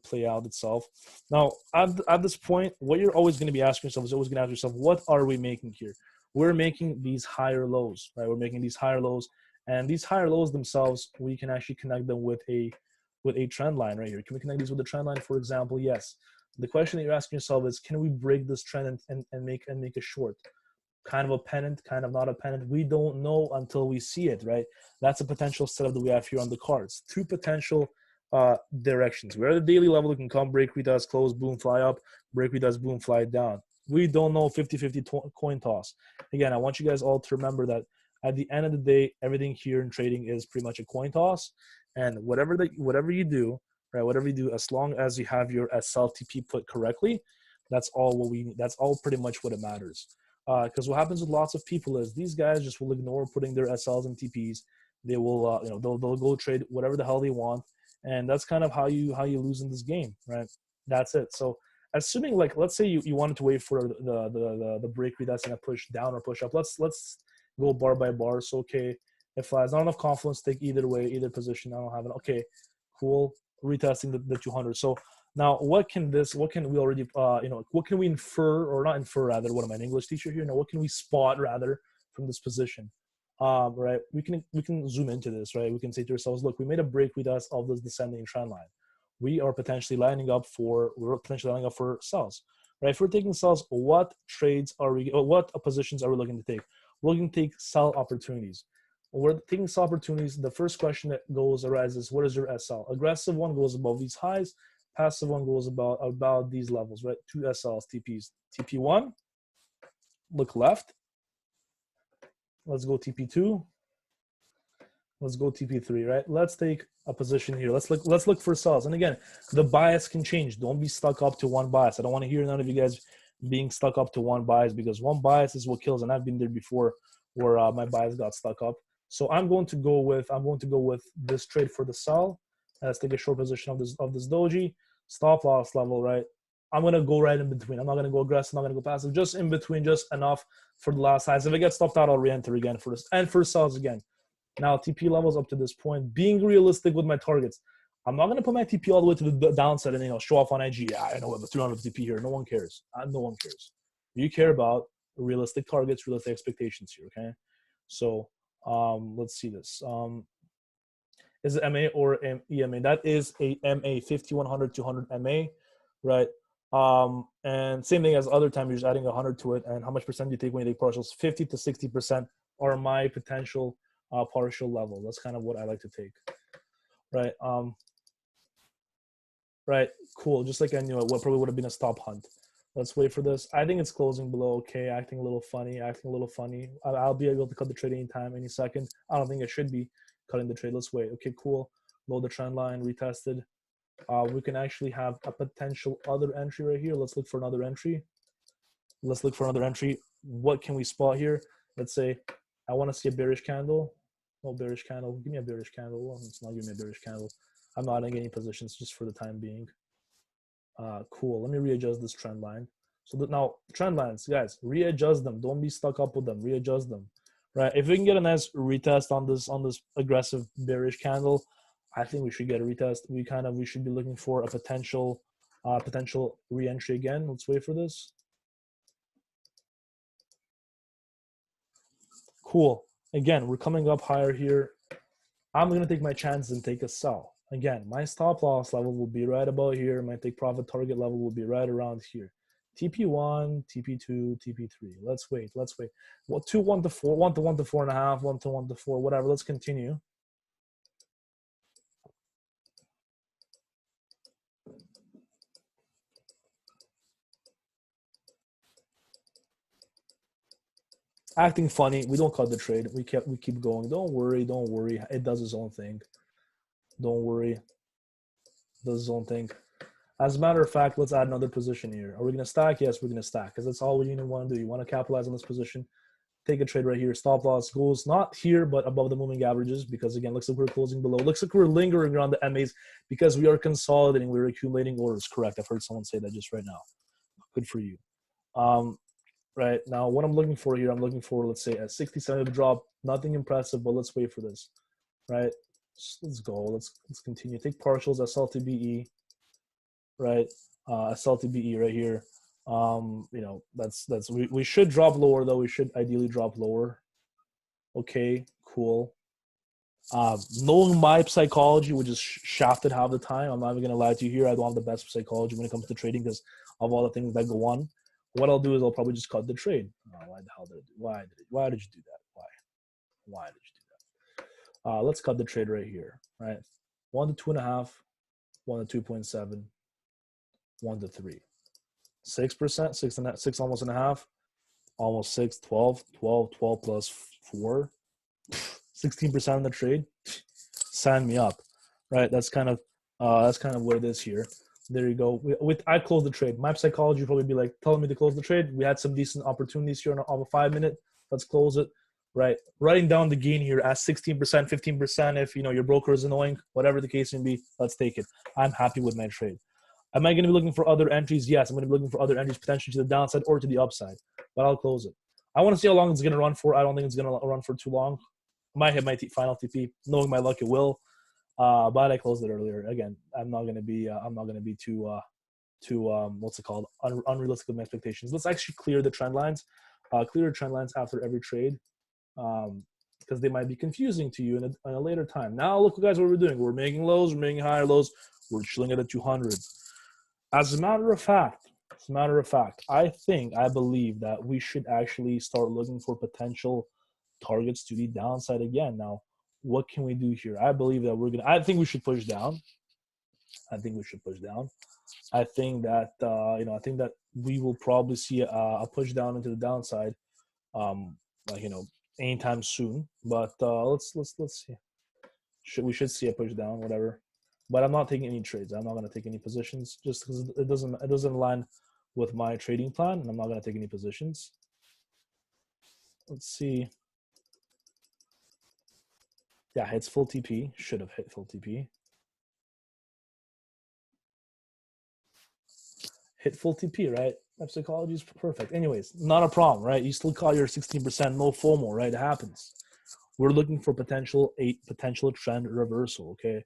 play out itself. Now at this point, what you're always going to be asking yourself is always going to ask yourself, what are we making here? We're making these higher lows, right? We're making these higher lows, and these higher lows themselves, we can actually connect them with a trend line right here. Can we connect these with a trend line, for example? Yes. The question that you're asking yourself is, can we break this trend and make a short? Kind of a pennant, kind of not a pennant. We don't know until we see it, right? That's a potential setup that we have here on the cards. Two potential directions. We're at the daily level. We can come, break retest, close, boom, fly up, break retest, boom, fly down. We don't know 50-50 coin toss. Again, I want you guys all to remember that at the end of the day, everything here in trading is pretty much a coin toss. And whatever you do, right? Whatever you do, as long as you have your SLTP put correctly, that's all that's all pretty much what it matters. Because what happens with lots of people is these guys just will ignore putting their SLs and TPs. They will, they'll go trade whatever the hell they want, and that's kind of how you lose in this game, right? That's it. So assuming, like, let's say you wanted to wait for the break read that's gonna push down or push up. Let's go bar by bar. So okay, if there's not enough confidence, take either way, either position. I don't have it. Okay, cool. Retesting the 200. So now, what can we already, what can we infer, or not infer, rather, what am I, an English teacher here? Now, what can we spot, rather, from this position? Right, we can zoom into this, right? We can say to ourselves, look, we made a break with us of this descending trend line. We're potentially lining up for sells, right? If we're taking sells, what positions are we looking to take? We're looking to take sell opportunities. When we're taking sell opportunities, the first question that arises, what is your SL? Aggressive one goes above these highs. Passive one goes about these levels, right? 2 SLs, TPs. TP1, look left. Let's go TP2. Let's go TP3, right? Let's take a position here. Let's look for sells. And again, the bias can change. Don't be stuck up to one bias. I don't want to hear none of you guys being stuck up to one bias, because one bias is what kills. And I've been there before, where my bias got stuck up. So I'm going to go with this trade for the sell. Let's take a short position of this doji. Stop loss level, right? I'm going to go right in between. I'm not going to go aggressive. I'm not going to go passive. Just in between, just enough for the last highs. If I get stopped out, I'll re-enter again for this. And for sells again. Now, TP levels up to this point. Being realistic with my targets. I'm not going to put my TP all the way to the downside and show off on IG. Yeah, I know what the 300 TP here. No one cares. No one cares. You care about realistic targets, realistic expectations here, okay? So let's see this. Is it MA or EMA? That is a MA, 50, 100, 200 MA, right? And same thing as other time, you're just adding 100 to it. And how much percent do you take when you take partials? 50 to 60% are my potential partial level. That's kind of what I like to take, right? Right, cool. Just like I knew it, what probably would have been a stop hunt. Let's wait for this. I think it's closing below. Okay, acting a little funny. I'll be able to cut the trade anytime, any second. I don't think I should be cutting the trade. Let's wait. Okay, cool. Load the trend line, retested. We can actually have a potential other entry right here. Let's look for another entry. What can we spot here? Let's say I want to see a bearish candle. No bearish candle. Give me a bearish candle. Well, it's not giving me a bearish candle. I'm not in any positions just for the time being. Cool. Let me readjust this trend line. So that now trend lines, guys, readjust them. Don't be stuck up with them. Readjust them, right? If we can get a nice retest on this aggressive bearish candle, I think we should get a retest. We should be looking for a potential re-entry again. Let's wait for this. Cool. Again, we're coming up higher here. I'm gonna take my chances and take a sell. Again, my stop loss level will be right about here. My take profit target level will be right around here. TP1, TP2, TP3. Let's wait. Well, 2, 1 to 4, 1 to 1 to 4.5, 1 to 1 to 4, whatever. Let's continue. Acting funny. We don't cut the trade. We keep going. Don't worry. It does its own thing. Don't worry. It does its own thing. As a matter of fact, let's add another position here. Are we going to stack? Yes, we're going to stack because that's all we want to do. You want to capitalize on this position. Take a trade right here. Stop loss goes not here, but above the moving averages because, again, looks like we're closing below. Looks like we're lingering around the MAs because we are consolidating. We're accumulating orders. Correct. I've heard someone say that just right now. Good for you. Right now, what I'm looking for here, I'm looking for, let's say, a 60-70 drop. Nothing impressive, but let's wait for this. Right? Let's go. Let's continue. Take partials, SLTBE. Right, SLTBE right here. You know, we should drop lower though. We should ideally drop lower. Okay, cool. Knowing my psychology, which is shafted half the time, I'm not even gonna lie to you here. I don't have the best psychology when it comes to trading because of all the things that go on. What I'll do is I'll probably just cut the trade. Oh, why the hell did it? Why did you do that? Why did you do that? Let's cut the trade right here. Right, 1 to 2.5, 1 to 2.7. 1 to 3, 6%, 6 almost and a half, almost 6, 12 plus 4, 16% on the trade. Sign me up, right? That's kind of what it is here. There you go. I closed the trade. My psychology would probably be like telling me to close the trade. We had some decent opportunities here on a 5-minute. Let's close it. Right, writing down the gain here as 16%, 15%. If your broker is annoying, whatever the case may be, let's take it. I'm happy with my trade. Am I going to be looking for other entries? Yes, I'm going to be looking for other entries potentially to the downside or to the upside, but I'll close it. I want to see how long it's going to run for. I don't think it's going to run for too long. I might hit my final TP. Knowing my luck, it will. But I closed it earlier. Again, I'm not going to be too what's it called? Unrealistic with my expectations. Let's actually clear the trend lines. Clear trend lines after every trade. Because they might be confusing to you in a later time. Now, look, guys, what we're doing. We're making lows. We're making higher lows. We're chilling at a 200. As a matter of fact, I believe that we should actually start looking for potential targets to the downside again. Now, what can we do here? I believe that I think we should push down. I think that we will probably see a push down into the downside, anytime soon. But let's see. We should see a push down, whatever. But I'm not taking any trades. I'm not going to take any positions just because it doesn't align with my trading plan, and I'm not going to take any positions. Let's see. Yeah, hits full TP. Should have hit full TP. Hit full TP, right? That psychology is perfect. Anyways, not a problem, right? You still call your 16%, no FOMO, right? It happens. We're looking for potential trend reversal, okay?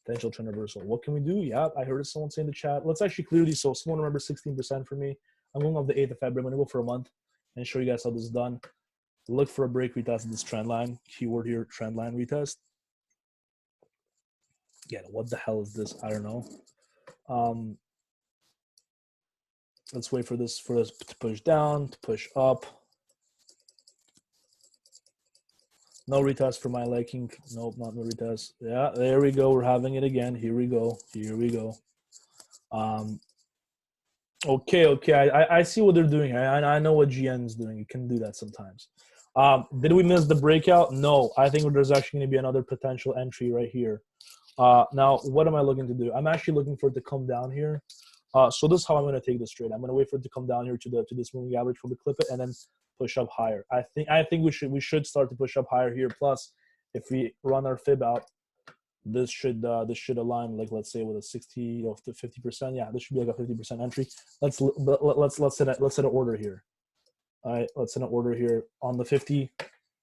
Potential trend reversal. What can we do? Yeah, I heard someone say in the chat. Let's actually clear these. So someone remember 16% for me. I'm going off the 8th of February. I'm going to go for a month and show you guys how this is done. Look for a break retest of this trend line. Keyword here, trend line retest. Again, what the hell is this? I don't know. Let's wait for this to push down, to push up. No retest for my liking. Nope, not no retest. Yeah, there we go. We're having it again. Here we go. Okay. I see what they're doing. I know what GN is doing. It can do that sometimes. Did we miss the breakout? No. I think there's actually going to be another potential entry right here. Now, what am I looking to do? I'm actually looking for it to come down here. So this is how I'm going to take this trade. I'm going to wait for it to come down here to this moving average, probably clip it, and then push up higher. I think we should start to push up higher here. Plus, if we run our fib out, This should align, like, let's say with a 60 or 50%. Yeah, this should be like a 50% entry. Let's set an order here. All right, let's set an order here on the 50.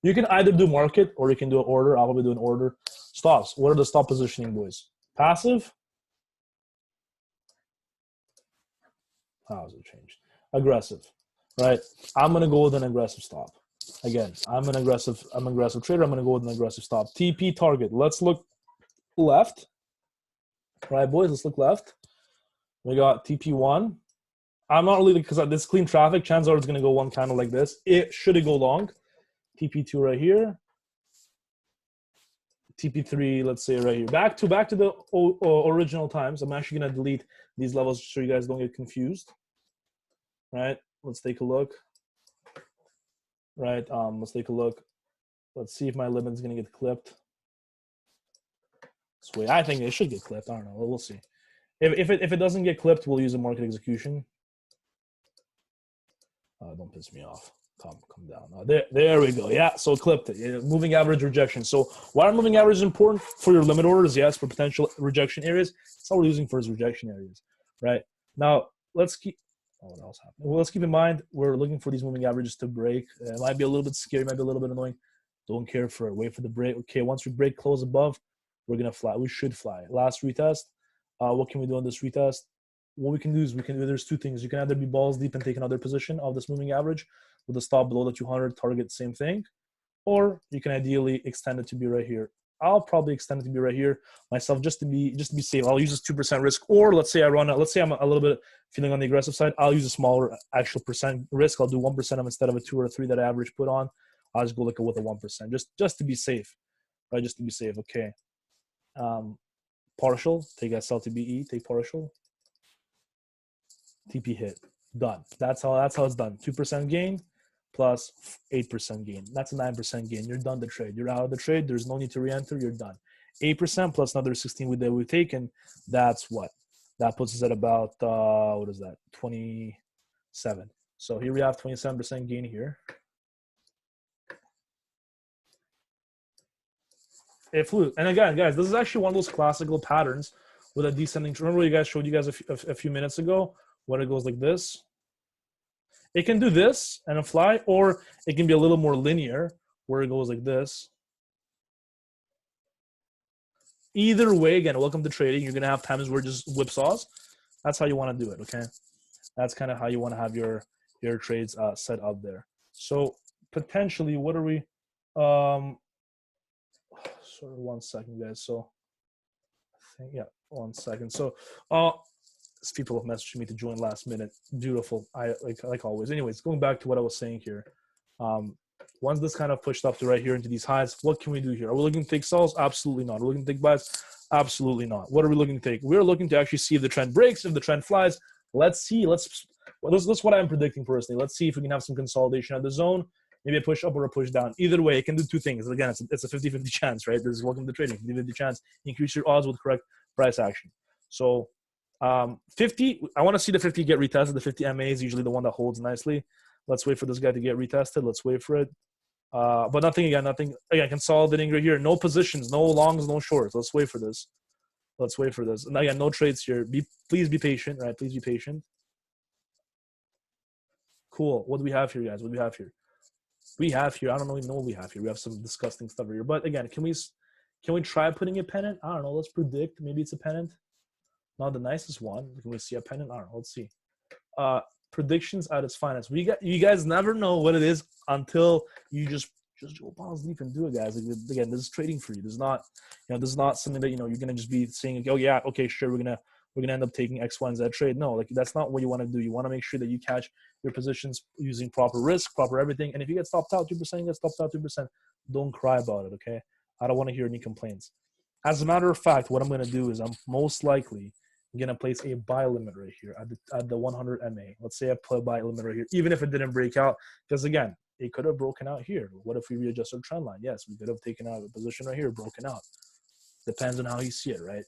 You can either do market or you can do an order. I'll probably do an order. Stops. What are the stop positioning, boys? Passive. How has it changed? Aggressive, right? I'm gonna go with an aggressive stop. Again, I'm an aggressive trader. I'm gonna go with an aggressive stop. TP target. Let's look left. All right, boys. Let's look left. We got TP1. I'm not really, because this clean traffic, chances are it's gonna go one candle like this. Should it go long? TP2 right here. TP3, let's say right here. Back to the original times. I'm actually gonna delete these levels so you guys don't get confused. Right? Let's take a look. Right? Let's take a look. Let's see if my limit's gonna get clipped. Sweet. I think it should get clipped. I don't know. We'll see. If it doesn't get clipped, we'll use a market execution. Don't piss me off. Come down. There we go. Yeah, so it clipped it. Yeah, moving average rejection. So why are moving average important for your limit orders? Yes, for potential rejection areas. That's all we're using for is rejection areas, right? Now let's keep. Oh, what else happened? Well, let's keep in mind we're looking for these moving averages to break. It might be a little bit scary, might be a little bit annoying. Don't care for it. Wait for the break. Okay, once we break close above, we're gonna fly. We should fly. Last retest. What can we do on this retest? What we can do is there's two things. You can either be balls deep and take another position of this moving average with a stop below the 200, target same thing, or you can ideally extend it to be right here. I'll probably extend it to be right here myself just to be safe. I'll use this 2% risk, or let's say I'm a little bit feeling on the aggressive side. I'll use a smaller actual percent risk. I'll do 1% instead of a 2 or a 3 that I average put on. I'll just go with a 1% just to be safe, right? Just to be safe. Okay. Partial. Take SL to BE. Take partial. TP hit. Done. That's how it's done. 2% gain plus 8% gain. That's a 9% gain. You're done the trade. You're out of the trade. There's no need to re-enter. You're done. 8% plus another 16 that we've taken. That's what? That puts us at about, what is that? 27. So here we have 27% gain here. It flew. And again, guys, this is actually one of those classical patterns with a descending. Remember what you guys showed you guys a few minutes ago? When it goes like this. It can do this and a fly, or it can be a little more linear where it goes like this. Either way, again, welcome to trading. You're gonna have times where it just whipsaws. That's how you want to do it, okay? That's kind of how you want to have your trades set up there. So potentially, what are we? Sorry, 1 second, guys. So I think, yeah, 1 second. So people have messaged me to join last minute. Beautiful. I like always. Anyways, going back to what I was saying here. Once this kind of pushed up to right here into these highs, what can we do here? Are we looking to take sells? Absolutely not. Are we looking to take buys? Absolutely not. What are we looking to take? We're looking to actually see if the trend breaks, if the trend flies. Let's see. That's what I'm predicting personally. Let's see if we can have some consolidation at the zone. Maybe a push up or a push down. Either way, it can do two things. Again, it's a 50-50 chance, right? This is welcome to trading. 50-50 chance. Increase your odds with correct price action. So 50, I want to see the 50 get retested. The 50 MA is usually the one that holds nicely. Let's wait for this guy to get retested. Let's wait for it. But nothing again, consolidating right here. No positions, no longs, no shorts. Let's wait for this. And again, no trades here. Please be patient, right? Please be patient. Cool. What do we have here, guys? I don't really know what we have here. We have some disgusting stuff here. But again, can we try putting a pennant? I don't know. Let's predict. Maybe it's a pennant. Not the nicest one. Can we see a pennant? I don't know. Let's see. Predictions at its finest. You guys never know what it is until you just go balls deep and do it, guys. Again, this is trading for you. This is not, this is not something that you're gonna just be saying, oh yeah, okay, sure, we're gonna end up taking X, Y, and Z trade. No, that's not what you want to do. You want to make sure that you catch your positions using proper risk, proper everything. And if you get stopped out 2%, you get stopped out 2%. Don't cry about it, okay? I don't want to hear any complaints. As a matter of fact, what I'm gonna do is I'm most likely going to place a buy limit right here at the 100 MA. Let's say I put a buy limit right here, even if it didn't break out, because again, it could have broken out here. What if we readjust our trend line? Yes, we could have taken out a position right here, broken out. Depends on how you see it, right?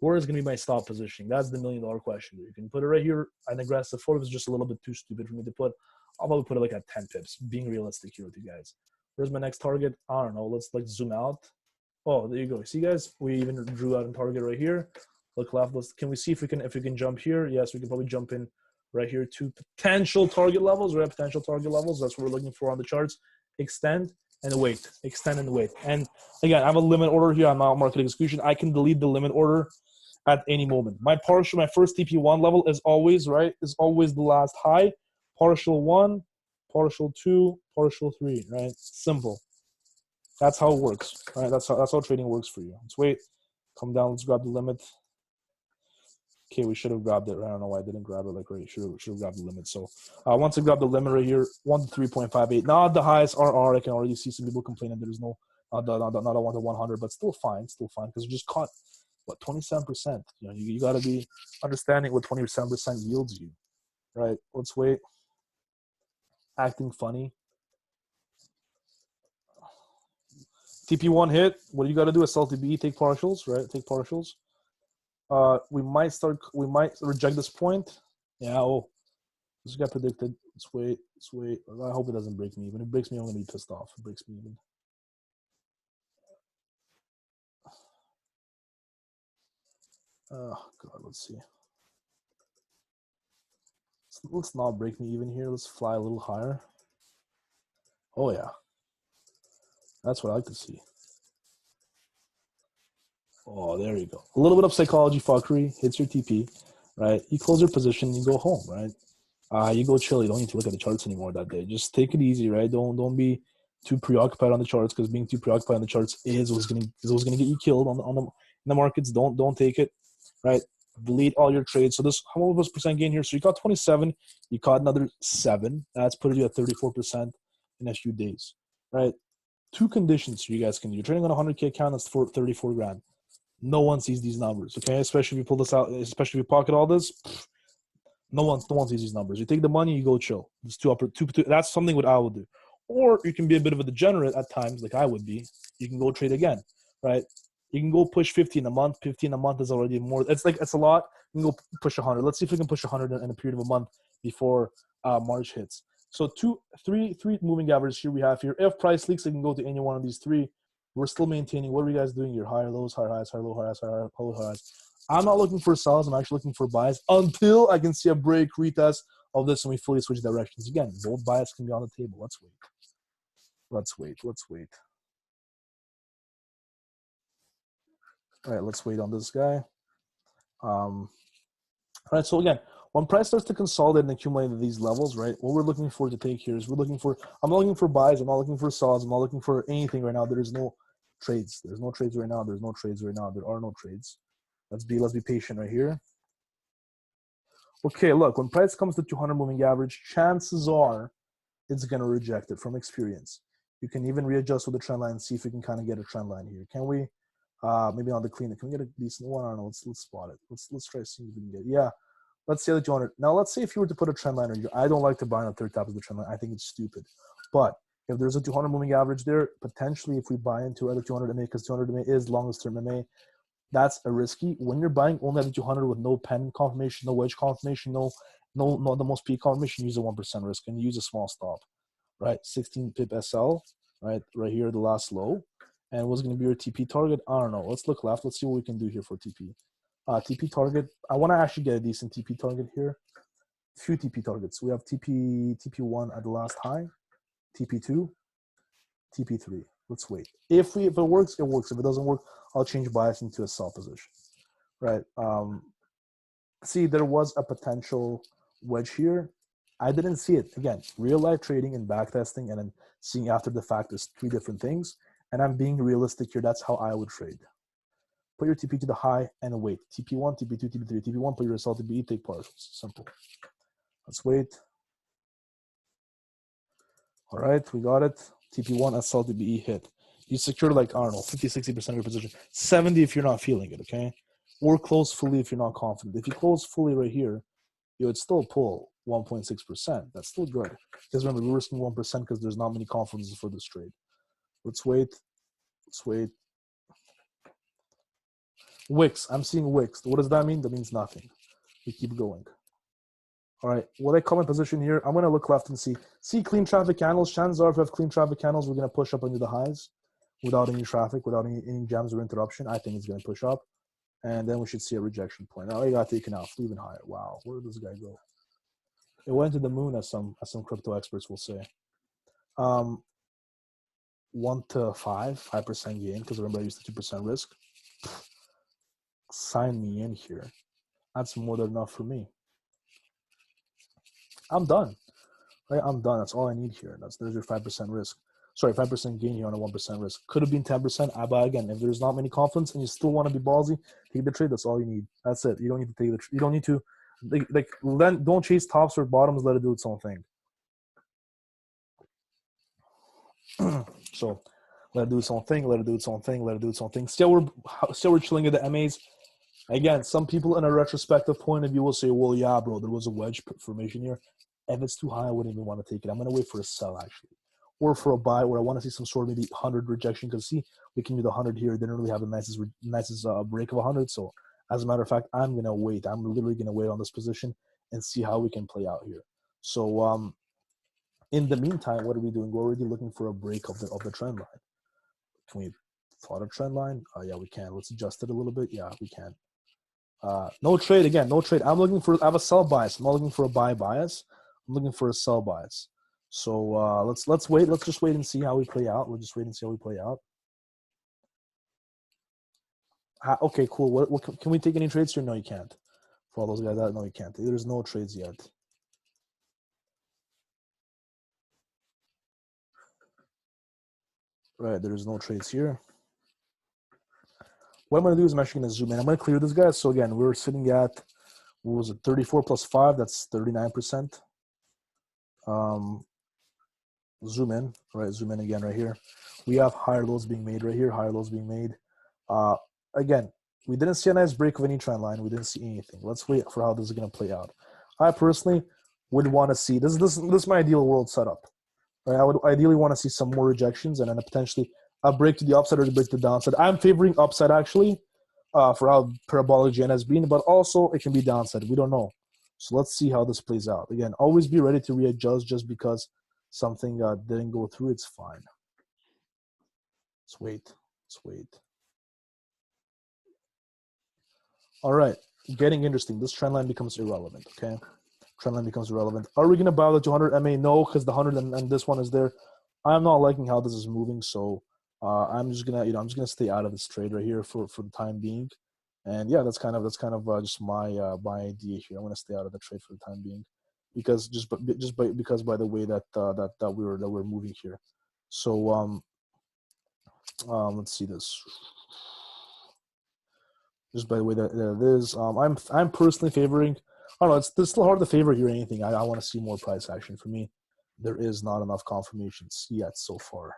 Where is going to be my stop positioning? That's the $1 million question. You can put it right here. An aggressive 4 is just a little bit too stupid for me to put. I'll probably put it like at 10 pips, being realistic here with you guys. Where's my next target? I don't know. Let's zoom out. Oh, there you go. See, guys, we even drew out a target right here. Look left. Can we see if we can jump here? Yes, we can probably jump in right here to potential target levels. Right, potential target levels. That's what we're looking for on the charts. Extend and wait. Extend and wait. And again, I have a limit order here. I'm not market execution. I can delete the limit order at any moment. My partial, my first TP1 level is always right. Is always the last high. Partial 1, partial 2, partial 3. Right. Simple. That's how it works, right? That's how trading works for you. Let's wait. Come down. Let's grab the limit. Okay, we should have grabbed it. I don't know why I didn't grab it. Like right, should have grabbed the limit. So once I grab the limit right here, 1 to 3.58. Not the highest RR. I can already see some people complaining there's no not a 1 to 100, but still fine because you just caught what 27%. You know, you got to be understanding what 27% yields you, right? Let's wait. Acting funny. TP1 hit. What do you got to do? SLTB, take partials, right? Take partials. We might reject this point. Yeah, oh, this got predicted. Let's wait. I hope it doesn't break me even. If it breaks me, I'm going to be pissed off. It breaks me even. Oh, God, let's see. Let's not break me even here. Let's fly a little higher. Oh, yeah. That's what I like to see. Oh, there you go. A little bit of psychology fuckery hits your TP, right? You close your position, you go home, right? You go chill. You don't need to look at the charts anymore that day. Just take it easy, right? Don't be too preoccupied on the charts, because being too preoccupied on the charts is what's gonna get you killed in the markets. Don't take it, right? Delete all your trades. So this, how much was percent gain here? So you got 27. You caught another 7. That's putting you at 34% in a few days, right? 2 conditions you guys can do. You're trading on a 100K account. That's for 34 grand. No one sees these numbers, okay? Especially if you pull this out, especially if you pocket all this. No one sees these numbers. You take the money, you go chill. It's two. That's something what I would do. Or you can be a bit of a degenerate at times, like I would be. You can go trade again, right? You can go push 50 in a month. 50 in a month is already more. It's a lot. You can go push 100. Let's see if we can push 100 in a period of a month before March hits. So three moving averages here we have here. If price leaks, it can go to any one of these 3. We're still maintaining. What are you guys doing? Your higher lows, higher highs, higher low, higher highs, higher low highs. I'm not looking for sells. I'm actually looking for buys until I can see a break, retest of this, and we fully switch directions. Again, both buys can be on the table. Let's wait. All right, let's wait on this guy. All right, so again, when price starts to consolidate and accumulate at these levels, right, what we're looking for to take here is I'm not looking for buys. I'm not looking for sells. I'm not looking for anything right now. There's no trades. There's no trades right now. There are no trades. Let's be patient right here. Okay, look, when price comes to 200 moving average, chances are it's going to reject it from experience. You can even readjust with the trend line and see if we can kind of get a trend line here. Can we? Maybe on the clean it. Can we get a decent one? I don't know. Let's spot it. Let's try to see if we can get. Yeah, let's say the 200. Now let's say if you were to put a trend line, I don't like to buy on the third top of the trend line. I think it's stupid. But if there's a 200 moving average there, potentially if we buy into other 200 MA, because 200 MA is longest term MA, that's a risky. When you're buying only at the 200 with no pen confirmation, no wedge confirmation, no the most peak confirmation, use a 1% risk and use a small stop, right? 16 pip SL, right here, the last low. And what's going to be your TP target? I don't know. Let's look left. Let's see what we can do here for TP. TP target. I want to actually get a decent TP target here. Few TP targets. We have TP1 at the last high, TP2, TP3. Let's wait. If it works, it works. If it doesn't work, I'll change bias into a sell position, right? See, there was a potential wedge here. I didn't see it. Again, real life trading and backtesting and then seeing after the fact is 3 different things. And I'm being realistic here. That's how I would trade. Put your TP to the high and wait. TP1, TP2, TP3, TP1, put your SLTB, take partials. Simple. Let's wait. All right, we got it. TP1, SLTB hit. You secure like, I don't know, 50, 60% of your position. 70 if you're not feeling it, okay? Or close fully if you're not confident. If you close fully right here, you would still pull 1.6%. That's still good. Because remember, we're risking 1% because there's not many confidences for this trade. Let's wait. Wicks. I'm seeing wicks. What does that mean? That means nothing. We keep going. All right. What I call my position here, I'm going to look left and see clean traffic candles. Chances are if we have clean traffic candles, we're going to push up into the highs. without any traffic, without any jams or interruption, I think it's going to push up. And then we should see a rejection point. Now it got taken out, flew even higher. Wow, where did this guy go? It went to the moon, as some crypto experts will say. 1 to 5% gain, because remember I used the 2% risk. Sign me in here. That's more than enough for me. I'm done. Right, I'm done. That's all I need here. There's your 5% risk. Sorry, 5% gain here on a 1% risk. Could have been 10%. But again, if there's not many confidence and you still want to be ballsy, take the trade. That's all you need. That's it. You don't need to take the. You don't need to, then don't chase tops or bottoms. Let it do its own thing. So, let it do its own thing. Let it do its own thing. Let it do its own thing. Still, we're chilling at the MAs. Again, some people in a retrospective point of view will say, "Well, yeah, bro, there was a wedge formation here. If it's too high, I wouldn't even want to take it. I'm going to wait for a sell, actually. Or for a buy where I want to see some sort of maybe 100 rejection. Because, see, we can do the 100 here. It didn't really have the nicest break of 100. So, as a matter of fact, I'm going to wait. I'm literally going to wait on this position and see how we can play out here. So, in the meantime, what are we doing? We're already looking for a break of the trend line. Can we plot a trend line? Yeah, we can. Let's adjust it a little bit. Yeah, we can. No trade again. No trade. I have a sell bias. I'm not looking for a buy bias. I'm looking for a sell bias. So let's wait. Let's just wait and see how we play out. We'll just wait and see how we play out. Okay, cool. What can we take any trades here? No, you can't. For all those guys out, no, you can't. There's no trades yet. Right, there's no trades here. What I'm going to do is I'm actually going to zoom in. I'm going to clear this guy. So again, we're sitting at, what was it, 34 plus 5? That's 39%. Zoom in, right? Zoom in again right here. We have higher lows being made right here. Higher lows being made. Again, we didn't see a nice break of any trend line. We didn't see anything. Let's wait for how this is going to play out. I personally would want to see this is my ideal world setup. Right? I would ideally want to see some more rejections and then potentially a break to the upside or a break to the downside. I'm favoring upside actually for how parabolic GN has been, but also it can be downside. We don't know. So let's see how this plays out. Again, always be ready to readjust just because something didn't go through. It's fine. Let's wait. Let's wait. All right. Getting interesting. This trend line becomes irrelevant, okay? Trend line becomes irrelevant. Are we going to buy the 200 MA? No, because the 100 and this one is there. I'm not liking how this is moving, so I'm just gonna, I'm just gonna stay out of this trade right here for the time being. And yeah, that's kind of just my idea here. I want to stay out of the trade for the time being, because because by the way that we're moving here. So let's see this. Just by the way that it is, I'm personally favoring. I don't know. It's still hard to favor here or anything. I want to see more price action. For me, there is not enough confirmations yet so far.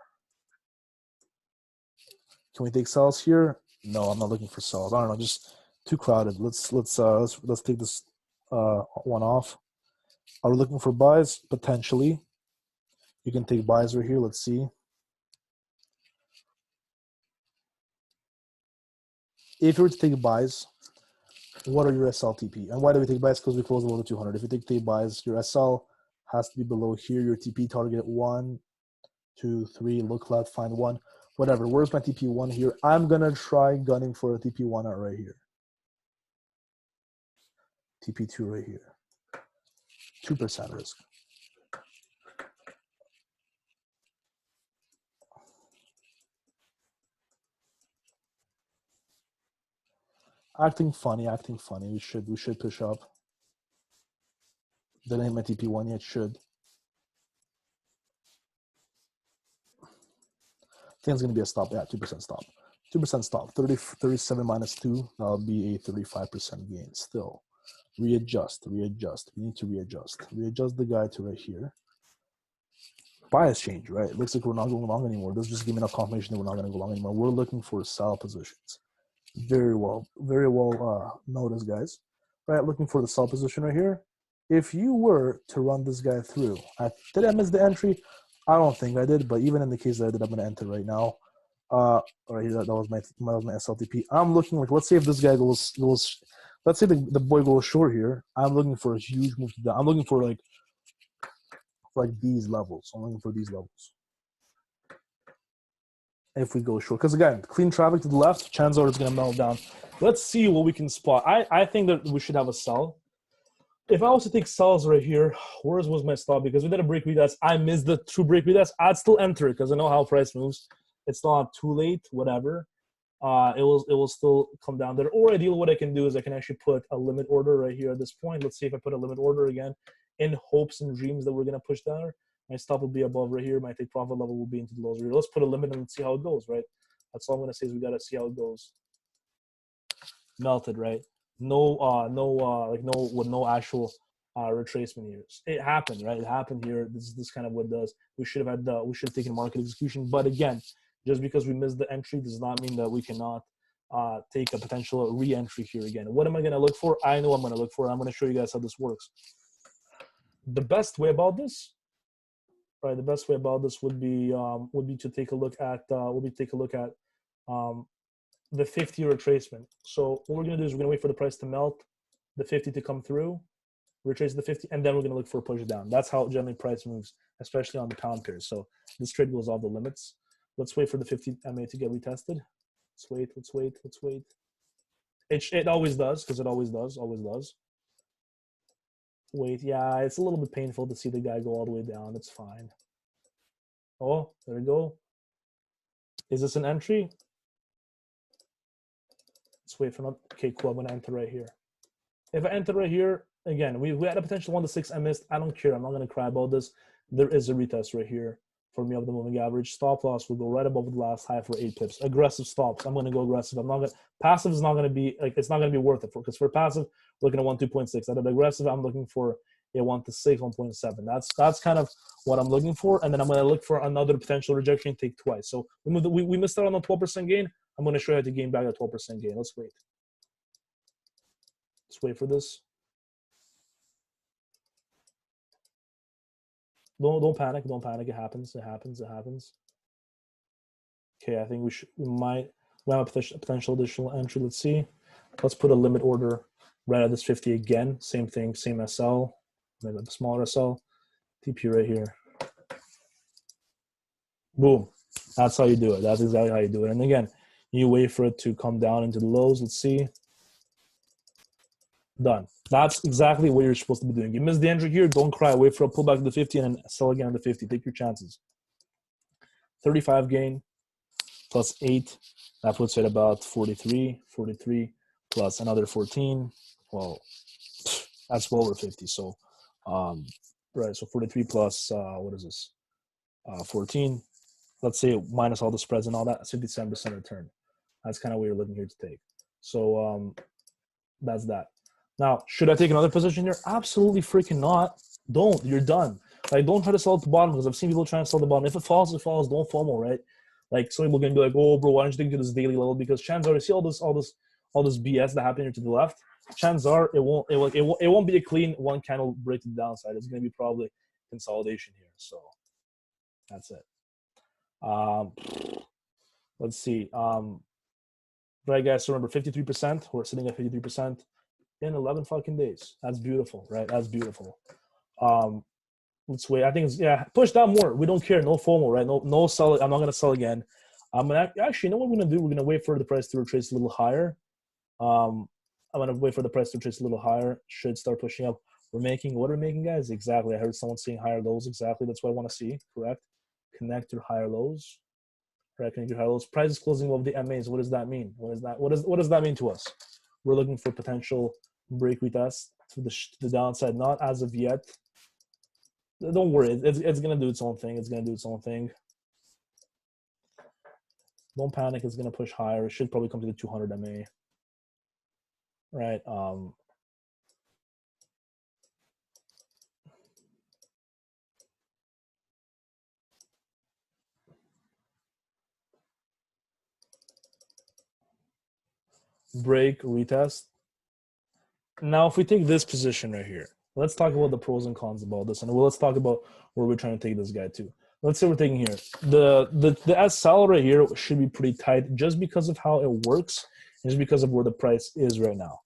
Can we take sells here? No, I'm not looking for sells. I don't know. Just too crowded. Let's take this one off. Are we looking for buys? Potentially. You can take buys right here. Let's see. If you were to take buys, what are your SLTP? And why do we take buys? Because we close below the 200. If you take buys, your SL has to be below here. Your TP target 1, 2, 3. Look left, find 1. Whatever. Where's my TP1 here? I'm going to try gunning for a TP1 out right here. TP2 right here. 2% risk. Acting funny. We should push up. Didn't hit my TP1 yet. Should. I think it's going to be a stop. Yeah, 2% stop. 2% stop. 37 minus 2. That'll be a 35% gain. Still. Readjust. We need to readjust. Readjust the guy to right here. Bias change, right? It looks like we're not going long anymore. This just gave me enough confirmation that we're not going to go long anymore. We're looking for sell positions. Very well noticed, guys. Right, looking for the sell position right here. If you were to run this guy through, did I miss the entry? I don't think I did, but even in the case that I did, I'm going to enter right now. Right here, that was my SLTP. I'm looking like, let's say if this guy goes. Let's say the boy goes short here. I'm looking for a huge move to down. I'm looking for like these levels. I'm looking for these levels. if we go short. Because again, clean traffic to the left, chances are it's going to melt down. Let's see what we can spot. I think that we should have a sell. If I was to take sells right here, where was my stop? Because we did a break retest. I missed the true break retest. I'd still enter it because I know how price moves. It's not too late, whatever. It will still come down there. Or ideally, what I can do is I can actually put a limit order right here at this point. Let's see if I put a limit order again in hopes and dreams that we're going to push down. My stop will be above right here. My take profit level will be into the lows right here. Let's put a limit and see how it goes, right? That's all I'm going to say is we got to see how it goes. Melted, right? No actual retracement here. It happened, right? It happened here. This is kind of what it does. We should have taken market execution. But again, just because we missed the entry does not mean that we cannot take a potential re-entry here again. What am I going to look for? I know I'm going to look for. I'm going to show you guys how this works. The best way about this, right? The best way about this would be to take a look at the 50 retracement. So what we're going to do is we're going to wait for the price to melt, the 50 to come through, retrace the 50, and then we're going to look for a push down. That's how generally price moves, especially on the pound pairs. So this trade goes off the limits. Let's wait for the 50 MA to get retested. Let's wait. It always does, because it always does. Wait, yeah, it's a little bit painful to see the guy go all the way down. It's fine. Oh, there we go. Is this an entry? Let's wait for another. Okay, cool. I'm going to enter right here. If I enter right here, again, we had a potential 1 to 6 I missed. I don't care. I'm not going to cry about this. There is a retest right here for me of the moving average. Stop loss will go right above the last high for 8 pips. Aggressive stops. I'm going to go aggressive. I'm not going to. Passive is not going to be like, it's not going to be worth it because for passive, we're looking at 1 2.6. Out of aggressive, I'm looking for a 1 to 6 1.7. That's kind of what I'm looking for. And then I'm going to look for another potential rejection take twice. So we missed out on a 12% gain. I'm going to show you how to gain back a 12% gain. Let's wait. Let's wait for this. Don't panic. Don't panic. It happens. Okay, I think we might have a potential additional entry. Let's see. Let's put a limit order right at this 50 again. Same thing, same SL. Maybe the smaller SL. TP right here. Boom. That's how you do it. That's exactly how you do it. And again, you wait for it to come down into the lows. Let's see. Done. That's exactly what you're supposed to be doing. You missed the entry here, don't cry. Wait for a pullback to the 50 and then sell again on the 50. Take your chances. 35 gain plus 8. That puts it about 43. 43 plus another 14. Well, that's well over 50. So, right. So 43 plus, what is this? 14. Let's say minus all the spreads and all that, 57% return. That's kind of what you're looking here to take. So, that's that. Now, should I take another position here? Absolutely freaking not. Don't. You're done. Like, don't try to sell at the bottom because I've seen people trying to sell at the bottom. If it falls, it falls. Don't FOMO, right? Like, some people are gonna be like, "Oh, bro, why don't you take it to this daily level?" Because chances are, you see all this BS that happened here to the left. Chances are, it won't be a clean one candle break to the downside. It's gonna be probably consolidation here. So, that's it. Let's see. Right, guys. So remember, 53%. We're sitting at 53%. In 11 fucking days. That's beautiful, right? That's beautiful. Let's wait. I think it's push down more. We don't care. No FOMO, right? No sell. I'm not gonna sell again. I'm gonna actually, you know what we're gonna do? We're gonna wait for the price to retrace a little higher. I'm gonna wait for the price to retrace a little higher. Should start pushing up. What are we making, guys? Exactly. I heard someone saying higher lows. Exactly. That's what I want to see. Correct. Connect your higher lows. Right. Connect your higher lows. Price is closing above the MAs. What does that mean? What does that mean to us? We're looking for potential break retest to the downside. Not as of yet. Don't worry. It's going to do its own thing. Don't panic. It's going to push higher. It should probably come to the 200 MA. Right. Break, retest. Now, if we take this position right here, let's talk about the pros and cons about this, and let's talk about where we're trying to take this guy to. Let's say we're taking here. The SL right here should be pretty tight just because of how it works, and just because of where the price is right now.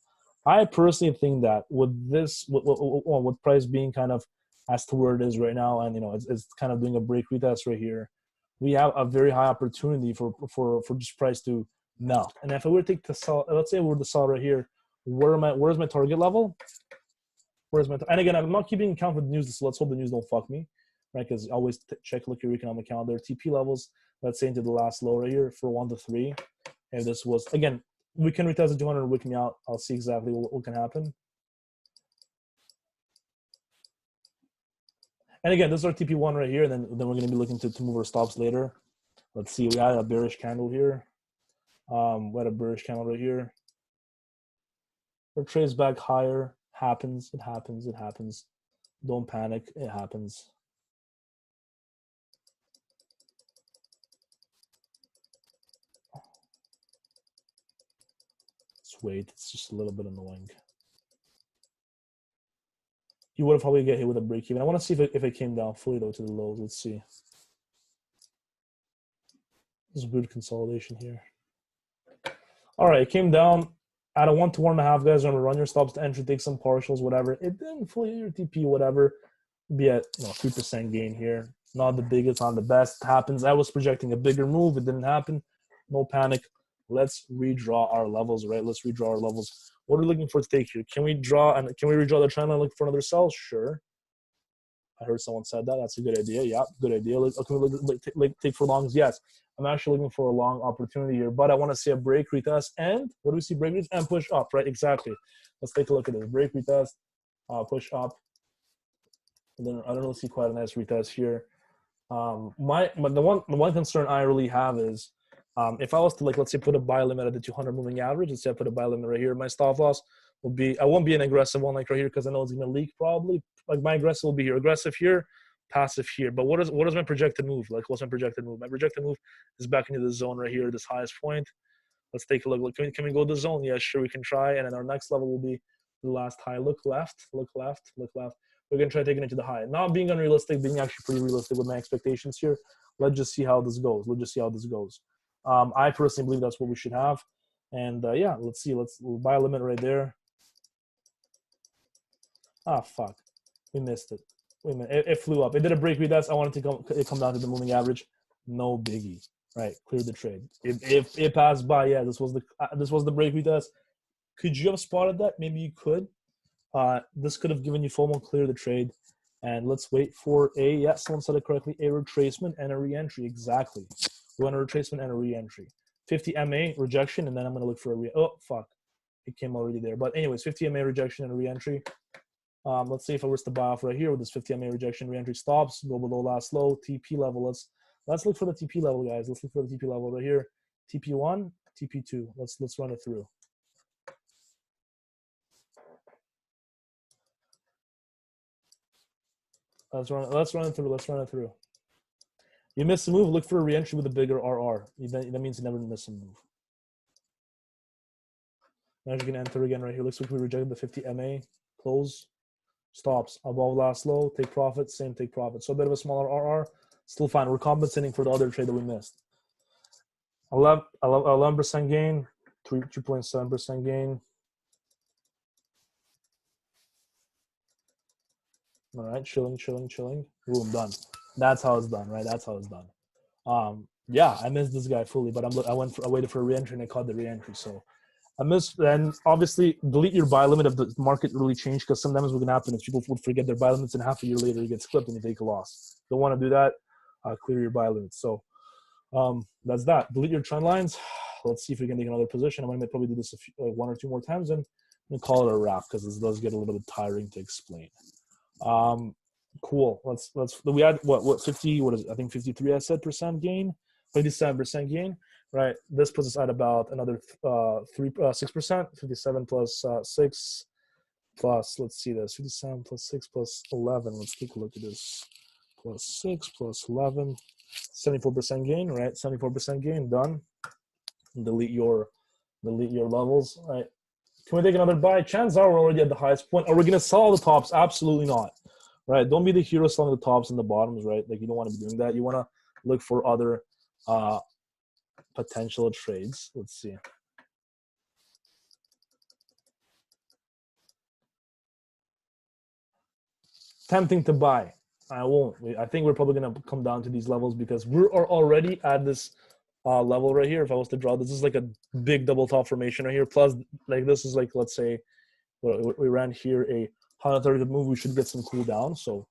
I personally think that with price being kind of as to where it is right now, and it's kind of doing a break retest right here, we have a very high opportunity for this price to melt. And if I were to sell, let's say we were to sell right here, where's my target level? And again, I'm not keeping account with the news, so let's hope the news don't fuck me, right? Because always look your economic calendar. TP levels, let's say into the last low right here for 1 to 3. And this was, again, we can retest the 200, wake me out. I'll see exactly what can happen. And again, this is our TP1 right here, and then we're going to be looking to move our stops later. Let's see, we had a bearish candle here. We had a bearish candle right here. Or trades back higher. Happens, it happens, it happens. Don't panic, it happens. Let's wait, it's just a little bit annoying. You would have probably get hit with a break even. I want to see if it came down fully though to the lows. Let's see. This is weird consolidation here. All right, it came down at a 1 to 1.5, guys. Remember, run your stops to entry, take some partials, whatever. It didn't fully hit your TP, whatever. Be at 3% gain here. Not the biggest, not the best. It happens. I was projecting a bigger move. It didn't happen. No panic. Let's redraw our levels, right? Let's redraw our levels. What are we looking for to take here? Can we redraw the trend line, look for another sell? Sure. I heard someone said that. That's a good idea. Yeah, good idea. Can we take for longs? Yes. I'm actually looking for a long opportunity here, but I want to see a break retest and what do we see? Break retest and push up, right? Exactly. Let's take a look at this. Break retest, push up. And then I don't really see quite a nice retest here. But the one concern I really have is if I was to let's say put a buy limit at the 200 moving average, let's say I put a buy limit right here, my stop loss will be, I won't be an aggressive one like right here because I know it's going to leak probably. Like my aggressive will be here, aggressive here, passive here. But what is my projected move? Like what's my projected move? My projected move is back into the zone right here, this highest point. Let's take a look. Can we go to the zone? Yeah, sure, we can try. And then our next level will be the last high. Look left, look left, look left. We're going to try taking it to the high. Not being unrealistic, being actually pretty realistic with my expectations here. Let's just see how this goes. I personally believe that's what we should have. And yeah, let's see. We'll buy a limit right there. Ah, fuck. We missed it. Wait a minute. It flew up. It did a break retest. I wanted to come down to the moving average. No biggie. Right. Clear the trade. If it passed by, yeah, this was the break retest. Could you have spotted that? Maybe you could. This could have given you FOMO, clear the trade. And let's wait for someone said it correctly, a retracement and a re-entry. Exactly. We want a retracement and a re-entry. 50 MA rejection, and then I'm going to look for oh, fuck. It came already there. But anyways, 50 MA rejection and a re-entry. Let's see if I was to buy off right here with this 50 MA rejection, re-entry stops, go below last low, TP level. Let's look for the TP level, guys. Let's look for the TP level right here. TP1, TP2. Let's run it through. Let's run it through. You miss a move, look for a re-entry with a bigger RR. That means you never miss a move. Now you can enter again right here. Looks like we rejected the 50 MA. Close. Stops. Above last low. Take profit. Same take profit. So a bit of a smaller RR. Still fine. We're compensating for the other trade that we missed. 11% gain. 2.7% gain. All right, chilling. Boom, done. That's how it's done, right? That's how it's done. Yeah, I missed this guy fully, but I waited for a re-entry and I caught the re-entry. So I missed. And obviously, delete your buy limit if the market really changed, because sometimes what can happen is people would forget their buy limits and half a year later it gets clipped and you take a loss. Don't want to do that. Clear your buy limits. So that's that. Delete your trend lines. Let's see if we can take another position. I'm going to probably do this one or two more times and call it a wrap, because this does get a little bit tiring to explain. Cool. We had what 50, what is it? I think 53 I said percent gain, 57% gain, right? This puts us at about another 6%, 57 plus 6 plus, let's see this, 57 plus 6 plus 11. Let's take a look at this. Plus 6 plus 11, 74% gain, right? 74% gain, done. Delete your levels, right? Can we take another buy? Chances are we're already at the highest point. Are we going to sell the tops? Absolutely not. Right? Don't be the hero selling the tops and the bottoms, right? Like, you don't want to be doing that. You want to look for other potential trades. Let's see. Tempting to buy. I won't. I think we're probably going to come down to these levels because we're already at this level right here. If I was to draw, this is like a big double top formation right here. Plus, like this is like, let's say, we ran here a 130 move. We should get some cool down. So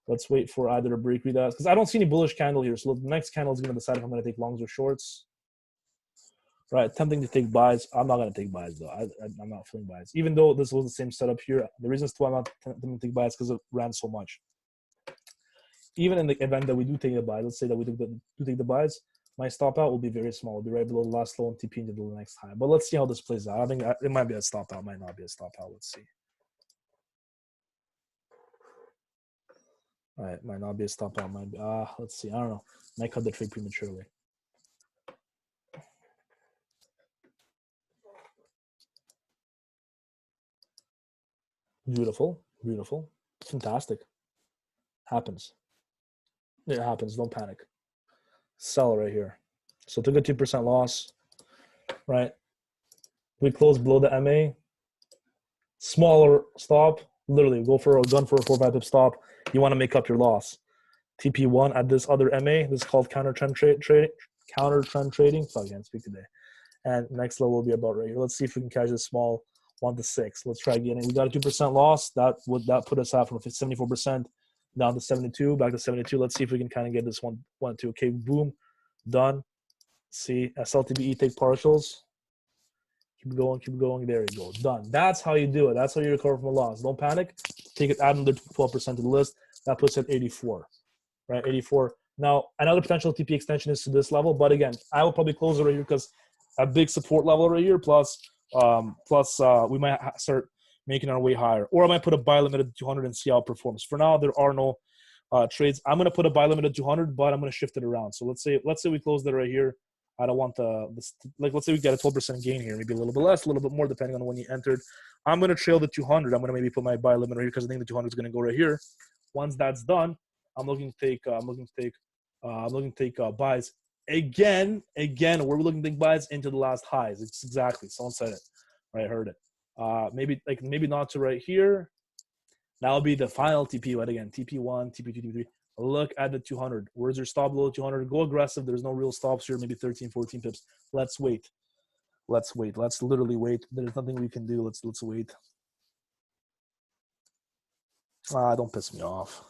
let's wait for either a break read because I don't see any bullish candle here. So the next candle is going to decide if I'm going to take longs or shorts. Right, tempting to take buys. I'm not going to take buys though. I'm not feeling buys. Even though this was the same setup here, the reasons why I'm not tempting to take buys because it ran so much. Even in the event that we do take the buy, let's say that we do take the buys, my stop out will be very small. It'll be right below the last low and TP into the next high. But let's see how this plays out. I think it might be a stop out, might not be a stop out. Let's see. All right, might not be a stop out. Might be. Let's see. I don't know. Might cut the trade prematurely. Beautiful, beautiful, fantastic. Happens. It happens. Don't panic. Sell right here. So took a 2% loss, right? We close below the MA. Smaller stop. Literally, go for a gun for a 4-5 pip stop. You want to make up your loss. TP1 at this other MA. This is called counter trend trading. Counter trend trading. So I can't speak today. And next level will be about right here. Let's see if we can catch this small 1 to 6. Let's try again. We got a 2% loss. That put us out from 74% down to 72, back to 72. Let's see if we can kind of get this 1 2. Okay, boom, done. See, SLTBE take partials. Keep going. There you go. Done. That's how you do it. That's how you recover from a loss. Don't panic. Take it, add another 12% to the list. That puts it at 84, right? 84. Now, another potential TP extension is to this level, but again, I will probably close it right here because a big support level right here. Plus, we might start making our way higher, or I might put a buy limit at 200 and see how it performs. For now, there are no trades. I'm going to put a buy limit at 200, but I'm going to shift it around. So let's say we close that right here. I don't want let's say we get a 12% gain here, maybe a little bit less, a little bit more, depending on when you entered. I'm going to trail the 200. I'm going to maybe put my buy limit right here because I think the 200 is going to go right here. Once that's done, I'm looking to take buys again. We're looking to take buys into the last highs. It's exactly. Someone said it. Right, I heard it. Maybe not to right here. That'll be the final TP. But again, TP1, TP2, TP3. Look at the 200. Where's your stop below 200? Go aggressive. There's no real stops here. Maybe 13, 14 pips. Let's wait. Let's literally wait. There's nothing we can do. Let's wait. Don't piss me off.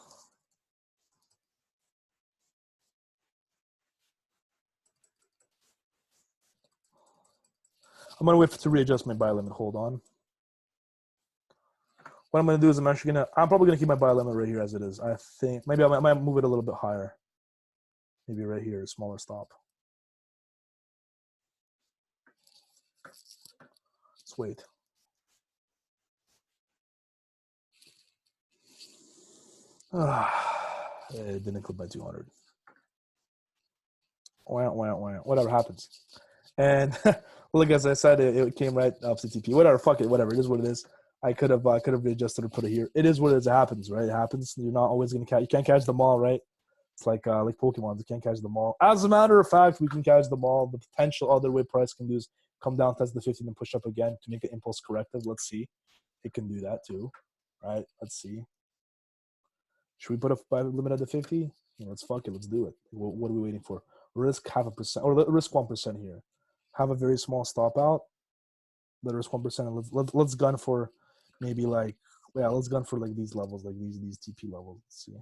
I'm gonna wait to readjust my buy limit. Hold on. What I'm gonna do is I'm probably gonna keep my buy limit right here as it is. I think maybe I might move it a little bit higher. Maybe right here, a smaller stop. Let's wait. It didn't clip my 200. Whatever happens. And look, as I said, it came right up to TP. Whatever, fuck it, whatever. It is what it is. I could have readjusted or put it here. It is what it is. It happens, right? It happens. You're not always gonna catch. You can't catch them all, right? It's like Pokemon. You can't catch them all. As a matter of fact, we can catch them all. The potential other way price can do is come down, test the 50, and push up again to make an impulse corrective. Let's see. It can do that too, right? Let's see. Should we put a buy limit at the 50? Let's fuck it. Let's do it. What are we waiting for? Risk 0.5% or risk 1% here. Have a very small stop out. Let risk 1%. And let's gun for maybe let's gun for like these levels, like these TP levels. Let's see.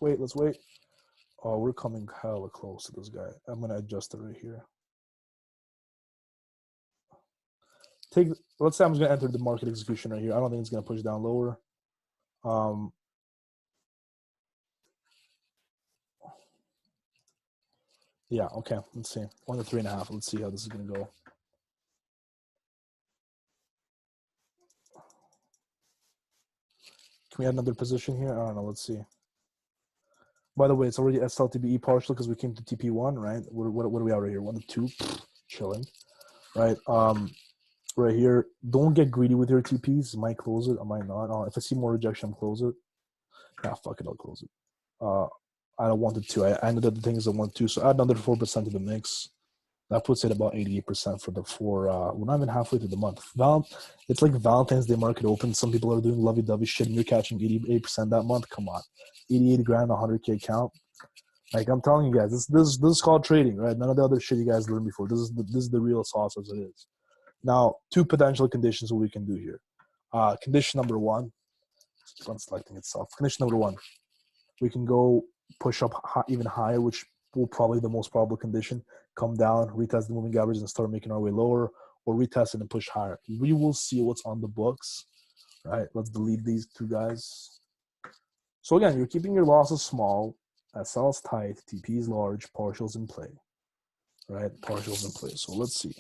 Let's wait. Oh, we're coming hella close to this guy. I'm gonna adjust it right here. Let's say I'm just gonna enter the market execution right here. I don't think it's gonna push down lower. Yeah, okay. Let's see. 1 to 3.5. Let's see how this is gonna go. Can we add another position here? I don't know. Let's see. By the way, it's already SLTBE partial because we came to TP1, right? What are we at right here? 1 to 2. Chilling. Right. Right here. Don't get greedy with your TPs. Might close it. I might not. If I see more rejection, close it. Yeah, fuck it. I'll close it. I don't want it to. I ended up the things I want to. So add another 4% to the mix. That puts it about 88% we're not even halfway through the month. It's like Valentine's Day market open. Some people are doing lovey-dovey shit and you're catching 88% that month. Come on. 88 grand, 100K account. Like I'm telling you guys, this is called trading, right? None of the other shit you guys learned before. This is the real sauce as it is. Now, two potential conditions what we can do here. Condition number one, keep on selecting itself. Condition number one, we can go push up even higher, which will probably the most probable condition. Come down, retest the moving average, and start making our way lower, or retest it and push higher. We will see what's on the books, right? Let's delete these two guys. So again, you're keeping your losses small, SL is tight, TP is large, partials in play, right? Partials in play. So let's see.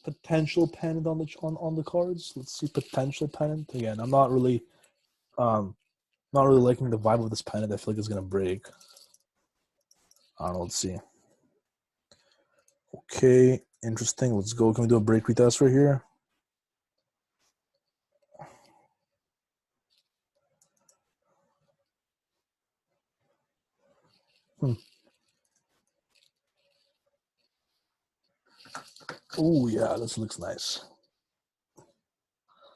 Potential pennant on the cards. Let's see potential pennant. Again, I'm not really liking the vibe of this pennant. I feel like it's gonna break. I don't know. Let's see. Okay, interesting. Let's go. Can we do a break retest right here? Oh yeah, this looks nice.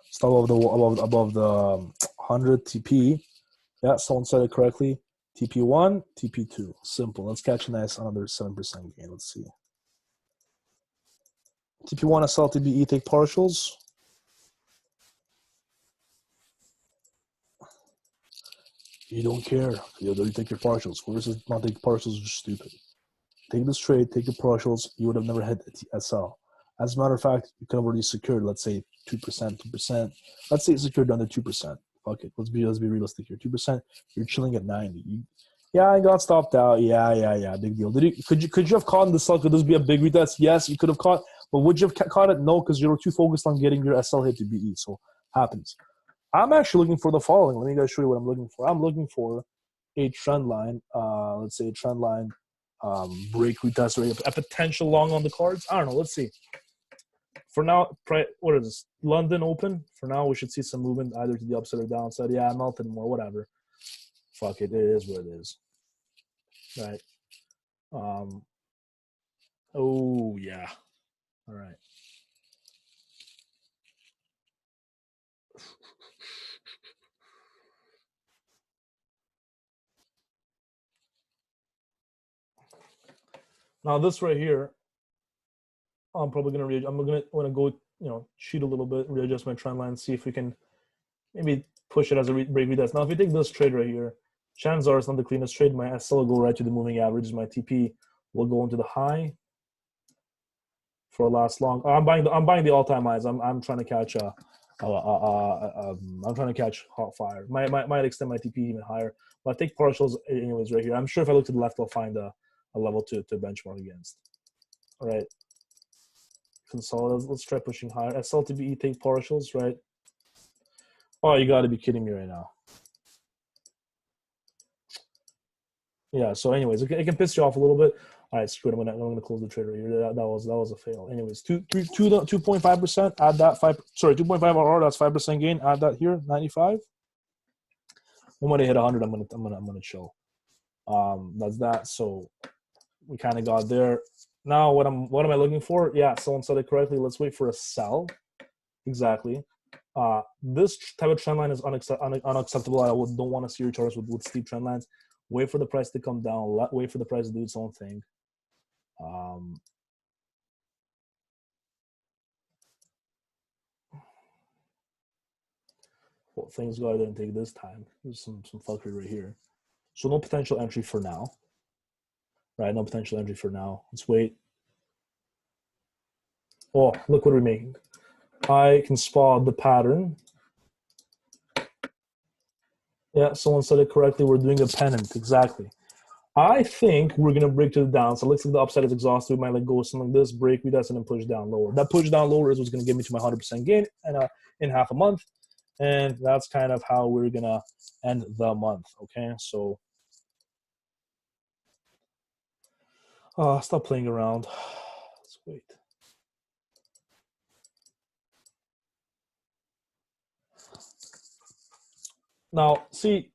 Stop above the 100 TP. Yeah, someone said it correctly. TP1, TP2. Simple. Let's catch a nice another 7% gain. Let's see. TP1 SL, TBE, take partials. You don't care. You take your partials. Whoever says not take partials is stupid. Take this trade, take your partials. You would have never hit SL. As a matter of fact, you could have already secured, let's say 2%, 2%. Let's say it's secured under 2%. Fuck it. Let's be realistic here. 2%. You're chilling at 90. Yeah, I got stopped out. Yeah. Big deal. Could you have caught in the sell? Could this be a big retest? Yes, you could have caught. But would you have caught it? No, because you were too focused on getting your SL hit to BE. So happens. I'm actually looking for the following. Let me guys show you what I'm looking for. I'm looking for a trend line. Let's say a trend line break retest rate, a potential long on the cards. I don't know. Let's see. For now, what is this? London open. For now, we should see some movement either to the upside or downside. Yeah, nothing more. Whatever. Fuck it. It is what it is. Right. Oh yeah. All right. Now this right here, I'm probably gonna go, cheat a little bit, readjust my trend line, see if we can maybe push it as a break retest. Now if you take this trade right here, chances are it's not the cleanest trade. My SL will go right to the moving averages. My TP will go into the high for a last long. I'm buying the all-time highs. I'm trying to catch I'm trying to catch hot fire. Might extend my TP even higher. But I take partials anyways right here. I'm sure if I look to the left, I'll find a level to benchmark against. All right. Consolidate. Let's try pushing higher. SLTBE take partials, right? Oh, you got to be kidding me right now. Yeah. So, anyways, it can piss you off a little bit. All right, screw it. I'm gonna close the trade right here. That was a fail. Anyways, 2.5%. Add that 2.5 RR. That's 5% gain. Add that here, 95. When I hit 100, I'm gonna chill. That's that. So we kind of got there. Now, what am I looking for? Yeah, someone said it correctly. Let's wait for a sell. Exactly. This type of trend line is unacceptable. I don't want to see your charts with steep trend lines. Wait for the price to come down. Wait for the price to do its own thing. Well, things got didn't take this time. There's some fuckery right here. So no potential entry for now. Right, no potential entry for now. Let's wait. Oh, look what we're making. I can spot the pattern. Yeah, someone said it correctly. We're doing a pennant. Exactly. I think we're going to break to the downside. Looks like the upside is exhausted. We might go something like this, break, retest, and then push down lower. That push down lower is what's going to get me to my 100% gain in half a month. And that's kind of how we're going to end the month. Okay, so stop playing around. Let's wait. Now, see,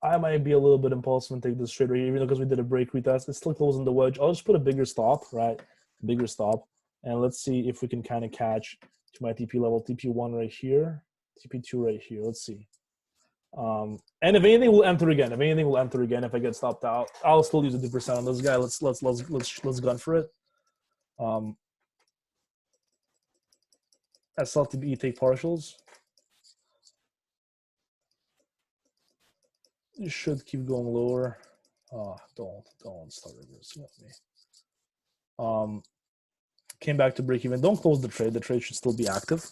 I might be a little bit impulsive and take this trade right here, even though because we did a break retest. It's still closing the wedge. I'll just put a bigger stop, right? Bigger stop. And let's see if we can kind of catch to my TP level. TP1 right here. TP2 right here. Let's see. And if anything, we'll enter again. If anything, we'll enter again. If I get stopped out, I'll still use a 2% on this guy. Let's gun for it. SLTB take partials. You should keep going lower. Don't start reversing at me. Came back to break even. Don't close the trade. The trade should still be active.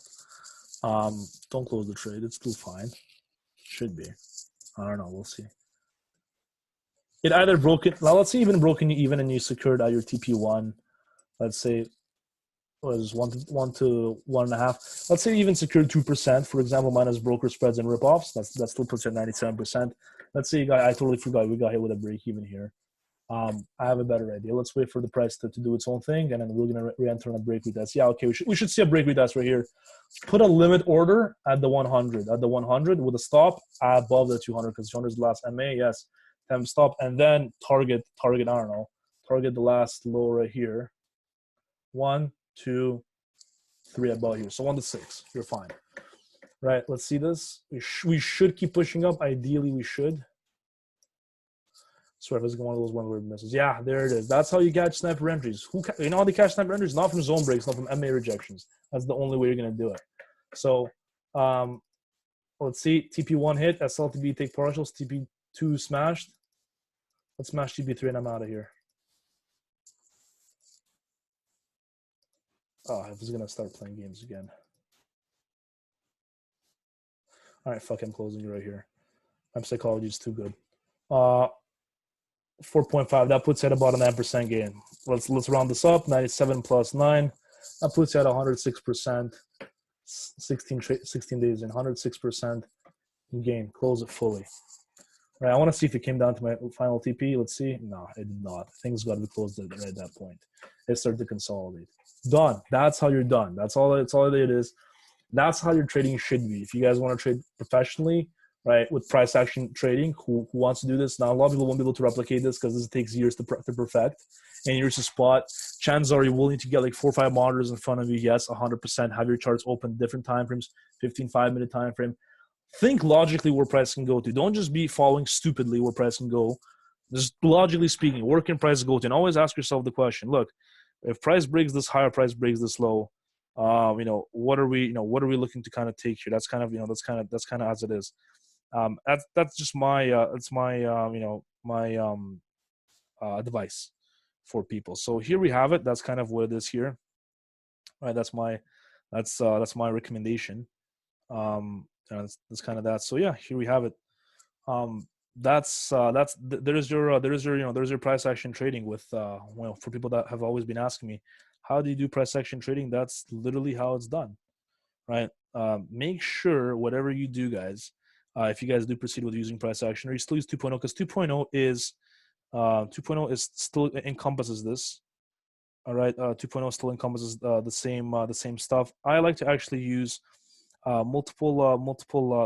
Don't close the trade. It's still fine. Should be. I don't know. We'll see. It either broke it. Now let's say even broken even and you secured at your TP1. Let's say it was 1 to 1.5. Let's say you even secured 2%, for example, minus broker spreads and ripoffs. That still puts you at 97%. Let's say you got. I totally forgot we got hit with a break even here. I have a better idea. Let's wait for the price to do its own thing, and then we're gonna re-enter on a break retest. Yeah, okay. We should see a break retest right here. Put a limit order at the 100. At the 100 with a stop above the 200 because 200 is the last MA. Yes, time stop, and then target. I don't know. Target the last low right here. 1, 2, 3 above here. So 1 to 6. You're fine. Right. Let's see this. We should keep pushing up. Ideally, we should. Swear if it's one of those one-word misses. Yeah, there it is. That's how you catch sniper entries. You know how they catch sniper entries? Not from zone breaks, not from MA rejections. That's the only way you're going to do it. So let's see. TP1 hit. SLTB take partials. TP2 smashed. Let's smash TP3 and I'm out of here. Oh, I was going to start playing games again. All right, fuck, I'm closing right here. My psychology is too good. 4.5, that puts you at about a 9% gain. Let's round this up. 97 plus 9, that puts you at 106%. 16 days in, 106% gain. Close it fully. All right, I want to see if it came down to my final TP. Let's see. No, it did not. Things got to be closed at that point. It started to consolidate. Done. That's how you're done. That's all it is. That's how your trading should be. If you guys want to trade professionally, right, with price action trading, who wants to do this? Now, a lot of people won't be able to replicate this because this takes years to perfect. And years to spot. Chances are you're willing to get like 4 or 5 monitors in front of you. Yes, 100%. Have your charts open different time frames, 15, 5-minute time frame. Think logically where price can go to. Don't just be following stupidly where price can go. Just logically speaking, where can price go to? And always ask yourself the question, look, if price breaks this high or price breaks this low, what are we looking to kind of take here? That's kind of as it is. That's just my advice for people. So here we have it. That's kind of what it is here. Right. That's my recommendation. That's kind of that. So yeah, here we have it. There's your price action trading with for people that have always been asking me, how do you do price action trading? That's literally how it's done, right? Make sure whatever you do, guys, if you guys do proceed with using price action, or you still use 2.0, because 2.0 is still encompasses this. All right, 2.0 still encompasses the same stuff. I like to actually use multiple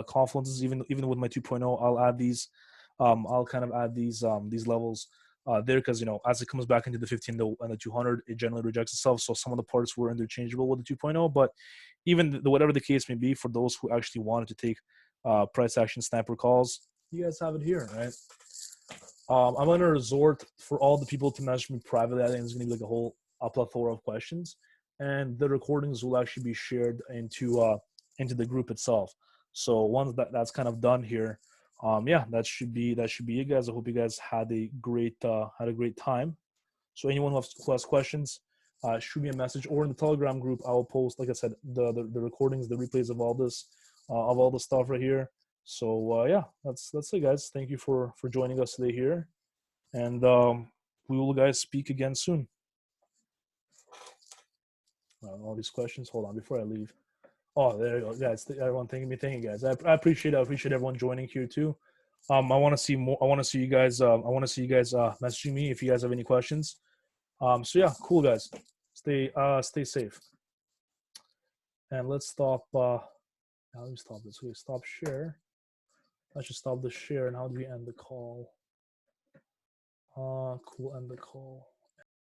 confluences. Even with my 2.0, I'll add these. I'll kind of add these levels there because as it comes back into the 15 and the 200, it generally rejects itself. So some of the parts were interchangeable with the 2.0, but even whatever the case may be, for those who actually wanted to take price action sniper calls, you guys have it here, right? I'm going to resort for all the people to message me privately. I think it's going to be like a whole plethora of questions, and the recordings will actually be shared into the group itself. So once that's kind of done here, that should be it, guys. I hope you guys had a great time. So anyone who has questions, shoot me a message, or in the Telegram group, I will post, like I said, the recordings, the replays of all this, of all the stuff right here. So that's it, guys. Thank you for joining us today here, and we will, guys, speak again soon. All these questions. Hold on before I leave. Oh, there you go, guys. Everyone, thank you, guys. I appreciate everyone joining here too. I want to see more. I want to see you guys. Messaging me if you guys have any questions. So yeah, cool, guys. Stay safe. And let's stop. Let me stop this. We stop share. Let's just stop the share. And how do we end the call? Cool, end the call.